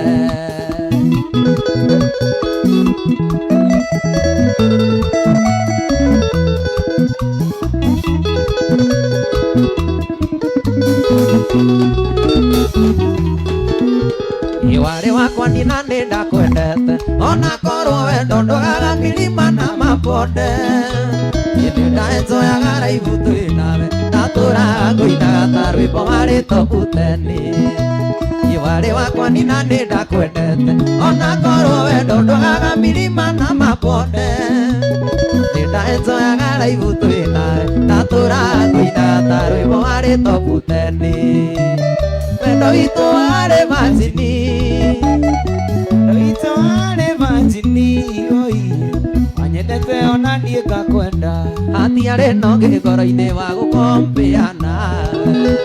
Iware wakwa nina nĩndakwendete Ona korwo wendo ndwagaga mirima na mabonde Indi ndaenjoyaga raibu twĩ nawe Na tũrakũinaga ta rwĩmbo warĩ top 10 Iware wakwa nina nĩndakwendete Ona korwo wendo ndwagaga mirima na mabonde Indi ndaenjoyaga raibu twĩ nawe Na tũrakũinaga ta rwĩmbo warĩ top 10 Wendo witũ warĩ manjini Wendo witũ warĩ manjini Wanyendete ona niĩ ngakwenda Hatiarĩ na ũngĩ ngoro-inĩ wa gũkompea nawe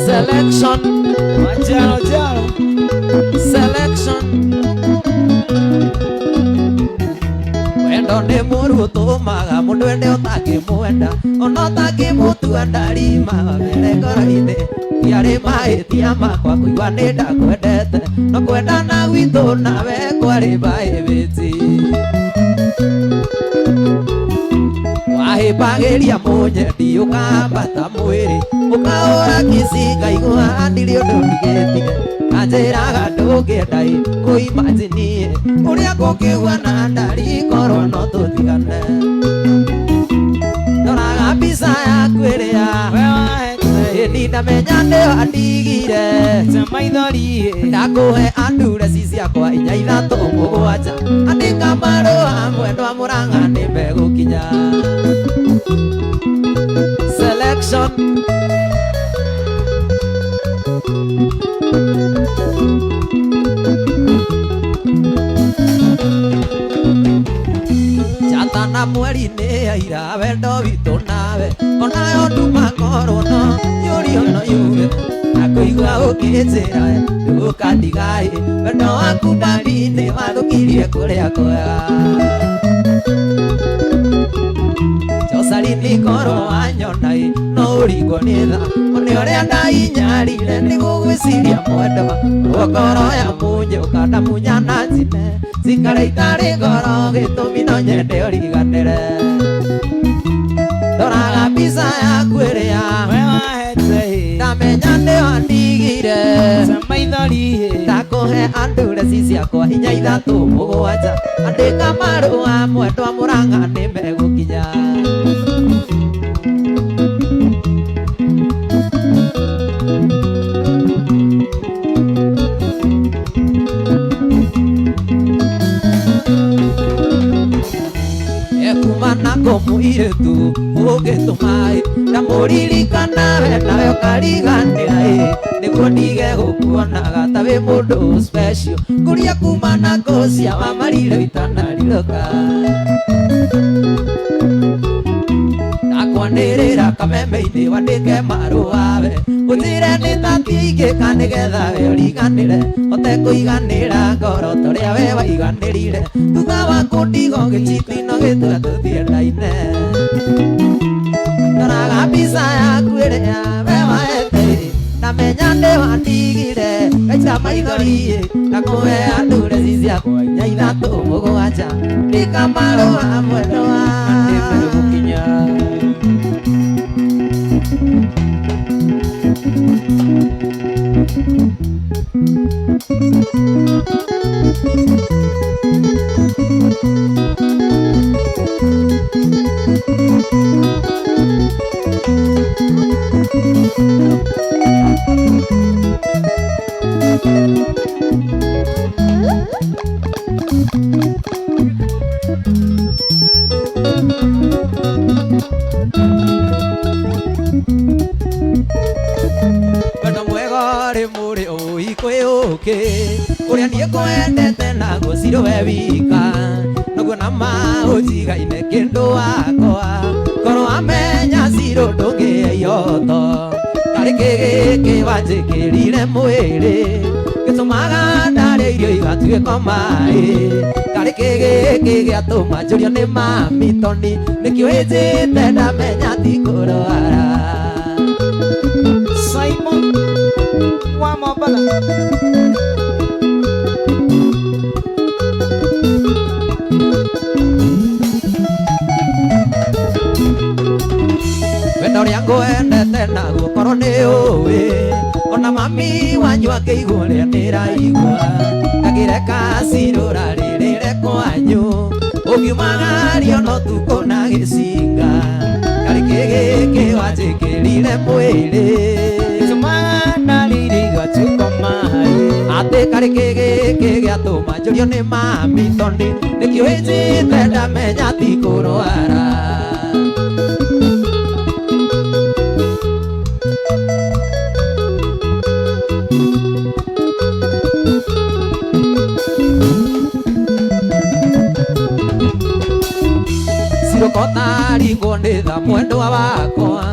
Selection Majaro jaro Selection Wendo nĩ mũru ũtũmaga mũndũ ende ũtangĩmwenda Ona ũtangĩmũtua ndarima wagere ngoro-inĩ Tiarĩ mahĩtia makwa kũigua nĩndakwendete No kwendana gwitũ nawe kwarĩ private Wahĩmbagĩria mũnyendi ũkambata mwĩrĩ ũkaũra kĩcinga igua ndirĩ ũndũ ndigĩtire anjĩraga ndũngĩenda kũimagine ũrĩa kũngĩgua na ndari korwo no tũtigane ndoraga mbica yaku ĩrĩa ĩni ndamenya nĩyo andigire maithori ndakũhe andureci ciakwa 4 3 7 andĩka marũa mwendwa Mũrang'a nĩmegũkinya selection Jatana mweri nĩ aira wendo witũ nawe onayo nduma ngoro no yũrio no yuge nakũigua ũkĩnjĩra ndũkandigaĩ wendo waku ndari-inĩ wathũkirie kũrĩa kwega Jocelyn ngoro wanyonai no ũringwo nĩ tha one ũrĩa ndainyarire nĩguo gwĩciria mwendwa ngoro ya mũnyoka ndamunya na njine cikare itarĩ ngoro gĩtũmi no nyende ũriganĩre ndoraga mbica yaku ĩrĩa ndamenya nĩyo andigire ndakũhe andureci ciakwa 4 3 7 andĩka marũa mwendwa Mũrang'a nĩmegũkinya ekumana mũirĩtu ũngĩtũmaĩ ndamũririkana we nawe ũkariganĩra nĩguo ndige gũkuonaga ta wĩ mũndũ special kũria kumana kũcia wa mariro itanarirũka ndakwanĩrĩra kameme-inĩ wandĩke marũa we ũnjĩre nĩtatingĩka nĩgetha we ũriganĩre hote kũiganĩra ngoro torĩa we waiganĩrire thutha wa kũndigo gĩcitino gĩtwe tũthiendaine ndoraga mbica yaku ĩrĩa we wahete ndamenya nĩwandigire gaica maithori ndakũhe andureci ciakwa 4 3 7 ndĩka marũa mwendwa nĩmegũkinya wendo mwega rĩ mũrĩ ũikwĩũkĩ ũrĩa niĩ kwendete na gũcirĩ we wika noguo na maũnjigaine kĩndũ wakwa korwo amenya cirũ ndũngĩyoto karĩ kĩgĩkĩ wanjĩkĩrire mwĩrĩ gĩtũmaga ndarĩa irio igatuĩka maĩ karĩ kĩgĩkĩ gĩatũma njũrio nĩ mami toni nĩkĩo ĩnjĩte ndamenya tikũrwara Simon wa Mobala wendo ũrĩa ngwendete naguo korwo nĩ ũĩ ona mami wanyu akĩigua ũrĩa ndĩraigua ngagĩreka cirũra rĩrĩre kwanyu ũngiumagario no tukũ na gĩcinga karĩ kĩgĩkĩ wanjĩkĩrire mwĩrĩ gĩtũmaga ndariri igatuĩka maĩ atĩ karĩ kĩgĩkĩ gĩatũma njũrio nĩ mami tondĩ nĩkĩo ĩnjĩte ndamenya tikũrwara Kotaringwo nĩ tha mwendwa wakwa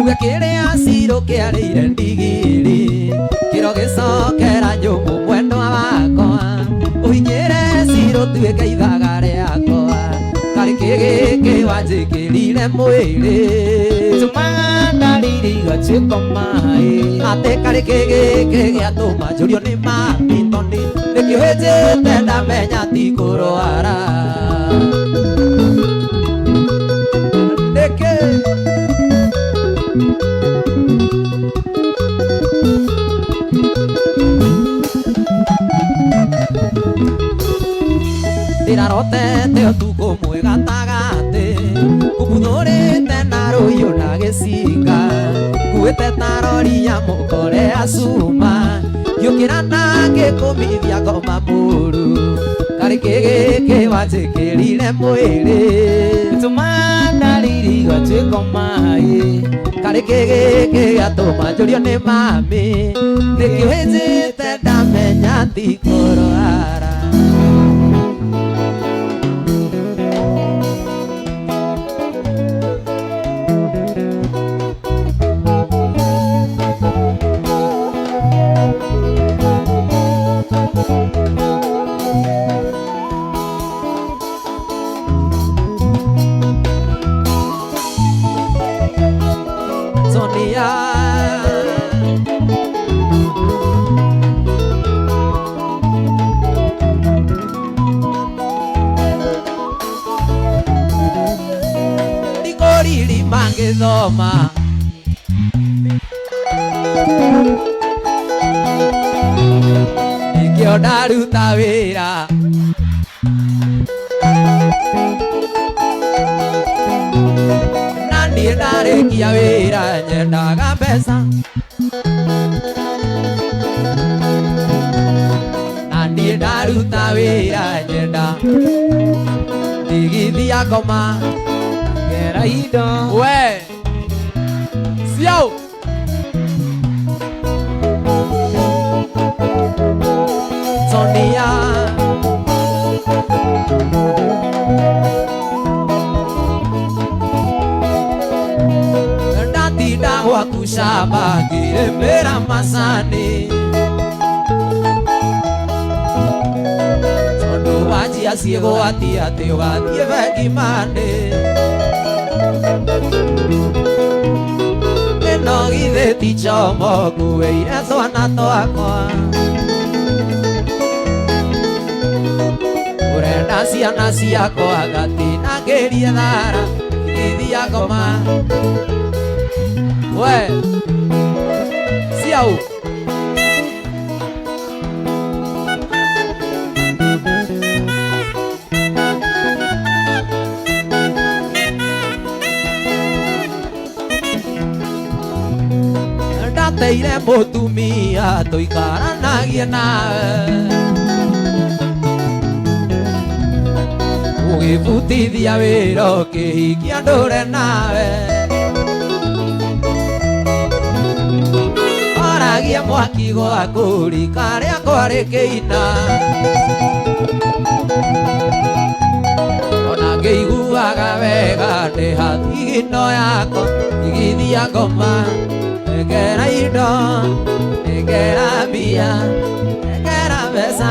uge kĩrĩa cirũ kĩarĩire ndigiri kĩro gĩcokera nyũmũ mwendwa wakwa ũhinyĩre cirũ tuĩke ithaga rĩakwa karĩ kĩgĩkĩ wanjĩkĩrire mwĩrĩ tũmaga ndariri igatuĩka maĩ atĩ karĩ kĩgĩkĩ gĩatũma njũrio nĩ mami tondĩ nĩkĩo ĩnjĩte ndamenya tikũrwara Arotete utuko mwega tagate Kubuthurite na ruyu na gicinga Kuite tarori ya mukore acuma Yukira na gikumithia ngoma muru Kari gigi wanjikirire mwiri Tuma ndariri gatuĩka maĩ Kari gigi gatuma njurio ni mami Nikiwinjite ndamenya ndikurwara Thoma Ikio ndaruta wĩra Na niĩ ndarĩkia wĩra nyendaga mbeca Na niĩ ndaruta wĩra nyenda ndigithia ngoma Ngera indo We Siao Sonia Ndatinda gwaku shamba ngĩrĩmĩra macani Tondũ wanjia ciĩgwo atĩ ũgathiĩ bengi mande No githe ti chomo kuweire twana twakwa Urenda ciana ciakwa gatinangĩrie thara Githia ngoma We Ciao Ndateire mũtumia tũikaranagie nawe Ũgĩbutithia wĩra ũkĩhikia ndũre nawe Oragia mwaki gwaku rika rĩakwa rĩkĩina Ona ngĩiguaga wega ndĩ hathigino yakwa igithia ngoma Ngera indo, ngera mbia, ngera mbeca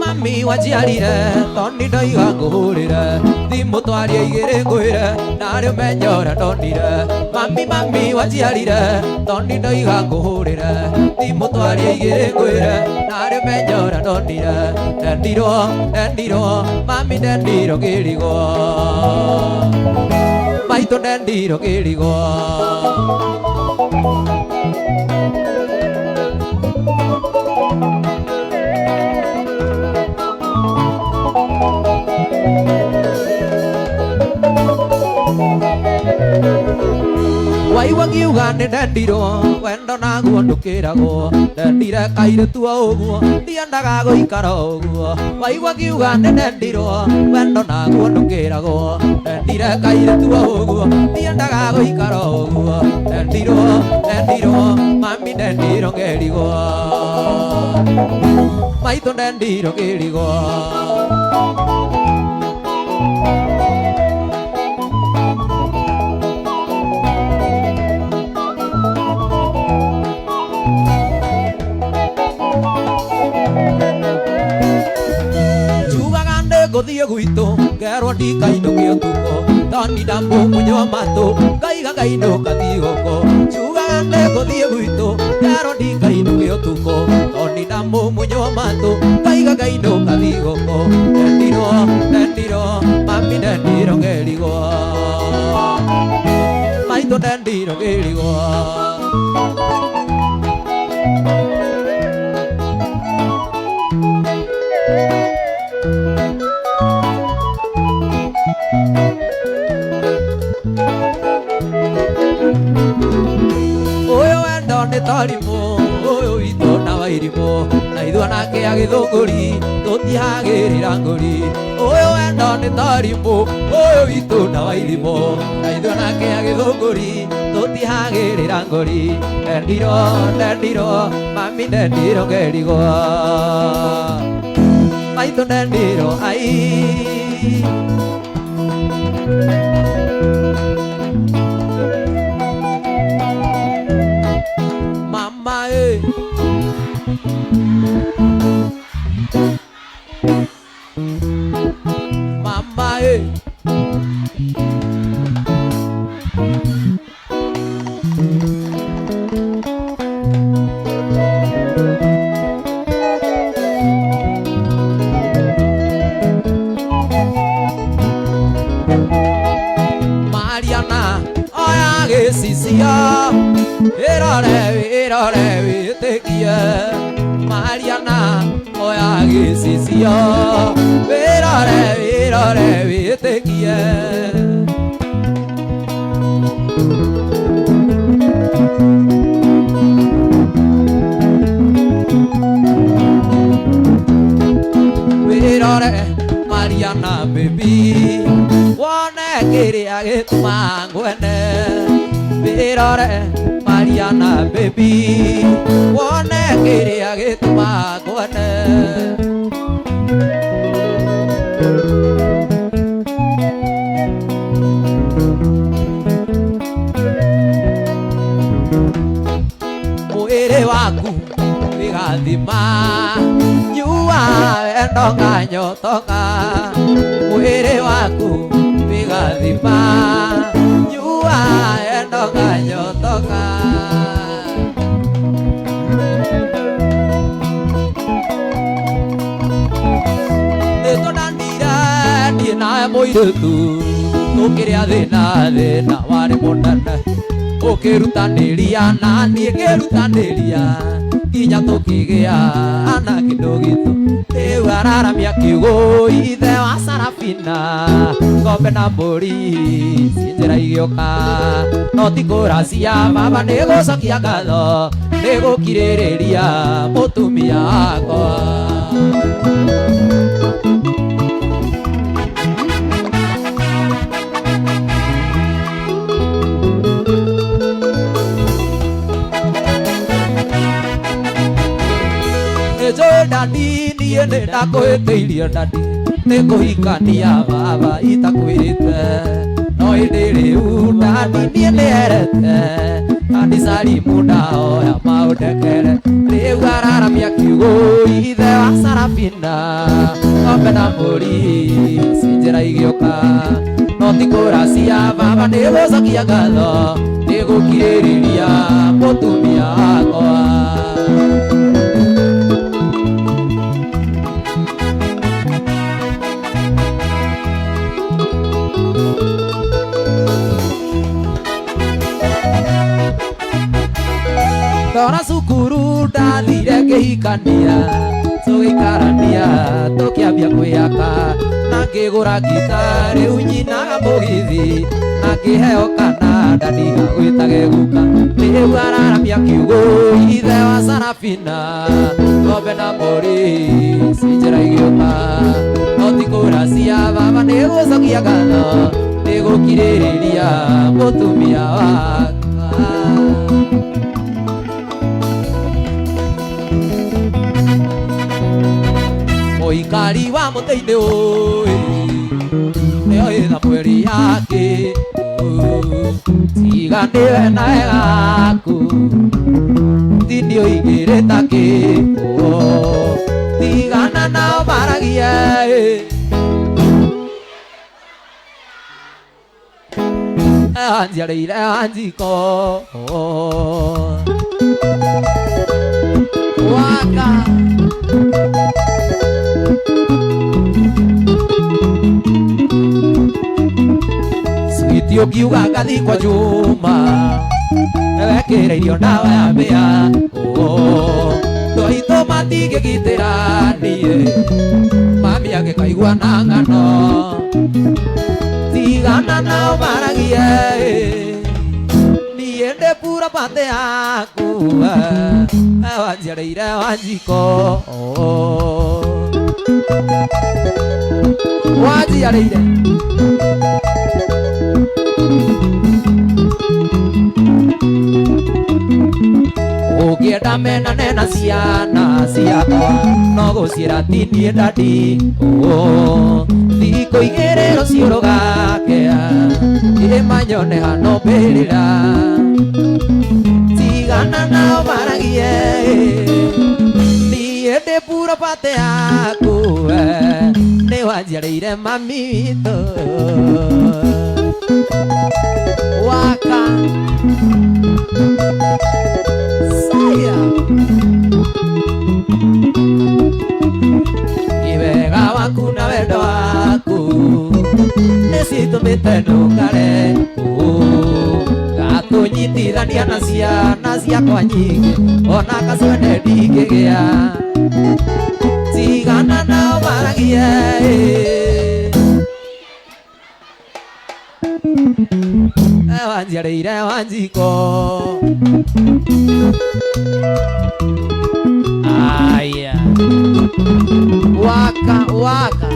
Mami wajiarire toni ndoiga ngũhũrĩre thimũ twarie igĩrĩ ngwĩre narĩ ũmenye ũrĩa ndonire Mami wajiarire toni ndoiga ngũhũrĩre thimũ twarie igĩrĩ ngwĩre narĩ ũmenye ũrĩa ndonire Ndendirwo mami ndendirwo ngĩrigwo Maitũ ndendirwo ngĩrigwo Waigua ngiuga nĩ ndendirwo wendo naguo ndũkĩragwo Ndendire kairĩtu o ũguo ndiendaga gũikara ũguo Waigua ngiuga nĩ ndendirwo wendo naguo ndũkĩragwo Ndendire kairĩtu o ũguo ndiendaga gũikara ũguo Ndendirwo mami ndendirwo ngĩrigwo Maitũ ndendirwo ngĩrigwo ngerwo ndikainũke ũtukũ toni ndamũ mũnyua matũ ngaiga ngainũka thigũkũ njugaga nĩngũthiĩ gwitũ ngerwo ndikainũke ũtukũ toni ndamũ mũnyua matũ ngaiga ngainũka thigũkũ ndendirwo mami ndendirwo ngerigwo maitũ ndendirwo ngerigwo Uyu wendo nĩ tarimũ ũyũ witũ na wairimũ na ithuĩ nake agĩthũngũri tũtiagĩrĩra ngũri ũyũ wendo nĩ tarimũ ũyũ witũ na wairimũ na ithuĩ nake agĩthũngũri tũtiagĩrĩra ngũri ndendirwo mami ndendirwo ngerigwo maitũ ndendirwo ai mama mama Mariana oya gĩcicio ĩrore wĩtĩkie Mariana oya gĩcicio ĩrore wĩtĩkie wĩrore Mariana baby wone kĩrĩa gĩtũma ngwende wĩrore Mariana baby wone kĩrĩa gĩtũma ngwende mwĩrĩ waku wĩgathima nyua wendo nganyotoka mwĩrĩ waku wĩgathima nyua wendo nganyotoka nĩtũnanire niĩ nawe mũirĩtu tũkĩrĩa thĩna warĩ mũnene ũkĩrutanĩria na niĩ ngĩrutanĩria nginya tũkĩgĩa na kĩndũ gitũ rĩu araramia kiugo ithe wa Sarafina ng'ombe na mbũri ciĩ njĩra igĩũka no ti kũracia baba nĩgũcokia ngatho nĩgũkirĩrĩria mũtumia wakwa Dadi niĩ nĩndakũhĩtĩirie dadi nĩkũhikania baba itakwĩrĩte no hĩndĩ rĩu dadi niĩ nĩerete dadi Salimu ndahoya maũndekere rĩu araramia kiugo ithe wa Sarafina ng'ombe na mbũri ciĩ njĩra igĩũka no ti kũracia baba nĩgũcokia ngatho nĩgũkirĩrĩria mũtumia wakwa Ndora cukuru ndathire ngĩhikania tũgĩikarania tũkĩambia kwĩyaka na ngĩgũra ngita rĩu nyinaga mũgithi na ngĩheo kana ndaniga gwĩtage guka rĩu araramia kiugo ithe wa Sarafina ng'ombe na mbũri ciĩ njĩra igĩũka no ti kũracia baba nĩgũcokia ngatho nĩgũkirĩrĩria mũtumia wakwa mũikari wa mũtĩ-inĩ ũyũ nĩyo ĩtha mweri yake tiga nĩwe nawe gaku tini ũigĩrĩta kĩkuo tigana nao maragie wanjiarĩire Wanjiko Waka Sweetie ũkiuga ngathi kwa Juma wekĩra irio ndawa ya mbĩa tũitũ matingĩgitĩra niĩ mami angĩkaigua na ng'ano tigana nao maragie niĩ ndĩ pura pate yaku wanjiarĩire Wanjiko wanjiarĩire ũngĩenda menane na ciana ciakwa no gũciĩra ti niĩ ndandi thikũ igĩrĩ rũciũ rũgakĩa manyone hano mbĩrĩra tigana nao maragie niĩ ndĩ pura pate yaku nĩ wanjiarĩire mami witũ Waka Saya Kĩwega waku na wendo waku nĩcitũmĩte ndũkare gatũnyitithania na ciana ciakwa nyingĩ ona gacwende ndingĩgĩa tigana nao maragie wanjiarĩire Wanjiko Aya Waka Waka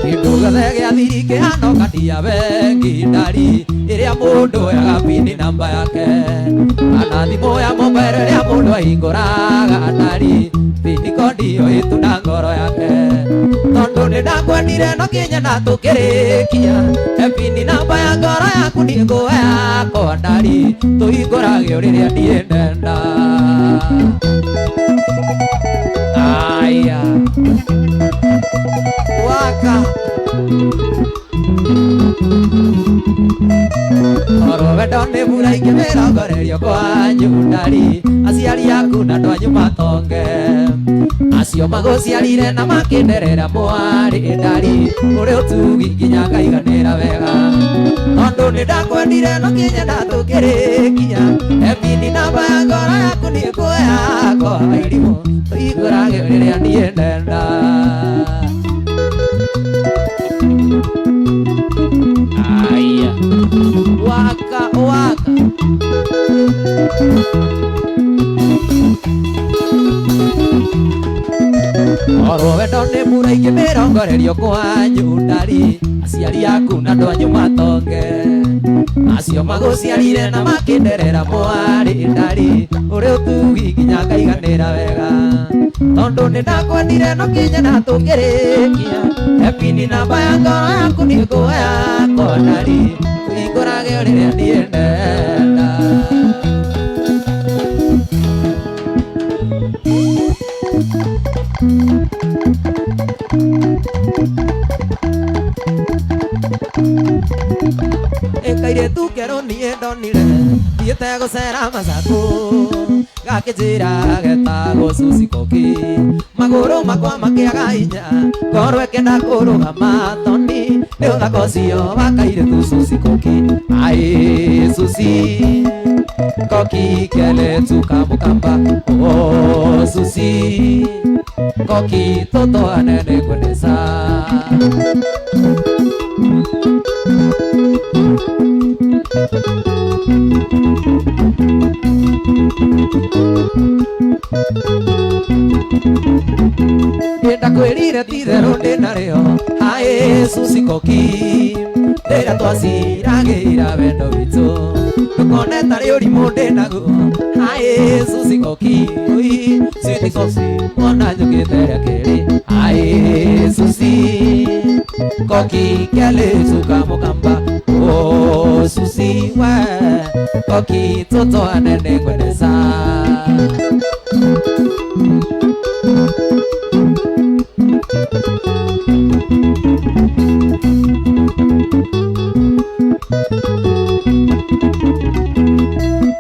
Kĩndũgothe gĩa thiri kĩhana ũkatia bengi ndari ĩrĩa mũndũ oyaga pini namba yake kana thimũ ya mobile ĩrĩa mũndũ ahingũraga ndari pini kodi ĩyo ĩtuna ngoro yake tondũ nĩndakwendire no kinyana tũkĩrĩkia pini namba ya ngoro yaku nĩ ngũwe yakwa ndari tũhingũrage rĩrĩa niĩ ndenda Aya Waka Oro wendo nĩ mbura ingĩmĩrongorerio kwanyu ndari aciari aku na andũ anyu matonge acio magũciarire na makĩnderera mwarĩ ndari ũrĩ ũtugi nginya ngaiganĩra wega tondũ nĩndakwendire no kinyenda tũkĩrĩkia pini namba ya ngoro yaku nĩ ngũwe yakwa irimũ tũhingũrage rĩrĩa niĩ ndenda Aya Waka Waka Oro wendo nĩ mbura ingĩmĩrongorerio kwanyu ndari aciari aku na andũ anyu matonge acio magũciarire na makĩnderera mwarĩ ndari ũrĩ ũtugi nginya ngaiganĩra wega tondũ nĩndakwendire no kinyana tũkĩrĩkia pini namba ya ngoro yaku nĩ ngũwe yakwa ndari tũhingũrage rĩrĩa niĩ ndenda Kairĩtu kerũ niĩ ndonire thiĩte gũcera Masaku gakĩnjĩra getagwo Susie Koki magũrũ makwa makĩaga hinya ngoro ĩkĩenda kũrũgama toni nĩ ũthaka ũcio wa kairĩtu Susie Koki Ai Susie Koki keletu kamukamba Oh Susie Koki toto anene kwendesa Ndakwĩrire ti therũ ndĩnarĩo Aĩ Susie Koki rĩrĩa twaciragĩra wendo witũ ndũkone tarĩ ũrimũ ndĩnaguo Aĩ Susie Koki Sweet Koki ona njũkĩte rĩa kerĩ Aĩ Susie Koki keletu kamukamba Oh Susi we koki toto anene kwendeza.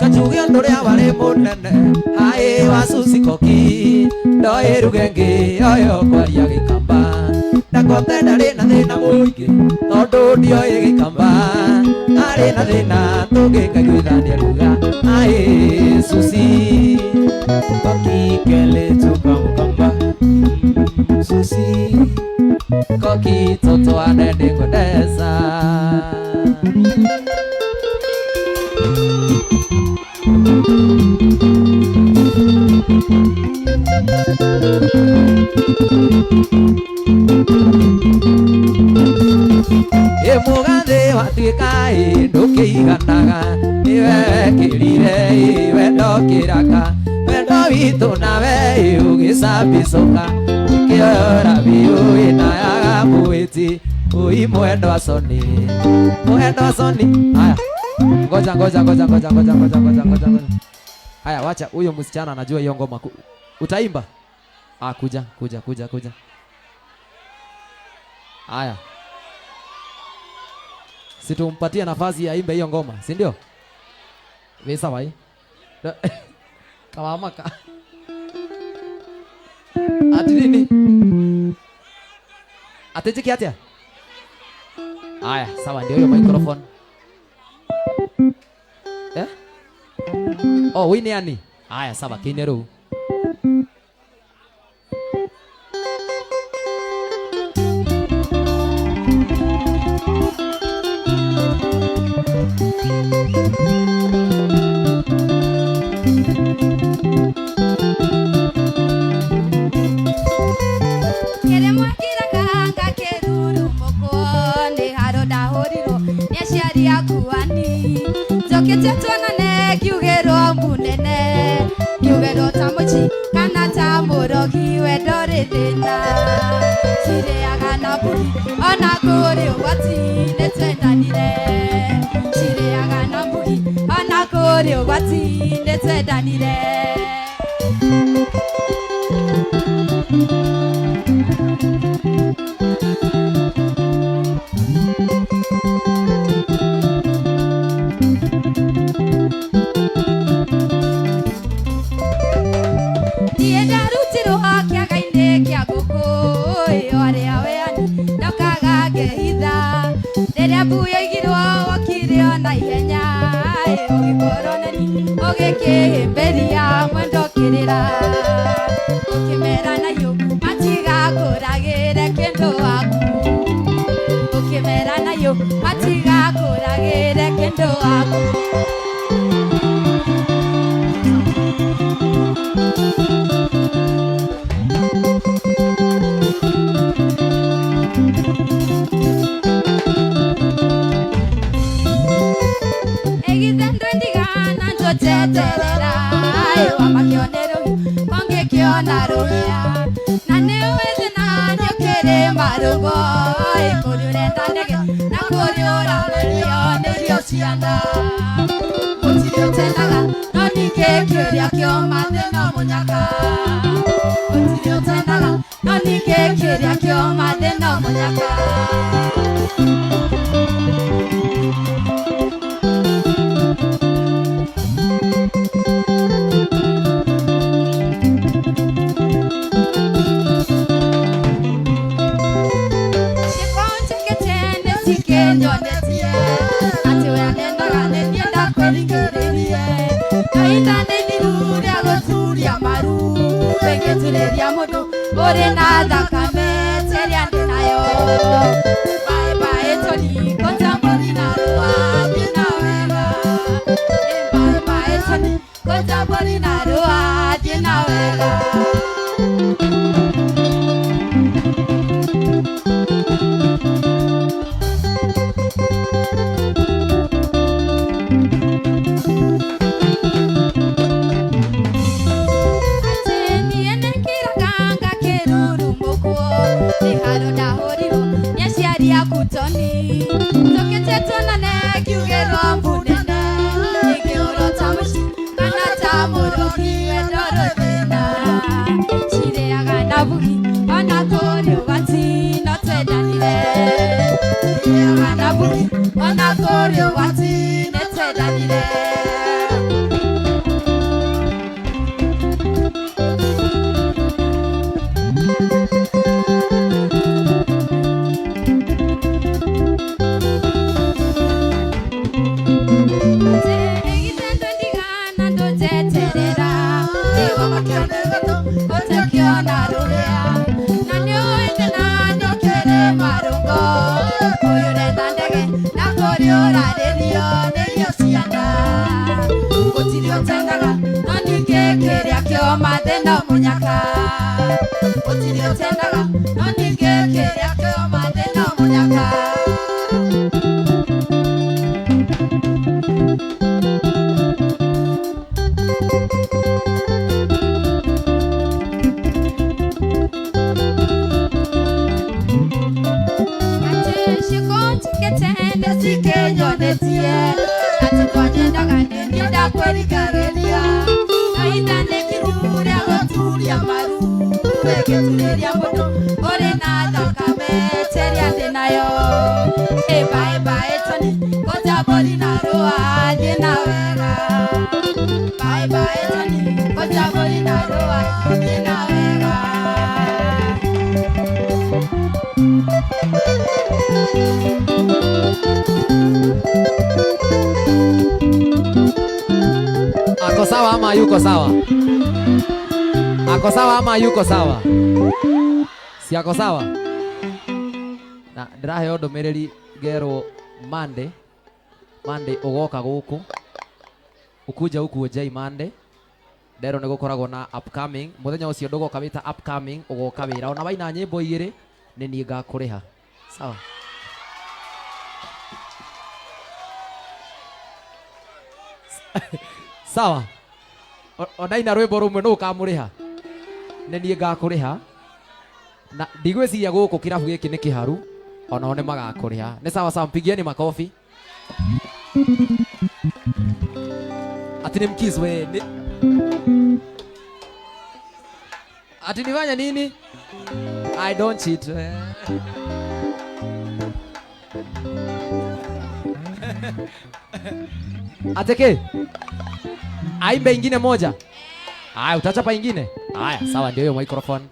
Kachugia ndorea wale munene hae wa Susi koki ndoe rugengi oyo kwaria gikamba ndakote ndari na thina muingi tondu ndioe gikamba ari na thina tungikaiguithania ruga hae Susi koki kele tuka mukamba Susi koki toto anene kwendeza. Mugathe watuika ndukiiganaga niwe kirire wendo kiraka wendo witu nawe ugicabicoka kiora biu inayaga mwiti ui mwendo wa soni haya ngoja haya wacha huyo msichana anajua hiyo ngoma utaimba kuja haya situmpatie nafasi ya imbe hiyo ngoma, si ndio? Wewe sawa hii? Kama maka. Ati nini? Atachiki atia? Haya, sawa ndio hiyo microphone. Oh, wewe ni nani? Haya, sawa Kineru. Tũrĩ ũgwati nĩ twendanire. Ako sawa ama yuko sawa? Ako sawa ama yuko sawa? Si ako sawa? Na ndĩrahe ndũmĩrĩri ngerwo Monday ũgoka gũkũ ũkunja ũkuo J Monday nderwo nĩ gũkoragwo na upcoming mũthenya ũcio ndũgoka wĩta upcoming ũgoka wĩra ona waina nyĩmbo igĩrĩ nĩ niĩ ngakũrĩha sawa. Sawa. Onaina rwĩmbo rũmwe nũ ũkamũrĩha nĩ niĩ ngakũrĩha na ndigwĩciria gũkũ kĩrabu gĩkĩ nĩ kĩharu onao nĩ magakũrĩha nĩ sawa sawa. Mpigieni makofi. Ati ni mkizwe ati nifanya nini? I don't cheat. Ateke aimbe ingine moja. Aya, utachapa ingine. Aya, sawa, ndio hiyo microphone.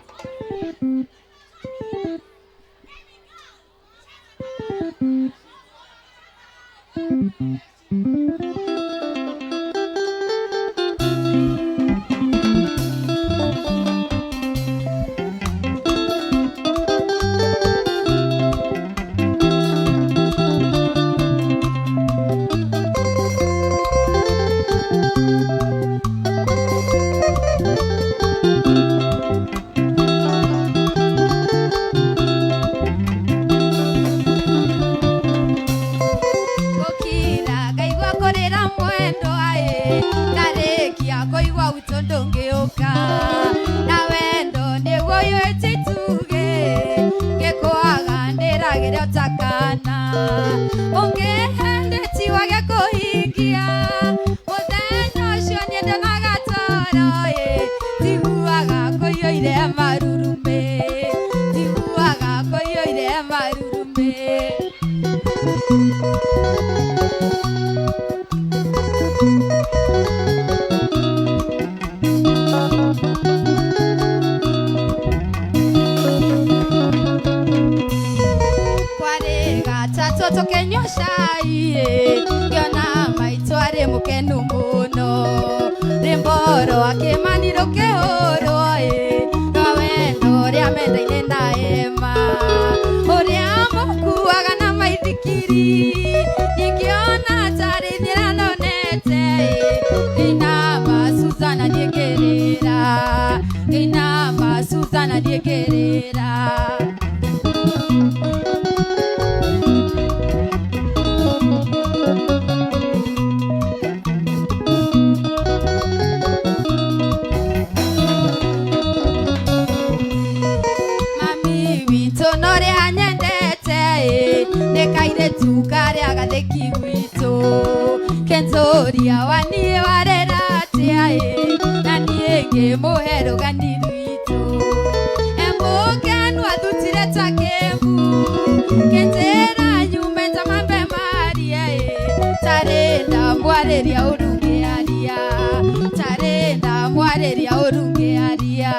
mwareria urunge aria tarenda mwareria urunge aria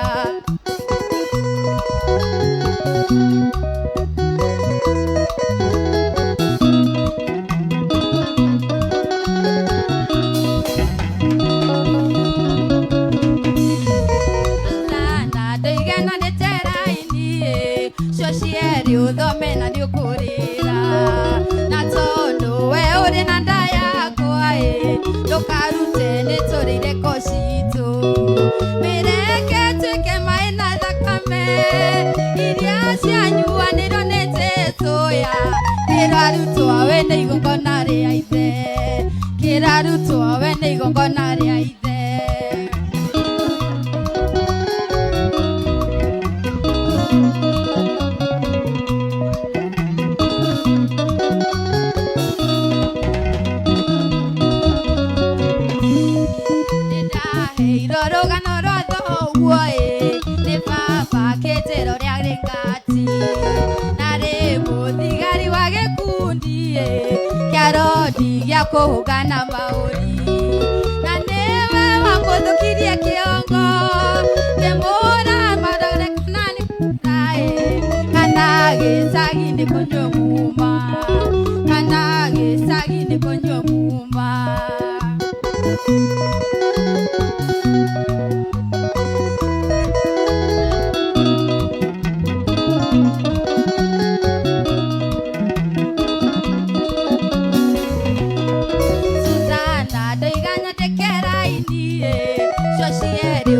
Uthomena ni ukurira na tondu we uri na nda yakwa ndukarute ni turire kocitu mireke tuike mai na thakame iria cianyuanirwo ni Jesu ya kirarutwo we ni igongona ria ithe kirarutwo we ni igongona ria ithe kuhugana mauri na newe wanguthukirie kiongo kemura madore kanani nae kana gicagi ni kunyumuma kana gicagi ni kunyumuma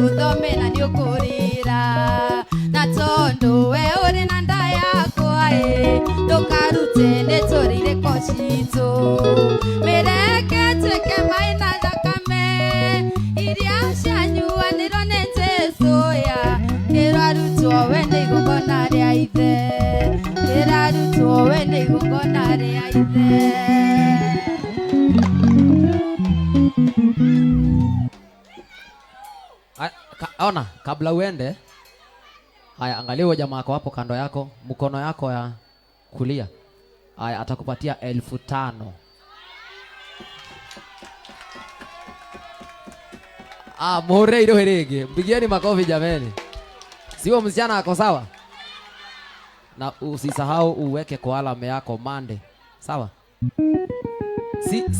uthomena ni ukurira na tondu we uri na nda yakwa ndukarute ni turire kocitu mireke tuike mai na thakame iria cianyuanirwo ni Jesu ya kirarutwo we ni igongona ria ithe kirarutwo we ni igongona ria ithe Ona, kabla uende, haya angalia huyo jamaa wako hapo kando yako, mkono yako ya kulia. Haya atakupatia 5,000. More ilo herege. Mpigieni makofi jameni. Sio msichana ako sawa? Na usisahau uweke kwa alama yako Monday. Sawa?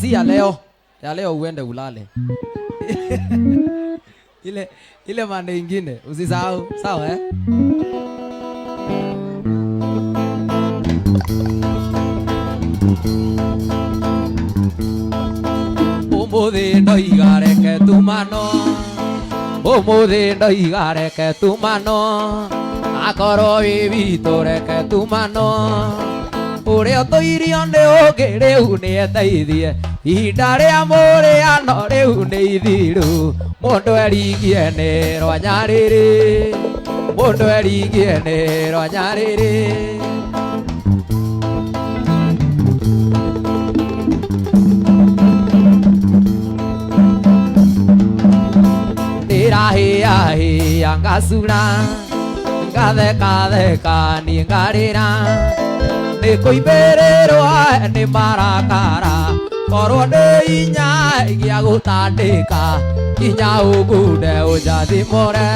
Si ya leo. Ya leo uende ulale. Ile Monday ingine usisahau, sawa Umuthi ndoigareke tumano Umuthi ndoigareke tumano akorwo wi witũ reke tumano ũrĩa ũtũirio nĩ ũngĩ rĩu nĩ eteithie ihinda rĩa mũrĩano rĩu nĩ ithiru mũndũ erigie nĩ rwa Nyarĩrĩ mũndũ erigie nĩ rwa Nyarĩrĩ nĩrahĩahĩa ngacura ngathekatheka niĩ ngarĩra nĩkũimbĩrĩrwo nĩ marakara korwo nĩ inya gĩa gũtandĩka nginya ũngunde ũnjathimũre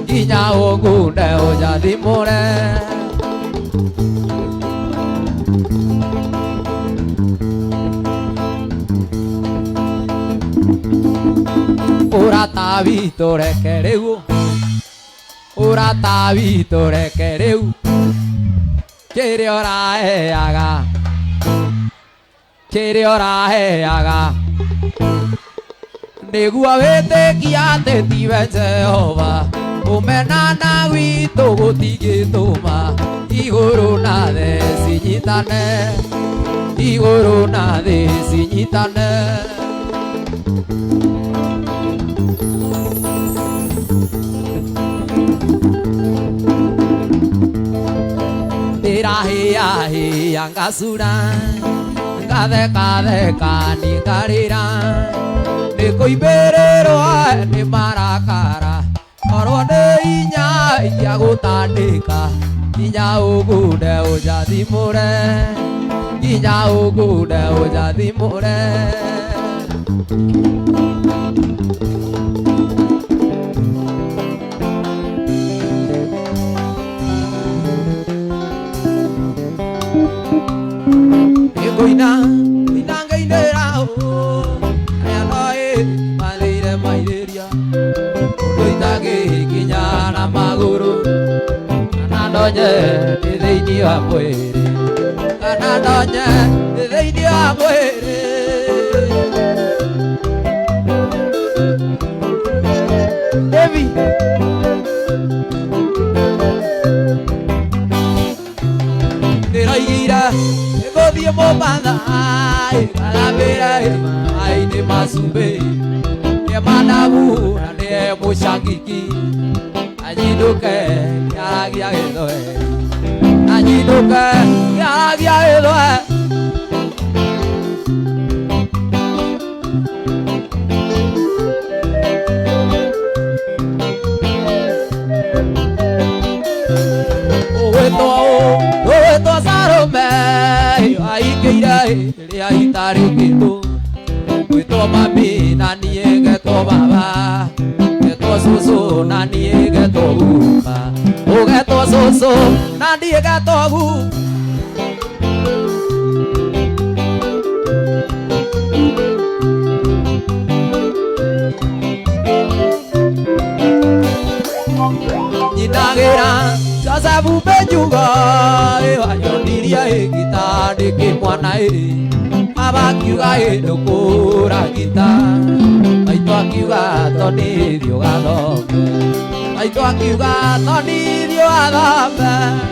nginya ũngunde ũnjathimũre ũrata witũ reke rĩu ũrata witũ reke rĩu kĩrĩa ũraheaga nĩguo wĩtĩkia atĩ tiwe Jehova ũmenana witũ gũtingĩtũma igũrũ na thĩ cinyitane igũrũ na thĩ cinyitane nĩrahĩahĩa ngacura ngathekatheka niĩ ngarĩra nĩkũimbĩrĩrwo nĩ marakara korwo nĩ inya gĩa gũtandĩka nginya ũngunde ũnjathimũre nginya ũngunde ũnjathimũre Koina ngainera o aya noi maleire maireria koitage kinyana maguru anandonye thiini wa mwiri anandonye thiini wa mwiri Devi Ndiraigira Gothie Mombatha Galabira Aini Masumbe Manabu Nane Mushangiki Anyiduke Yagia Edoe Anyiduke Yagia Edoe Oeto Sarome Aikeira Aitari Kitu Oeto Mami Nanie Geto Baba Geto Susu Nanie Geto Upa Ogeto Susu Nanie Geto Upa Ninagira Sabu Bejuga Ayoniria Gita de Kimwana Abakiuga Dokura Gita Aitoakiuga Toni Diogado Aitoakiuga Toni Diogado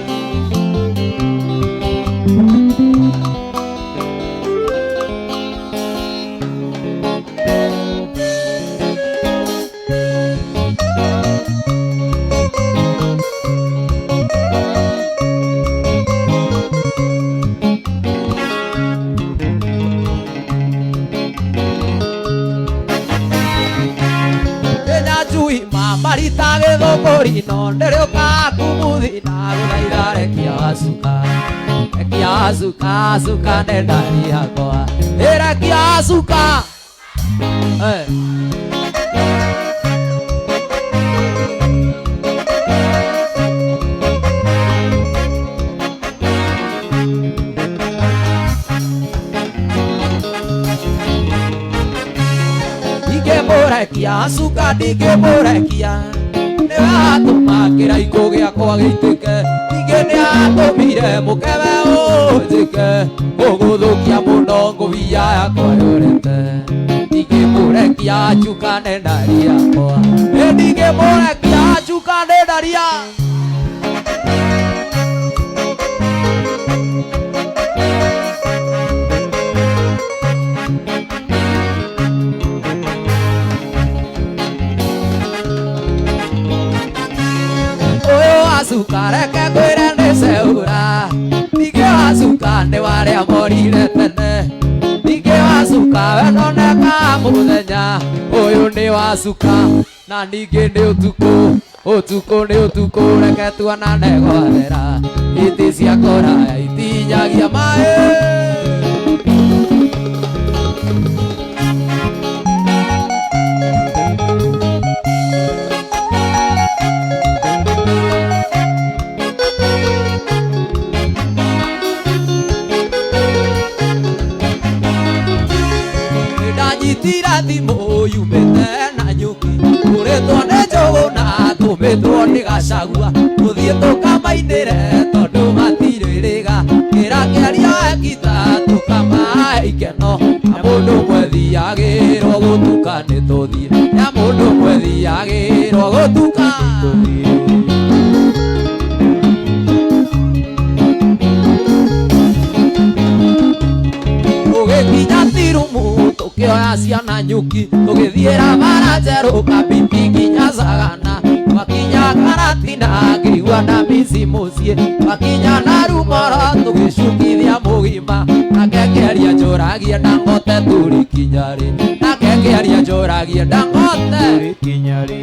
Marita de Docorino, Nerioca, Cumudina, Gaidare, Kiasuka, Kiasuka, Nedaria, era Kiasuka. Asuka dige morekia ne atuma kira ikogia kwa gitike dige ne atumire mukebe ojike oguthukia muno nguvia yakwa yorete dige morekia chuka ne ndaria kwa dige morekia chuka ne ndaria Azúcar que cuera de segura, ni que azúcar de varia morir de tener, ni que azúcar no ne camudeña, hoy un ne azúcar, na ni que ne otuko ne otuko le que tu ana negodera, y ti si acora y ti ya guiamae. Tira dimo yumete na nyuki ureto ne jogo na tumeto ni gacagua uthiendo kamainire tondu matiririga kira kiaria ekita tukama ikeno na mundu mwethiagirwo gutuka nituthie na mundu mwethiagirwo gutuka ugikinya tirumu tukioya ciana nyuki tugithiira baranjeru kabiti nginya Sagana wakinya Karatina ngĩigua na misi muciĩ wakinya na Rumoro tugicukithia mugima nake ngĩaria njũragie Dangote tũrĩkinya rĩ nake ngĩaria njũragie Dangote tũrĩkinya rĩ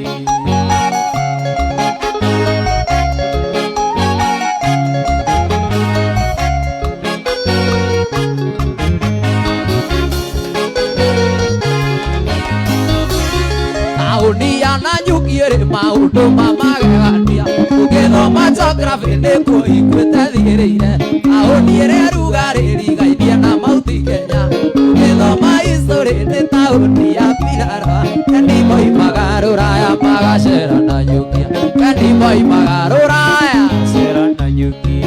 maundu mamagegania ugithoma geography nikuo ikuite thigirire auniire rugariri gaithie na mauti Kenya ugithoma history ni tauni ya Pirara kandi moimaga Ruraya magacera na nyukia kandi moimaga Ruraya cera na nyukia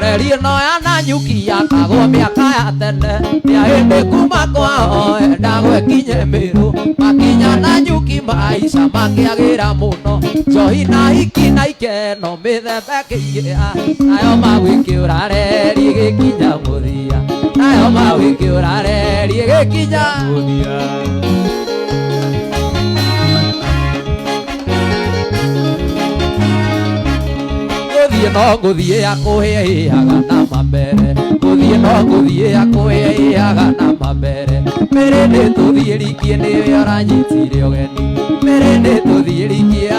reri no ya na nyukia kagwo miaka ya tene ya hinde kuma kwao enda gwekinye miru makinya na nyuki maisha makiagira muno njohi na hiki na ikeno mithemba kiigia nayo magwikiura reri gikinya muthia nayo magwikiura reri gikinya muthia no nguthie akuheaga na mambere nguthie no nguthie akuheaga na mambere mere nĩ tũthiĩ rikie nĩwe ũranyitire ũgeni mere nĩ tũthiĩ rikie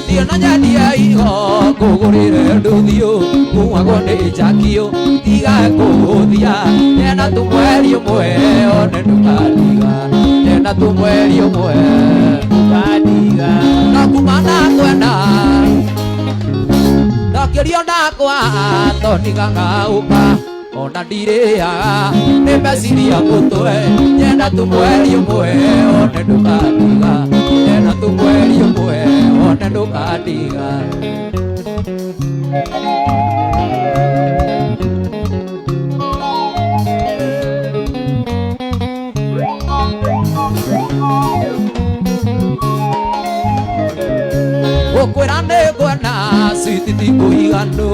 Tiona nyandia iho kugurire nduthio kumagwo ni jakio tiga kuthia nena tumweri umwe one ndukadiga nena tumweri umwe ndukadiga nakumana kwenda ndakirio ndakwa toniga ngauka ona ndiriaga nĩ meciria mũtwe nyenda tumweri ũmwe one ndũkandiga nyenda tumweri ũmwe one ndũkandiga gũkwĩra nĩ ngwenda switi tikũiganu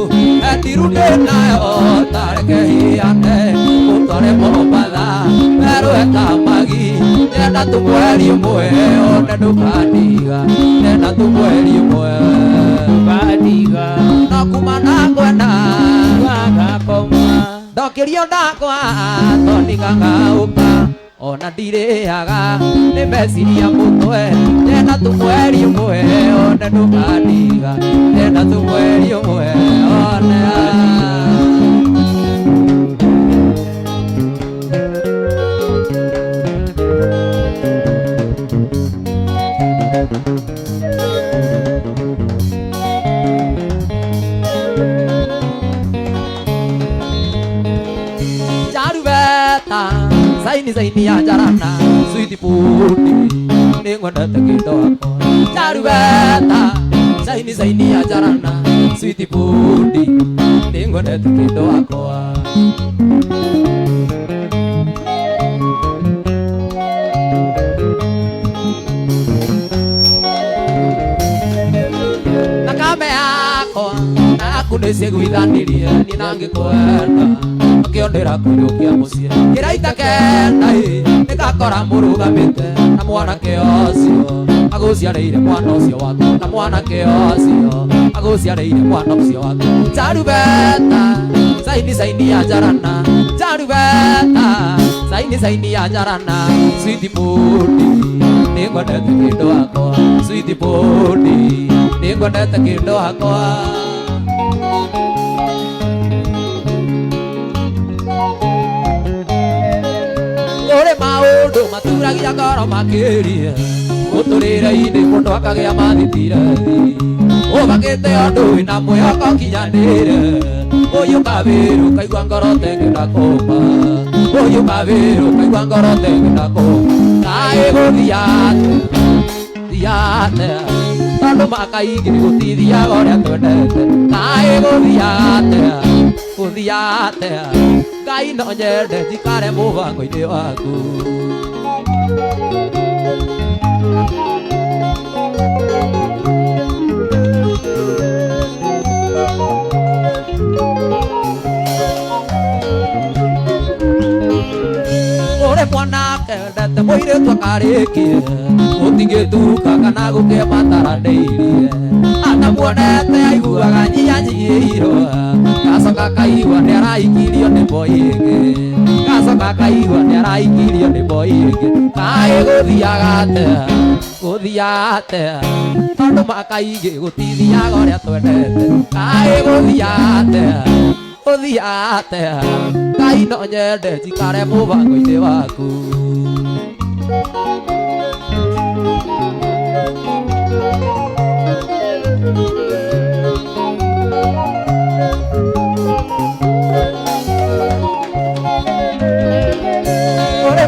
endiru ndĩ nayo tareke hiane mũtware Mombatha werũeta magi nyenda tumweri ũmwe one ndũkandiga nyenda tumweri ũmwe ndũkandiga no kuma na ngwenda wagakoma ndokĩrio ndakwa toniga ngauka ona ndirĩaga nĩ meciria mũtwe nyenda tumweri ũmwe one ndũkandiga nyenda tumweri ũmwe one Zaini ya jarana sweetie puti ningwendete kindo wako jarubeta zaini ya jarana sweetie puti ningwendete kindo wako nakame yako nakundesie gwithanirie ni nangikwenda kiondera kurukia mucie kiraita kenda nikakora murugamite na mwanake ocio aguciareire mwana ucio waku na mwanake ocio aguciareire mwana ucio waku jarubeta zaini ya jarana jarubeta zaini ya jarana sweetie puti ningwendete kindo wako sweetie puti ningwendete kindo wako ore maundu maturagia ngoro makiria uturire-ini mundu akagĩa mathitirathi ubagĩte ũndũ wĩna mwĩhoko kinyanĩre ũyũ kabiru kaigua ngoro tengĩenda kũma ũyũ kabiru kaigua ngoro tengĩenda kũma kaĩ gũthiate tondũ makaingĩ gũtithiaga ũrĩa twendete kaĩ gũthiate Ngai no nyende njikare mũbango-inĩ waku ore mwanake ndete mũirĩtu akarĩkie gũtigĩtuka kana gũkĩmataranĩirie muonete aiguaga nyianyiirwo gacoka kaigua nĩ araikirio nĩ mboi ĩngĩ gacoka kaigua nĩ araikirio nĩ mboi ĩngĩ kaĩ gũthiaga atĩa tondũ makaingĩ gũtithiaga ũrĩa twendete kaĩ gũthiaga atĩa Ngai no nyende njikare mũbango-inĩ waku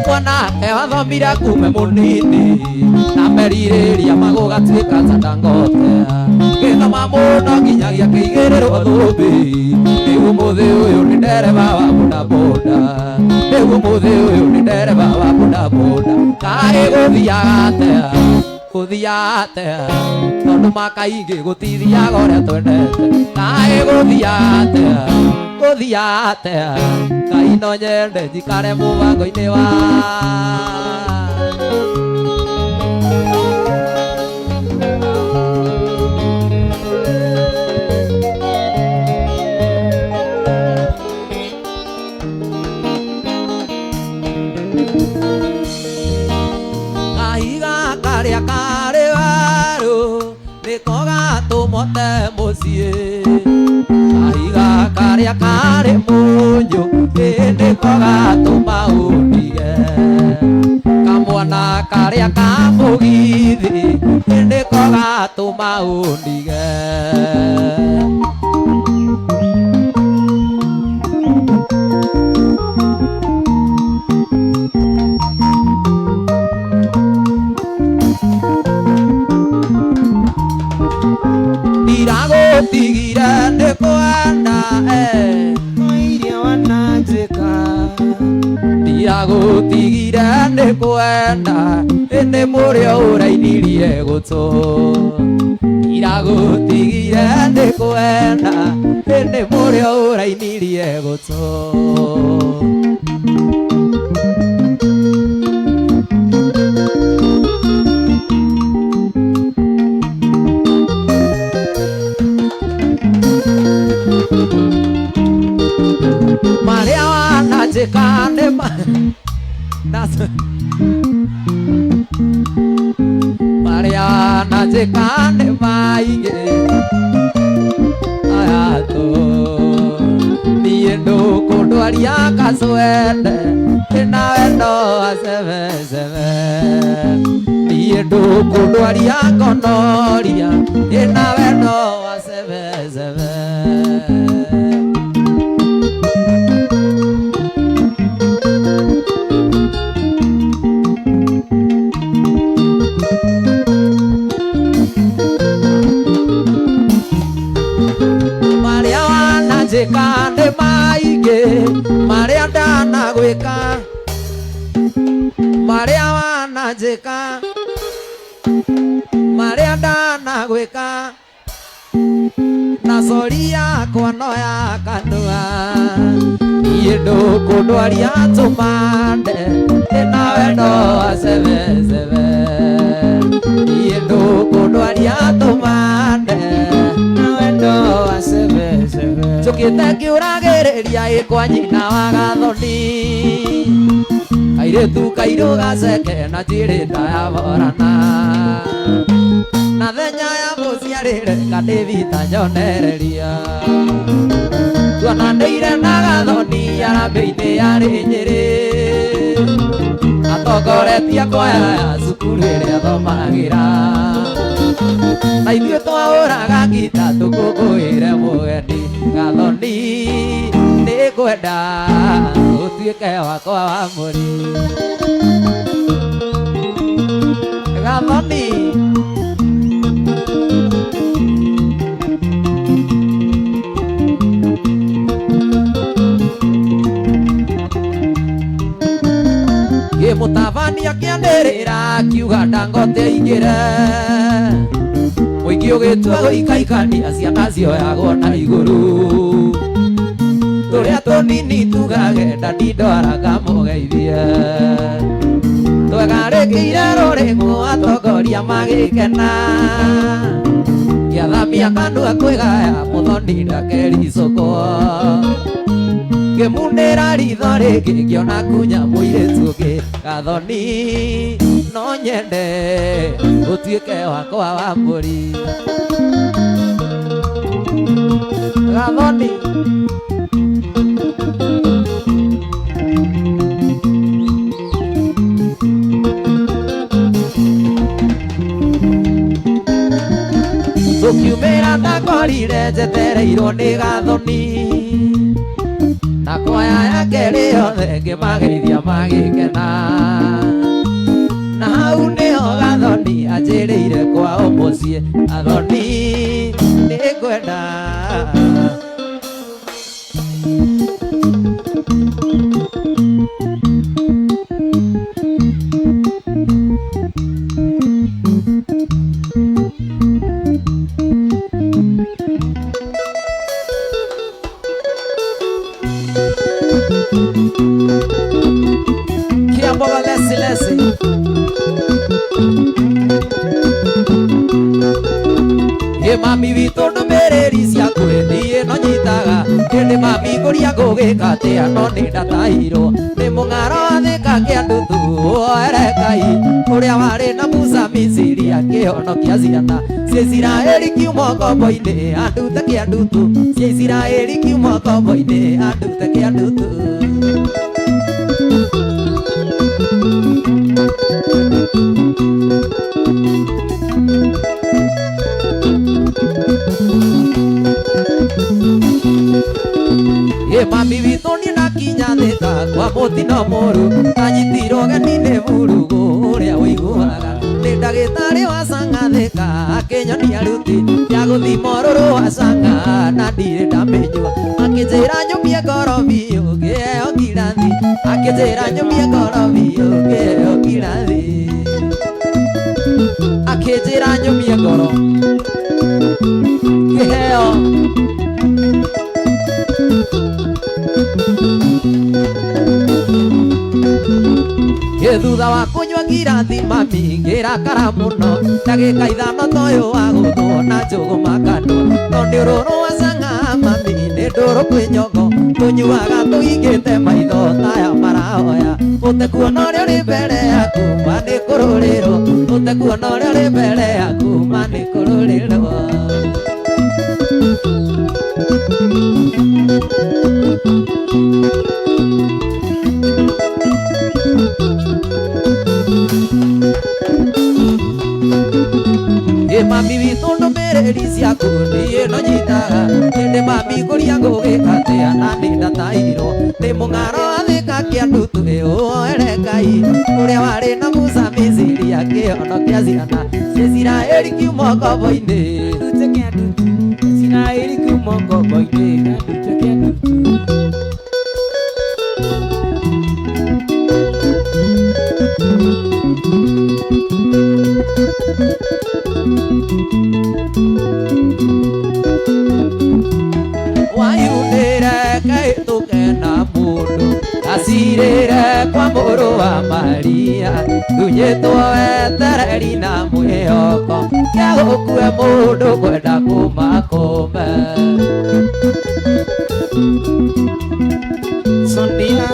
mwanake wathomire kume mũnini na merirĩria magũgatuĩka Dangote gĩthoma mũno nginyagia kĩigĩrĩrwo thũmbĩ rĩu ũmũthĩ ũyũ nĩ ndereba wa bodaboda rĩu ũmũthĩ ũyũ nĩ ndereba wa bodaboda kaĩ gũthiaga atĩa tondũ makaingĩ gũtithiaga ũrĩa twendete kaĩ gũthiaga atĩa Ngai no nyende njikare mũbango-inĩ wa kahiga karĩa karĩ warũ nĩko gatũmote mũciĩ kahiga karĩa karĩ mũnjũ nĩko gatũma ũndige kamwana karĩa ka mũgithi nĩko gatũma ũndige ndiragũtigire nĩkwenda iria wananjĩka ndiragũtigire nĩkwenda nĩ mũrĩo ũrainirie gũtũ ndiragũtigire nĩkwenda nĩ mũrĩo ũrainirie gũtũ Maria wananjĩka Maria wananjĩka nĩ maingĩ ayatũ niĩ ndũkũndwaria kacwende na wendo wa cebecebe niĩ ndũkũndwaria ngonoria na wendo wa cebecebe njĩka nĩ maingĩ marĩa ndanagwĩka marĩa wananjĩka marĩa ndanagwĩka na cori yakwa no ya kanua niĩ ndũkũndwaria tũmande na wendo wa cebecebe niĩ ndũkũndwaria tũmande na wendo wa cebecebe njũkĩte ngĩũragĩrĩria ĩkwa nyina wa gathoni kairĩtu kairũ gaceke na njĩrĩ ndayaborana na thenya ya mũciarĩre Kadĩvita nyonereria tuonanĩire na gathoni arambĩ-inĩ yarĩ Nyĩrĩ atongoretie kwaya ya cukuru ĩrĩa thomagĩra na ithuĩ twaũraga ngita tũkũngũĩre mũgeni gathoni nĩ ngwenda ũtuĩke wakwa wa mũri gathoni gĩmũtabania kĩanĩrĩra kiuga Dangote aingĩre mũingĩ ũgĩtua gũikaikania ciana cioyagwo na igũrũ tũrĩa tũnini tugage ndandi ndwaraga mũgeithie twegarĩkĩire rũrĩmũ atongoria magĩkena Kiathamia kandu akwigaya muthoni ndakericũkwo ngĩmunĩra ritho rĩngĩ ngĩona kunya mũirĩtu ũngĩ Gathoni no nyende ũtuĩke wakwa wa mbũri Gathoni tũkiumĩra ndakorire njetereirwo nĩ Gathoni na kwaya yake rĩothe ngĩmageithia magĩkena na hau nĩho Gathoni anjĩrĩire kwao mũciĩ Gathoni nĩngwenda Kiamboga lesi Ye mami witũ ndũmĩrĩri ciaku niĩ no nyitaga hĩndĩ mami ngũria ngũgĩka atĩa no nĩ ndatahirwo nĩ mũng'aro wa thĩka kĩa nduthu Erekai ũrĩa warĩ na Musa Misiri akĩhonokia ciana cia Isiraeli kiuma ngombo-inĩ andute kĩa ndutu cia Isiraeli kiuma ngombo-inĩ andute kĩa ndutu Ye mami witũ nĩ nakinya thĩka kwa mũtino mũru anyitirwo geni nĩ vurugu ũrĩa ũiguaga nĩ ndagĩtarĩ wa canga thĩka akĩnyonia ruti ya gũthima ũrũrũ wa canga na ndirĩ ndamĩnyua akĩnjĩra nyumie ngoro biũ ngĩheo kirathi akĩnjĩra nyumie ngoro biũ ngĩheo kirathi akĩnjĩra nyumie ngoro ngĩheo thutha wa kunyua ngirathi mami ngĩrakara mũno ndagĩka ithano toyũ wa gũthwo na njũgũ makandũ no nĩ ũrũrũ wa canga mami nĩ ndũrũ kwĩ nyongo tũnyuaga tũhingĩte maitho taya marahoya ũtekuona ũrĩa ũrĩ mbere yaku ma nĩ kũrũrĩrwo ũtekuona ũrĩa ũrĩ mbere yaku ma nĩ kũrũrĩrwo Ye mami witũ ndũmĩrĩri ciaku niĩ no nyitaga hĩndĩ mami ngũria ngũgĩka atĩa na nĩ ndatahirwo nĩ mũng'aro wa thĩka kĩa ndutu Erekai ũrĩa warĩ na Musa Misiri akĩhonokia ciana cia Isiraeli kiuma ngombo-inĩ andute kĩa ndutu Isiraeli kiuma ngombo-inĩ andute kĩa ndutu wayunĩre kahĩtũke na mũndũ acirĩre kwa mũrũ wa Maria thunyĩtwo wetereri na mwĩhoko kĩa gũkue mũndũ kwenda kũmakũme Sonia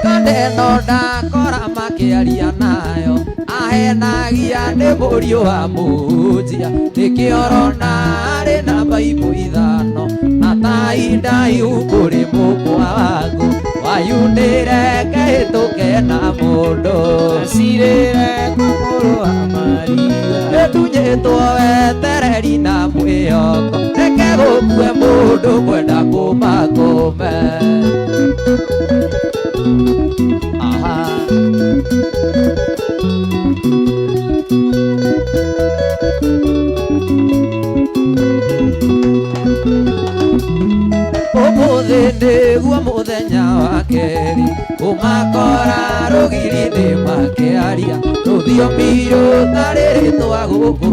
Kandeno ndakora makĩaria nayo ahenagia nĩ mũriũ wa mũnjia nĩkĩorona arĩ na Baibũ ithano na tai ndaihu kũrĩ mũkwa waku wayunĩre kahĩtũke na mũndũ acirĩre kwa mũrũ wa Maria nĩthunyĩtwo wetereri na mwĩhoko reke gũkue mũndũ kwenda kũmakũme ũmũthĩ nĩguo mũthenya wa kerĩ ũmakora rũgiri-inĩ makĩaria rũthiomi rũtarĩ rĩtwa gũkũ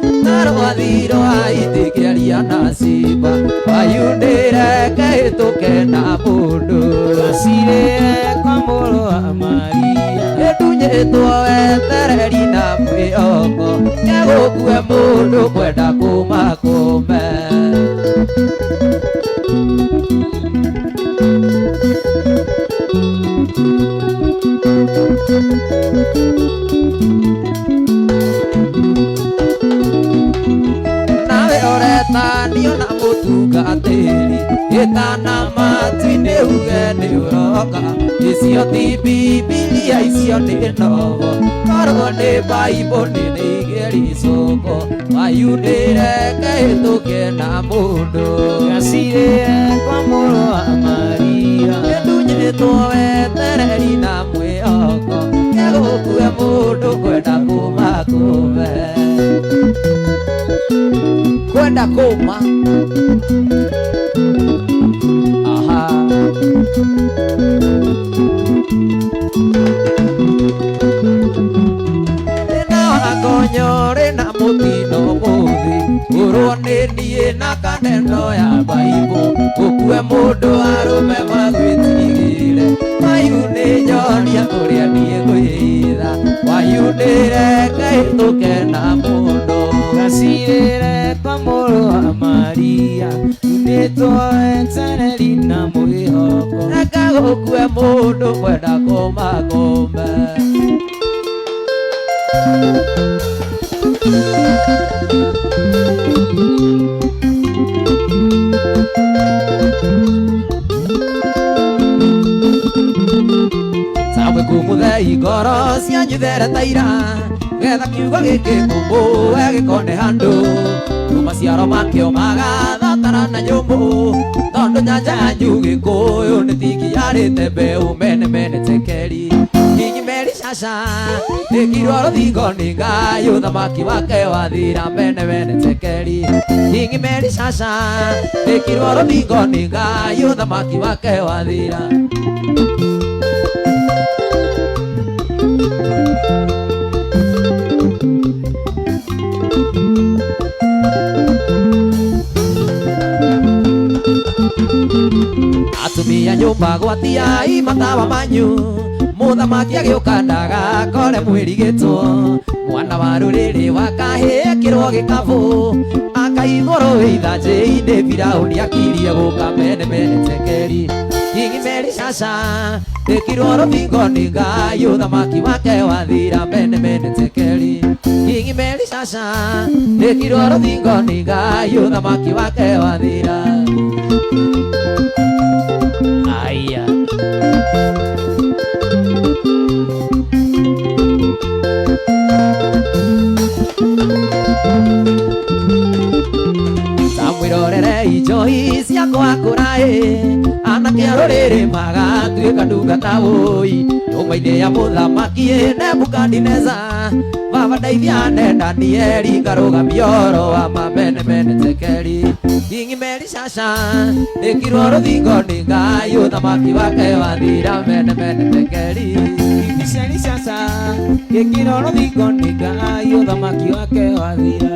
thĩ na rwa wathiro aitĩkĩria na simba wayundĩre kehĩtũke na mũndũ Gacirĩre kwa mũrũ wa Maria gĩtunyĩtwo wetereri na mwĩhoko gegũkue mũndũ kwenda kũmakũme nawe ũretanio na mũtungatĩri gĩtana matu-inĩ uge nĩ ũroka icio ti Bibilia icio nĩ nogo korwo nĩ Baibuli nĩ igericũko wayundĩre kehĩtũke na mũndũ Gacirĩre kwa mũrũ wa Maria gĩtunyĩtwo wetereri na mwĩhoko gegũkue mũndũ kwenda kũmakũme kwenda kũma aha ĩna wakonyore na mũtino mũthĩ ũrwo nĩ niĩ na kaneno ya Baibũ gũkue mũndũ arũme magwĩtigĩre wayunĩnyonia ũrĩa niĩ ngwĩtha wayundĩre kehĩtũke na mũndũ Gacirĩre kwa mũrũ wa Maria Unĩtwo wetereri na mwĩhoko reka gũkue mũndũ kwenda kũmakũme Sawe kũmũthei ngoro cianyu thereta ira getha kiugo gĩkĩ kũmbũe gĩkone handũ maciaro makĩo magathotara na nyũmbũ tondũ nyanja yanyu Gĩkũyũ nĩ tikiyarĩte mbeũ mene mene tekeri Kingi Meri Shasha ĩkirwo rũthingo nĩ Ngai ũthamaki wake wathira mene mene tekeri Kingi Meri Shasha ĩkirwo rũthingo nĩ Ngai ũthamaki wake wathira atumia nyũmba gwatiai matawa manyu mũthamaki agĩũka ndagakore mwĩrigĩtwo mwana wa rũrĩrĩ wa kahĩ ekĩrwo gĩkabũ akaigũrũ ithanjĩ-inĩ Firaũni akirie gũka mene mene tekeri Kingi Meri Shasha ĩkirwo rũthingo nĩ Ngai ũthamaki wake wathira mene mene tekeri Kingi Meri Shasha ĩkirwo rũthingo nĩ Ngai ũthamaki wake wathira aya Samwĩrorere njohi ciakwa kũraĩ anake a rũrĩrĩ magatuĩka ndungata wũi nyũmba-inĩ ya mũthamaki Nebukadineza baba ndeithia ne Danieli ngarũgamia ũhoro wa mene mene tekeri Kingi Meri Shasha ĩkirwo rũthingo nĩ Ngai ũthamaki wake wathira mene mene tekeri Kingi Meri Shasha ĩkirwo rũthingo nĩ Ngai ũthamaki wake wathira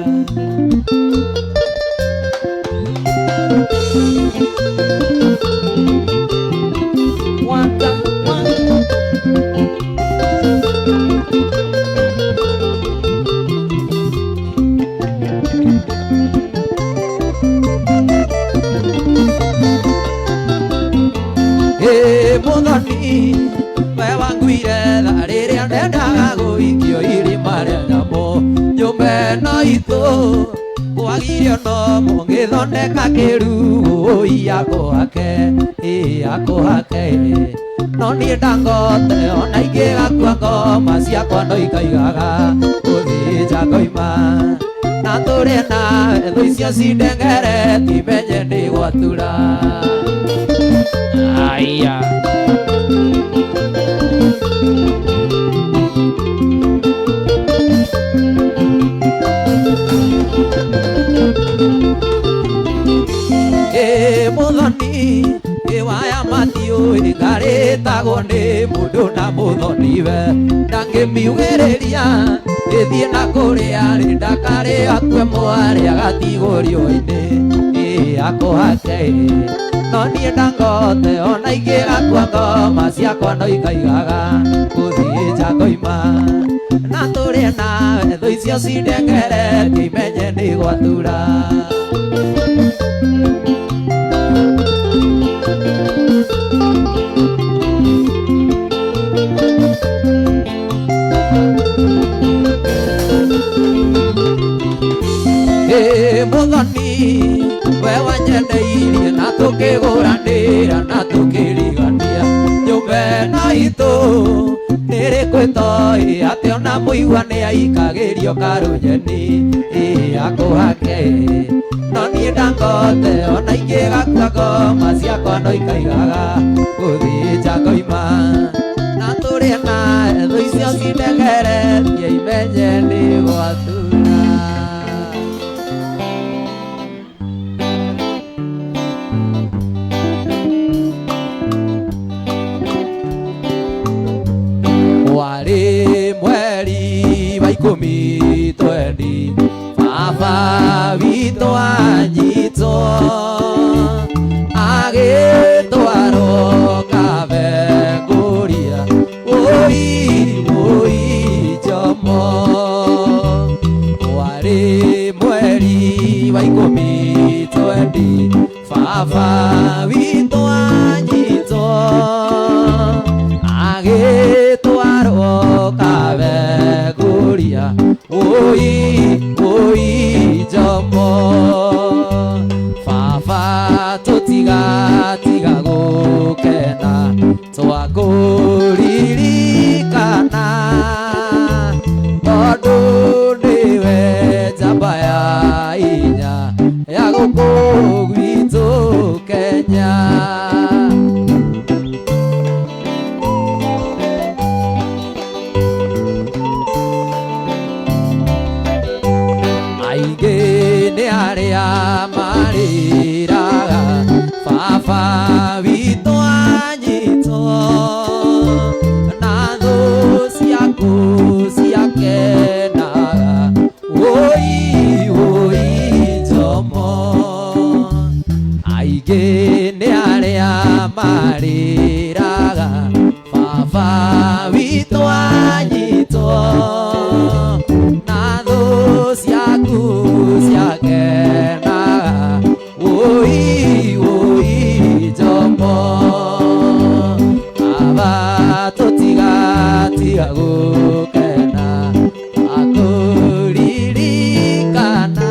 Waka mũthoni we wangũire tha rĩrĩa ndendaga gũikio irima rĩa nyamũ nyũmba ĩno itũ kwagirio no mũngĩthondeka kĩrugũ akũhake akũhake no niĩ ndangote ona ingĩgakua ngoma ciakwa no ikaigaga gũthĩnja ngoima na tũrĩ na thũ icio cindengere timenye nĩ gwatura aya mũthoni waya matiũĩ ngarĩta Ndoragwo nĩ mũndũ na mũthoniwe ndangĩmiugĩrĩria ĩthiĩ na kũrĩa rĩ ndakarĩ akue mwarĩ agatigwo riũa-inĩ akũhake no niĩ ndangote ona ingĩgakua ngoma ciakwa no ikaigaga gũthiĩ nja ngoima na tũrĩe nawe thũ icio cindengeretie imenye nĩ gwatura Mũthoni we wanyendeire na tũkĩgũranĩra na tũkĩrigania nyũmba ĩno itũ nĩrĩkũ ĩtoĩ atĩ ona mũigua nĩ aikagĩrio karũnyeni akũhake no niĩ ndangote ona ingĩgakua ngoma ciakwa no ikaigaga gũthiĩ nja ngoima na tũrĩe nawe thũ icio cindengeretie imenye nĩ gwatura warĩ mweri wa ikũmi twendi baba witũ anyitwo agĩtwarwo kabengũria woi njomo warĩ mweri wa ikũmi twendi baba witũ anyitwo agĩtwarwo kabengũria woi njomo baba tũtigatiga gũkena twakũririkana tondũ nĩwe njamba ya inya ya gũkũ gwitũ Kenya arĩa marĩraga baba witũ anyitwo na thũ ciaku ciakenaga woi njomo aingĩ nĩ arĩa marĩraga baba witũ anyitwo na thũ ciaku ciakenaga woi njomo baba tũtigatiga gũkena akũririkana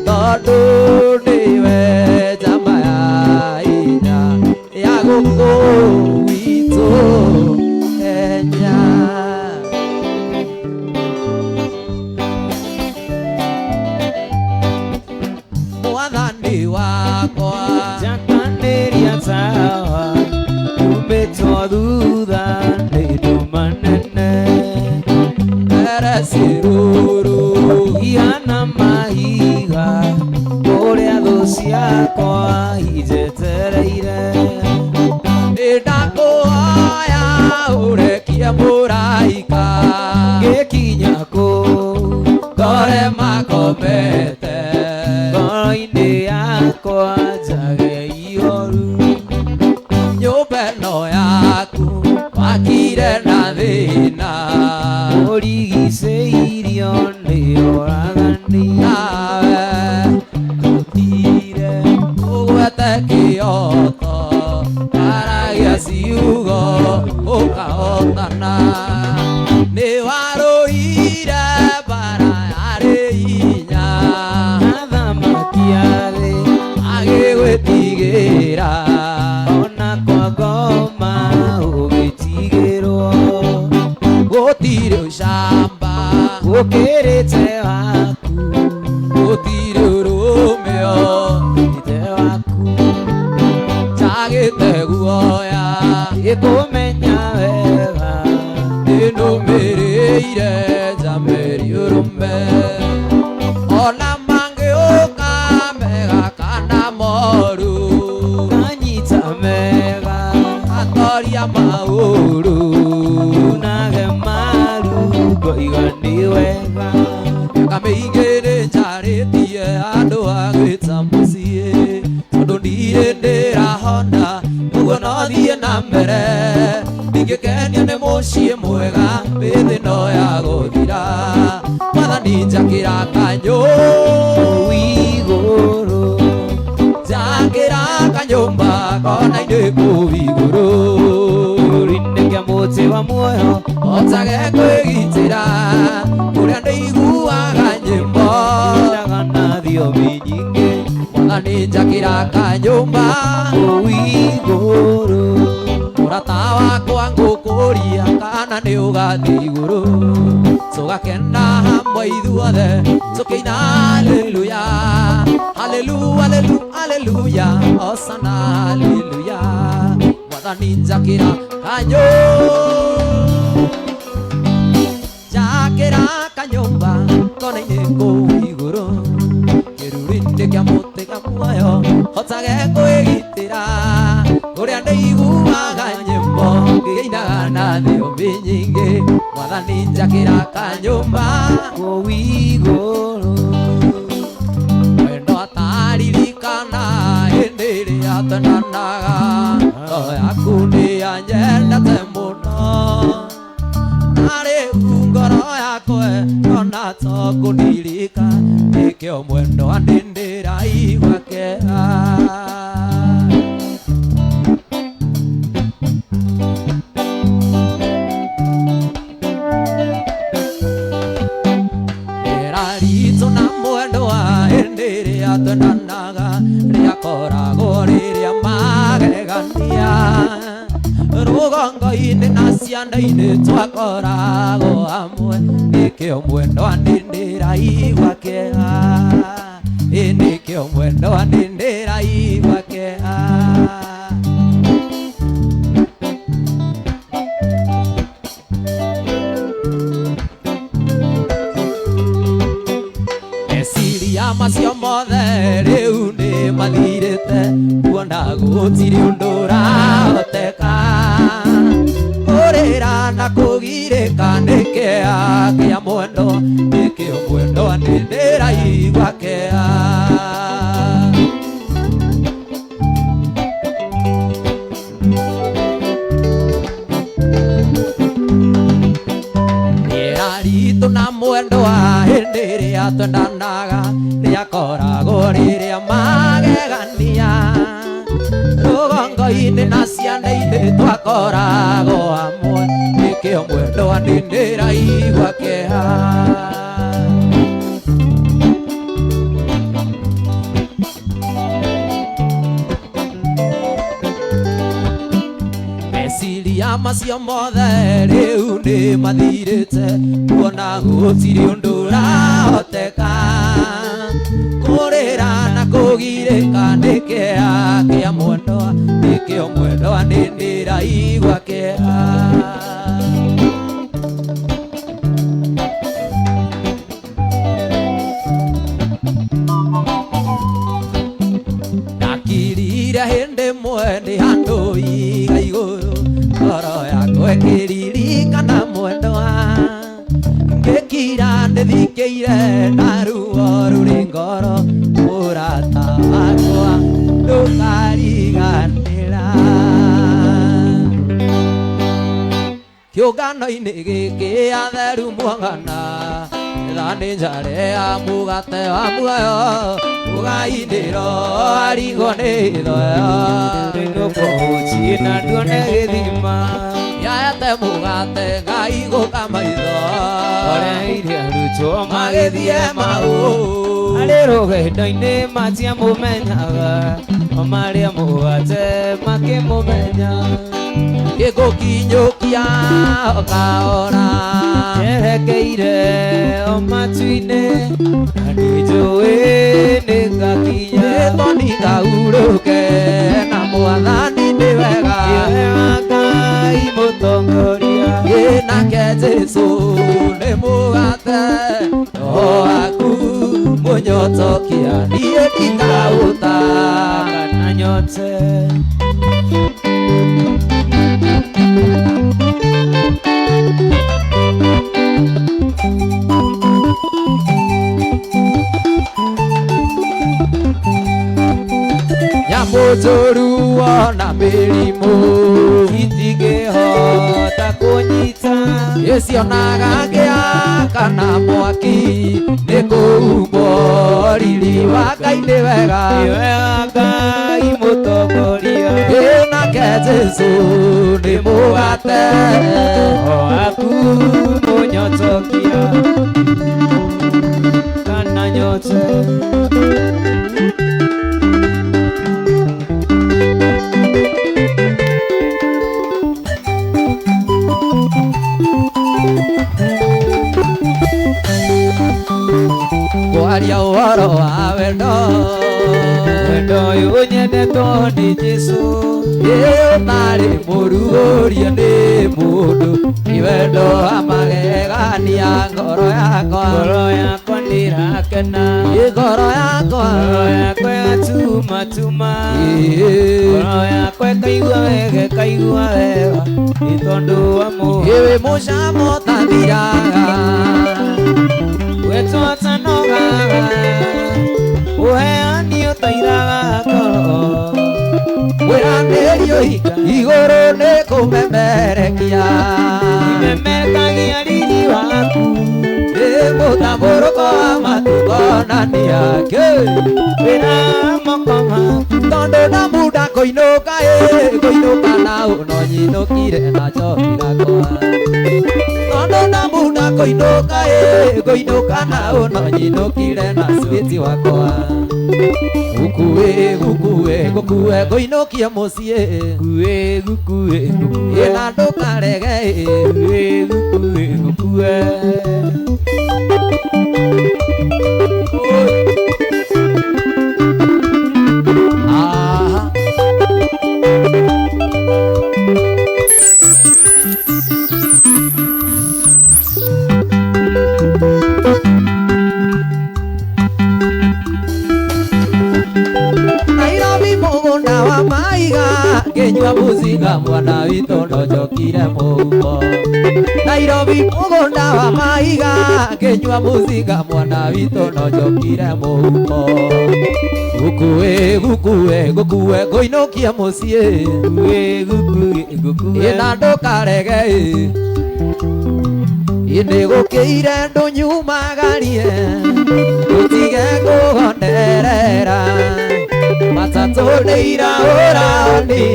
tondũ nĩwe njamba ya inya ya gũkũ gwitũ Kenya mwathani wakwa Jakanĩria tawa umĩtwo thutha nĩ ndũ manene Eraciruru ihana mahiga kũrĩa thũ ciakwa ijetereire ndakũhoya ũrekie mũraika ngĩkinya kũu ngore makomete ngoro-inĩ yakwa njage ihoru nyũmba ĩno yaku wakire na thĩna ũrigicĩirio nĩ oragani nawe ũtire ũgwete kĩoto aragia ciugo ũkahotana nĩ warũire mbara yarĩ hinya athamaki thĩ agĩgwĩtigĩra ona kwa ngoma ũgĩtigĩrwo gũtirĩ ũcamba gũkĩrĩte waku gũtirĩ ũrũmĩo ite waku njagĩte guoya gĩkũmenya wega ndĩnũmĩrĩire njamĩri ũrũme ona mangĩũka mega kana moru kanyita mega muciĩ mwega mĩthĩ no ya gũthira Mwathani njakĩra kanyũmba igũrũ njakĩra kanyũmba kona-inĩ kũu igũrũ kĩruru-inĩ kĩa mũtĩ wa muoyo hotage kwĩgitĩra kũrĩa ndĩiguaga nyĩmbo ndaga na thiomi nyingĩ Mwathani njakĩra kanyũmba kũu igũrũ mũrata wakwa ngũkũria kana nĩ ũgathiĩ igũrũ tũgakena hamwe ithuothe tũkĩina haleluya haleluya haleluya hosana haleluya Mwathani njakĩra kanyũmba kona-inĩ kũu igũrũ kĩruru-inĩ kĩa mũtĩ wa muoyo hotage kwĩgitĩra kũrĩa ndĩiguaga nyĩmbo ngĩinaga na thiomi nyingĩ Mwathani njakĩra kanyũmba kũu igũrũ wendo ataririkana hĩndĩ ĩrĩa twendanaga roho yaku nĩyanjendete mũno na rĩu ngoro yakwa ona to kũndirika nĩkĩo mwendo wa ndĩndĩraigua kĩeha ritũ na mwendo wa hĩndĩ ĩrĩa twendanaga rĩakoragwo rĩrĩa magegania rũgongo-inĩ na cianda-inĩ twakoragwo hamwe nĩkĩo mwendo wa ndĩndĩraigua kĩeha nĩkĩo mwendo wa ndĩndĩraigua kĩeha macio mothe rĩu nĩ mathirĩte kuona gũtirĩ ũndũ ũrahoteka kũrĩra na kũgirĩka nĩ kĩeha kĩa mwendo nĩkĩo mwendo wa ndĩndĩraigua kĩeha ritũ na mwendo wa hĩndĩ ĩrĩa twendanaga rĩakoragwo rĩrĩa magegania rũgongo-inĩ na cianda-inĩ twakoragwo hamwe nĩkĩo mwendo wa ndĩndĩraigua kĩeha meciria macio mothe rĩu nĩ mathirĩte kuona gũtirĩ ũndũ ũrahoteka kũrĩra na kũgirĩka nĩ kĩeha kĩa mwendo nĩkĩo mwendo wa ndĩndĩraigua kĩeha ndakirire hĩndĩ ĩmwe nĩ handũ iga igũrũ ngoro yakwa ĩkĩririkana mwendo wa ngĩkira ndĩthikĩire na ruo rũrĩ ngoro mũrata wakwa ndũkariganĩra kĩũngano-inĩ gĩkĩ atheru mwangana nĩ njare ya mũgate wa muoyo mũgainĩro arigwo nĩ thoyo nĩgũkũhũnjie na nduone gĩthima yaete mũgate Ngai gũka maitho oreire arutwo magĩthiĩ maũ arĩ rũgendo-inĩ matiamũmenyaga o marĩa mũgate makĩmũmenya gĩgũkinyũkia ũkaona njerekeire o matu-inĩ na nĩnjũĩ nĩngakinya gĩtoni ngaurũke na Mwathani nĩ wega Ngai mũtongoria nake Jesũ nĩ mũgate roho waku mũnyotokia niĩ ndikaũta kana nyote nyamũ njũru ona mĩrimũ itingĩhota kũnyita Yesionaga kana mwaki nikuumbo riri wa Ngai ni wega Ngai mutongoria nake Jesu ni mugate waku munyotokia kana nyote kwaria uhoro wa wendo uyu nyendetwo ni Jesu nari mururia ni mundu ni wendo wa magegania ngoro yakwa ndirakena ngoro yakwa yatuma ngoro yakwa kaigua wega ni tondu wa iwe mucamo tathiraga wetwatanogaga uheani utairaga ngoro wiranĩrio igũrũ nĩ kũmemerekia imemekagia riri waku nĩ mũtambũrũko wa matukonania wĩra moko maku tondũ na muda kũinũka kũinũka na ũnonyinũkire na njohi gakwa tondũ na muda kũinũka na ũnonyinũkire na switi wakwa gũkue kũinũkie mũciĩ gũkue na ndũkarege gũkue Kenywa muzinga mwana wito ndojokire muhuko Nairobi mugunda wa maiga kenywa muzinga mwana wito ndojokire muhuko gũkue kũinũkia mũciĩ na ndũkarege nĩ gũkĩire ndũnyumagarie ũtige kũgonderera matatũ nĩ iraũrani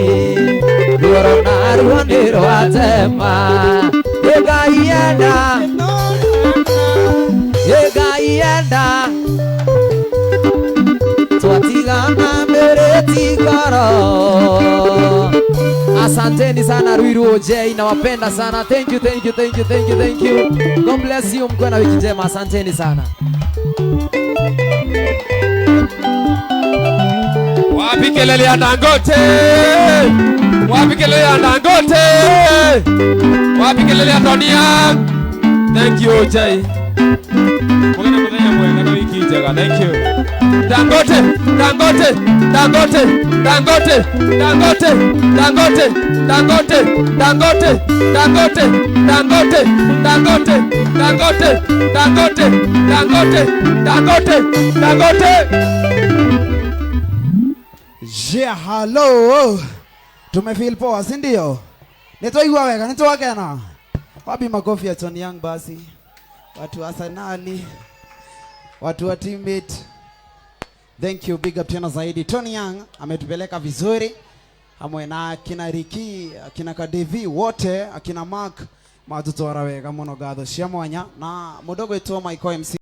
ruoro na ruoni rwatema Ngai enda twatigana mĩrĩti ngoro. Asanteni sana Ruiru OJ, nawapenda sana. Thank you. God bless you, mkuwe na wiki njema. Asanteni sana. Wapi kelele ya Dangote? Wapi kelele ya Dangote? Wapi kelele ya Tonia? Thank you OJ. Mugana muthenya mwega na wiki njega. Thank you. Dangote. Yeah, hello. Tumefeel poa, si ndio? Nitoigwa wega, nitowakena. Wapi makofi ya Tony Young basi? Watu wa Arsenali, watu wa teammate. Thank you, big up tena zaidi. Tony Young ametupeleka vizuri. Hamwe na akina Riki, akina Kadevi wote, akina Mark, matutora wega muno gatho cia mwanya na mudogo eto Michael MC